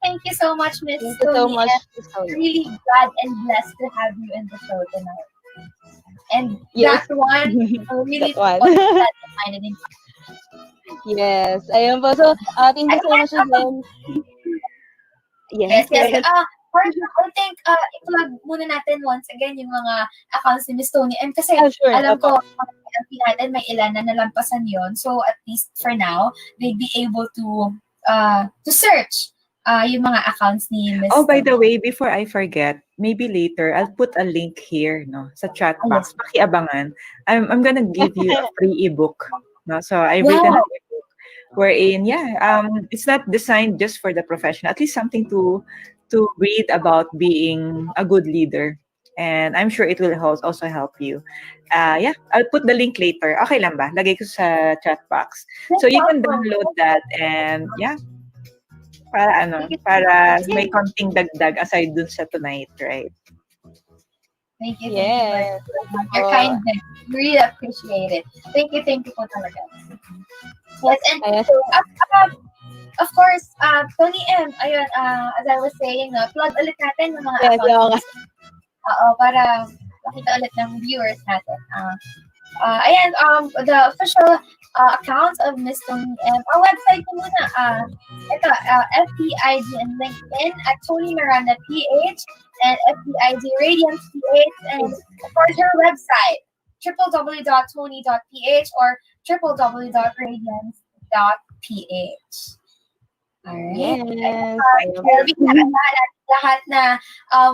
A: thank you so much, Miss
H: Thank you so
A: Tony.
H: much,
A: And
H: Miss Tony.
A: really glad and blessed to have you in the show tonight. And
H: Yes.
A: that one, really
H: That one.
A: was that reminded me.
H: Yes. Ayun po. So, thank you so much again.
A: Yes.
H: Go ahead.
A: I think i-plug muna natin once again yung mga accounts ni Miss Tony M kasi
H: Sure.
A: alam ko mga natin may ilan na nalampasan yon. So at least for now, they'd be able to search yung mga accounts ni Miss
B: Oh, by
A: Tony.
B: the way, before I forget, maybe later I'll put a link here, no, sa chat box. Pakiabangan. I'm gonna give you a free ebook, no. So I've written an ebook wherein, it's not designed just for the professional. At least something to read about being a good leader. And I'm sure it will also help you. I'll put the link later. Okay lang ba? Lagay ko sa chat box. So you can download that and para may konting dagdag aside dun sa tonight, right?
A: Thank you.
H: Yes.
A: Your kindness. We really appreciate it. Thank you po talaga. Yes, and of course, Tony M, ayun, as I was saying, plug ulit natin yung mga accounts. Para makita ulit ng viewers natin. The official accounts of Miss Tony M. Ang website ko muna, ito, FBIG and LinkedIn at Tony Miranda PH and FBIG Radiance PH, and of course her website, www.tony.ph or www.radiance.ph. Alright.
H: Yes.
A: Lahat na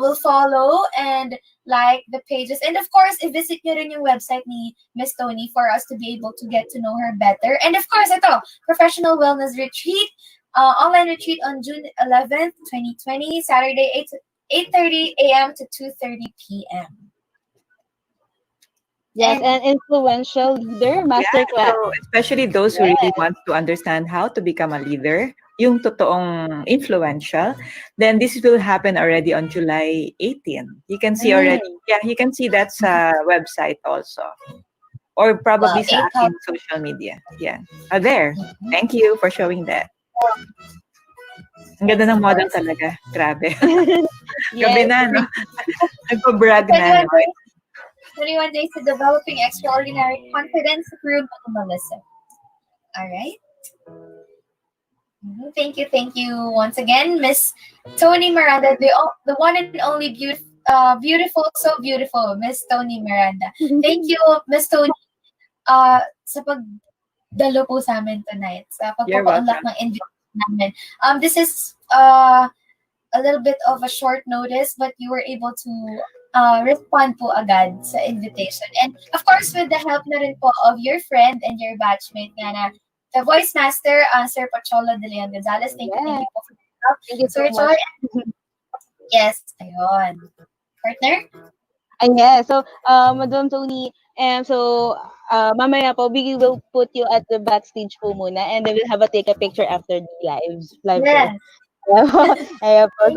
A: will follow and like the pages. And of course, i-visit nyo rin yung website ni Miss Tony for us to be able to get to know her better. And of course, ito, Professional Wellness Retreat, online retreat on June 11th, 2020, Saturday, 8:30 a.m. to 2:30 p.m.
H: Yes, and influential leader masterclass.
B: So especially those who really want to understand how to become a leader, yung totoong influential, then this will happen already on July 18. You can see already. Yeah, you can see that sa website also. Or probably sa aking social media. Yeah. There. Thank you for showing that. Ang ganda ng model talaga. Grabe. Gabi na, no? Nagpo-brag na.
A: 21 days to developing extraordinary confidence through minimalism. All right. Thank you once again, Miss Tony Miranda, the one and only beautiful, so beautiful, Miss Tony Miranda. Thank you, Miss Tony, sa pagdalo po sa amin tonight, sa pagpapaunlak ng invitation namin. This is a little bit of a short notice, but you were able to respond po agad sa invitation. And of course, with the help na rin po of your friend and your batchmate nga na the voice master, Sir Pachola de Leon Gonzalez. Thank you po for the help.
H: Thank you
A: Sir
H: so much.
A: Yes, ayun. Partner?
H: So, Madam Tony, so mamaya po, we will put you at the backstage po muna and then we'll have a take a picture after the live
A: Yes.
H: Ayan po.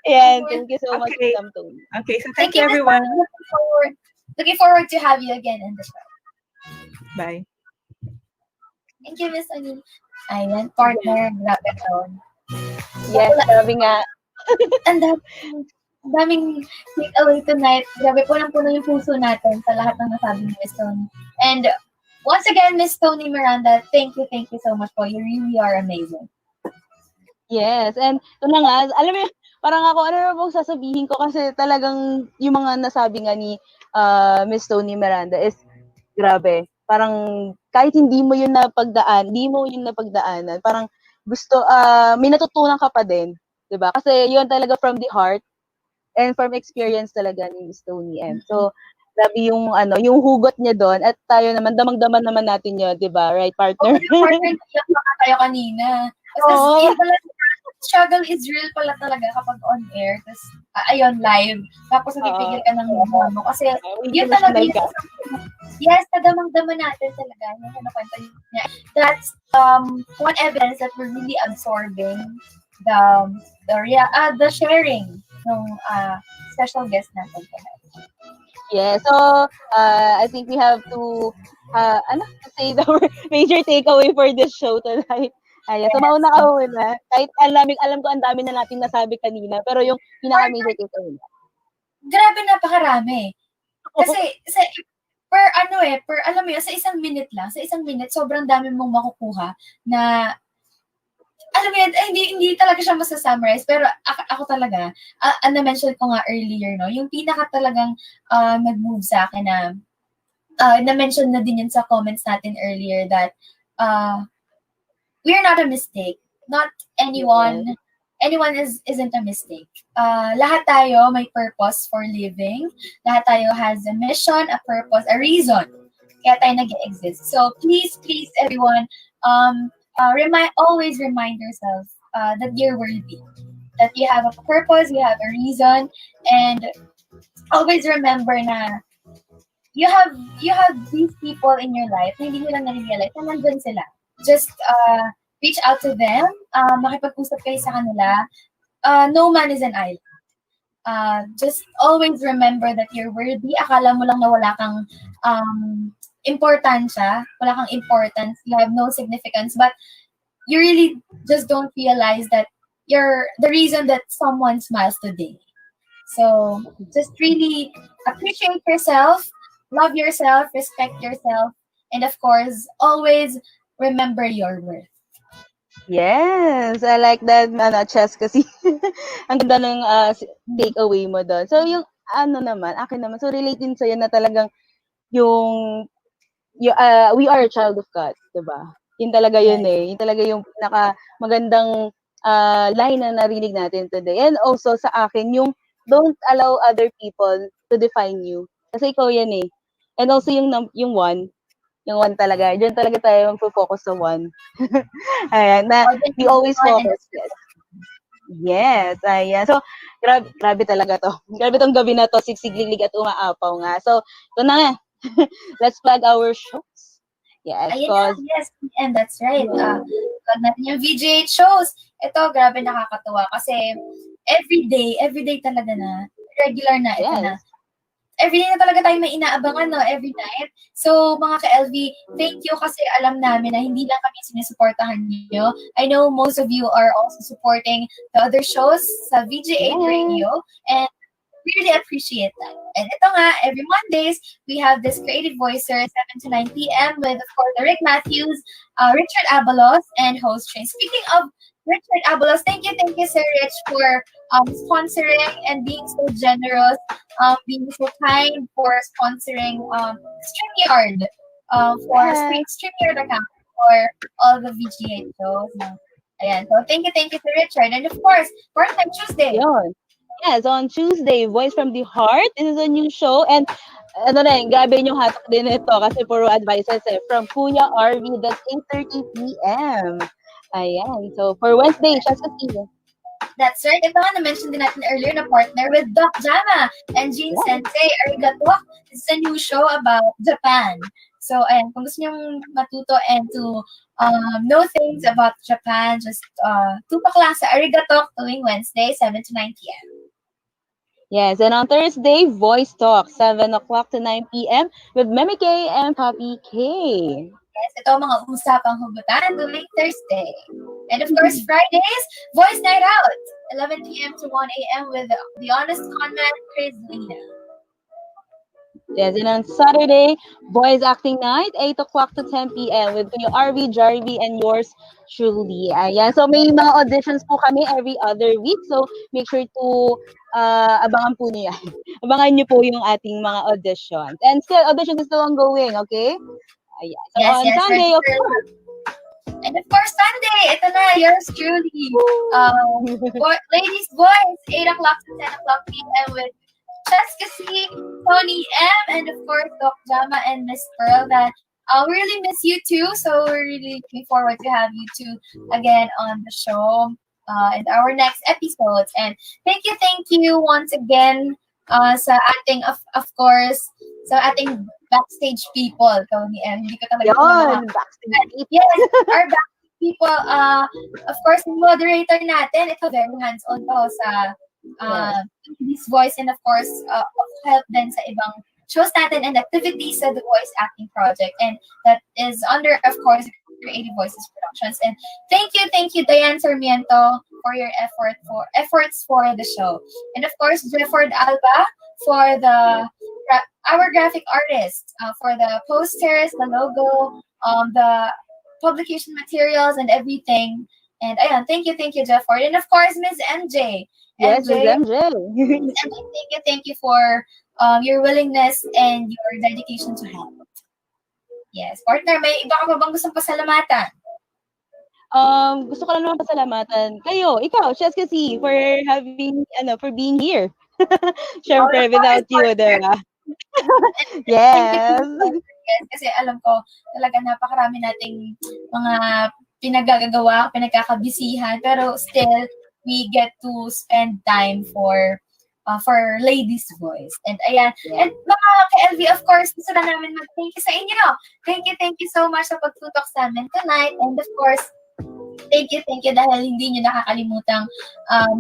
H: Thank you so much, Madam Tony.
B: Okay, so thank you everyone.
A: Looking forward to have you again in the show.
B: Bye.
A: Thank you, Miss Ani. Ayan, partner. Grabe taon.
H: Yes, sabi nga.
A: Ang daming takeaway tonight. Grabe, punang-puno yung puso natin sa lahat ng nasabi ni Miss Tony. And once again, Miss Tony Miranda, thank you so much po. You really are amazing.
H: Yes, and ito na nga, alam mo, parang ako, ano na pong sasabihin ko kasi talagang yung mga nasabi nga ni Miss Tony Miranda is grabe. Parang kahit hindi mo yun napagdaanan, parang gusto, may natutunan ka pa din, 'di ba? Kasi yun talaga from the heart, And from experience talaga ni Miss Tony M. So, grabe yung yung hugot niya doon at tayo naman damang-dama naman natin 'yon, 'di ba? Right, partner?
A: Partner, iyak na nga tayo kanina. Kasi yun pala, struggle is real pala talaga kapag on air. Tapos, ayun, live. Tapos, nagpipigil ka ng mga mo. Kasi, yun talaga yung yes, nadamang-dama natin talaga. Yung kwento niya. That's one evidence that we're really absorbing the sharing ng special guest natin tonight.
H: Yeah, so I think we have to say our major takeaway for this show tonight. Ayan, so mauna ka muna. Kahit alam ko ang dami na natin nasabi kanina, pero yung pinaka-major takeaway na.
A: Grabe, napakarami. Kasi, alam mo yun, sa isang minute, sobrang dami mong makukuha na, alam mo yun, hindi talaga siya masasummarize, pero ako talaga, na-mention ko nga earlier, no, yung pinaka talagang nag-move sa akin na, na-mention na din yun sa comments natin earlier that, we're not a mistake. Not anyone isn't a mistake. Lahat tayo may purpose for living. Lahat tayo has a mission, a purpose, a reason. Kaya tayo nag-exist. So please, everyone, always remind yourself that you're worthy. That you have a purpose, you have a reason, and always remember na you have these people in your life na hindi nyo lang nare-realize na nandun sila. Just reach out to them, makipag-usap kayo sa kanila. No man is an island. Just always remember that you're worthy. Akala mo lang na wala kang importansya, wala kang importance, you have no significance, but you really just don't realize that you're the reason that someone smiles today. So just really appreciate yourself, love yourself, respect yourself, and of course, always remember your worth.
H: Yes, I like that, Chess, kasi ang ganda ng takeaway mo doon. So, yung akin naman, so relate din sa'yo na talagang yung we are a child of God, diba? Yun talaga yun eh. Yun talaga yung pinaka magandang line na narinig natin today. And also sa akin, yung don't allow other people to define you. Kasi ikaw yan eh. And also yung one talaga. Diyan talaga tayo magpo-focus sa one. Ayan, na we always focus. Yes, ayan. So, grabe talaga to. Grabe tong gabi na to, sigliglig at umaapaw nga. So, ito na nga. Let's plug our shows. Yes,
A: yes, and that's right. Plug natin yung VGH shows. Ito, grabe nakakatuwa kasi everyday talaga na, regular na, ito na. Everyday na talaga tayo may inaabangan, no? Every night. So, mga ka-LV, thank you kasi alam namin na hindi lang kami sinusuportahan niyo. I know most of you are also supporting the other shows sa VG8 Radio, and we really appreciate that. And ito nga, every Mondays, we have this Creative Voicer, 7 to 9 p.m. with, of course, Rick Matthews, Richard Abalos, and host Train. Speaking of Richard Abalos, thank you, Sir Rich, for sponsoring and being so generous, being so kind for sponsoring StreamYard, for StreamYard account for all the VGA shows. Ayan. So, thank you, Sir Richard. And of course, Part-Time Tuesday.
H: Yes, on Tuesday, Voice from the Heart. This is a new show. And grabe yung hatak din ito kasi puro advices from Kuya RV. That's 8:30 p.m. Ayan. So, for Wednesday, Shasaki.
A: That's right. Ito nga, na-mention din natin earlier na partner with Doc Jama and Jean Sensei. Arigato. This is a new show about Japan. So, ayan, kung gusto niyong matuto and to know things about Japan, just tutok lang sa Arigato tuwing Wednesday, 7 to 9 p.m.
H: Yes, and on Thursday, Voice Talk, 7 o'clock to 9 p.m. with Memi K and Papi K.
A: Yes, ito mga usapang hugutan tuwing Thursday. And of course, Fridays, Voice Night Out, 11 p.m. to 1 a.m. with the Honest Conman, Chris Lina.
H: Yes, and on Saturday, Boys Acting Night, 8 o'clock to 10 p.m. with Kuya RV, Jarvie, and yours truly. Ayan. So, may mga auditions po kami every other week. So, make sure to abangan po niyo yan. Abangan niyo po yung ating mga auditions. And still, audition is still ongoing, okay? Ayan. So, on Sunday, of course.
A: And of course, Sunday, ito na, yours truly. Ladies, boys, 8 o'clock to 10 o'clock p.m. with Cheska C, Tony M, and of course, Doc Jama and Miss Pearl. That we really miss you too, so we're really looking forward to have you two again on the show in our next episodes. And thank you once again sa ating, of course, sa ating backstage people, Tony M. Hindi ko talaga
H: backstage.
A: Yes, our backstage people, of course, yung moderator natin, ito very hands-on to sa this voice, and of course, help din sa ibang shows natin and activities sa the Voice Acting Project, and that is under, of course, Creative Voices Productions. And thank you, Diane Sarmiento, for your efforts for the show, and of course, Jefford Alba for our graphic artist for the posters, the logo, the publication materials, and everything. And ayan, thank you, Jefford, and of course, Ms. MJ.
H: Yes, Ms. MJ.
A: Thank you for your willingness and your dedication to help. Yes, partner, may iba ka pa bang gustong pasalamatan?
H: Gusto ko lang naman pasalamatan ikaw, Cheska C, for being here. Syempre, without you, diba? Yes.
A: Kasi alam ko, talaga napakarami nating mga pinagkakabisihan, pero still, we get to spend time for Ladies Voice. And ayan, and mga ka-LV, of course, gusto na namin mag-thank you sa inyo. Thank you so much sa pagtutok sa amin tonight. And of course, thank you dahil hindi nyo nakakalimutang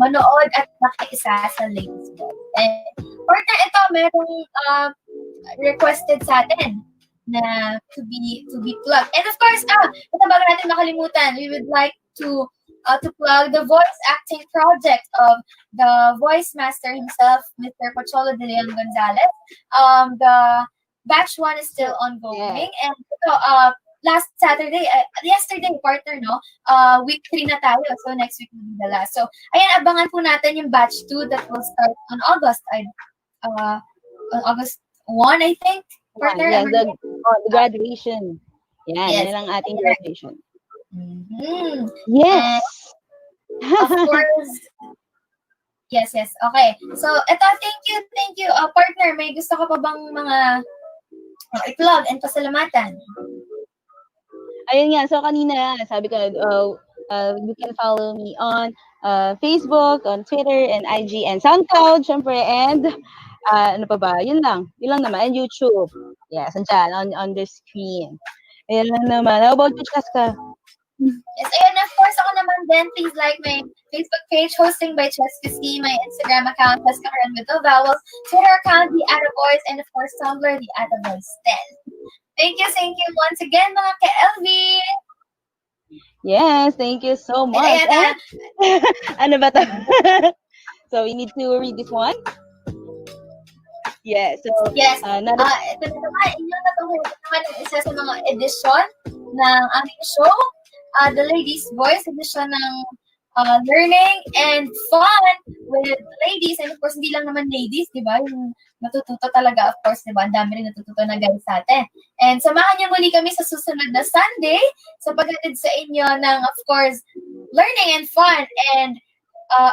A: manood at makiisa sa Ladies Voice. And partner, ito, merong requested sa atin na to be plugged. And of course, ito bago natin makalimutan, we would like to plug the voice acting project of the voice master himself, Mr. Pocholo de Leon Gonzalez. The batch 1 is still ongoing. And last Saturday, yesterday, partner, no? Week 3 na tayo. So next week will be the last. So, ayan, abangan po natin yung batch 2 that will start on August. On August 1, I think. Partner,
H: yes, the graduation. Yan ang ating graduation.
A: Mm-hmm.
H: Yes.
A: Of course. Yes. Okay. So, eto, thank you. Partner, may gusto ka pa bang mga i-plug and pasalamatan?
H: Ayun nga, so kanina, sabi ko, you can follow me on Facebook, on Twitter, and IG, and SoundCloud, syempre, and ano pa ba? Yun lang naman, and YouTube. Yes, andyan, on the screen. Ayun lang naman. How about you, Cheska?
A: Yes, ayun, of course, ako naman din. Please like my Facebook page, hosting by Cheska C, my Instagram account, Cheska Karen with the vowels, Twitter account, The Attaboys, and of course, Tumblr, The Attaboys 10. Thank you once again, mga ka-LV.
H: Yes, thank you so much. Ano ba to? So, we need to read this one. Yes. So,
A: yes. Ito na naman, inyong natungkol naman ang isa sa mga edisyon ng aming show. The Ladies Voice edition ng learning and fun with ladies. And of course, hindi lang naman ladies, di ba? Yung natututo talaga, of course, di ba? Ang dami rin natututo na guys sa atin. And samahan niyo muli kami sa susunod na Sunday sa paghatid sa inyo ng, of course, learning and fun and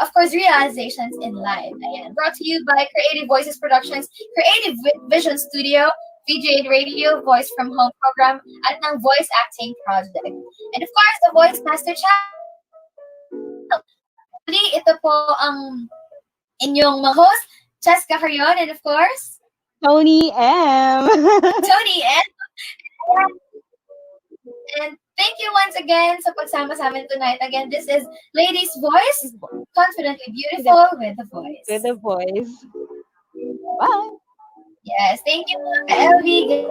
A: of course, realizations in life. Ayan. Brought to you by Creative Voices Productions, Creative Vision Studio, VJ Radio, Voice from Home Program, at ng Voice Acting Project. And of course, the Voice Master Channel. Ito po ang inyong mga host, Cheska Carrion, and of course,
H: Tony M.
A: And thank you once again sa pagsama sa amin tonight. Again, this is Ladies Voice, confidently beautiful with the voice.
H: With the voice. Bye.
A: Yes, thank you, LV.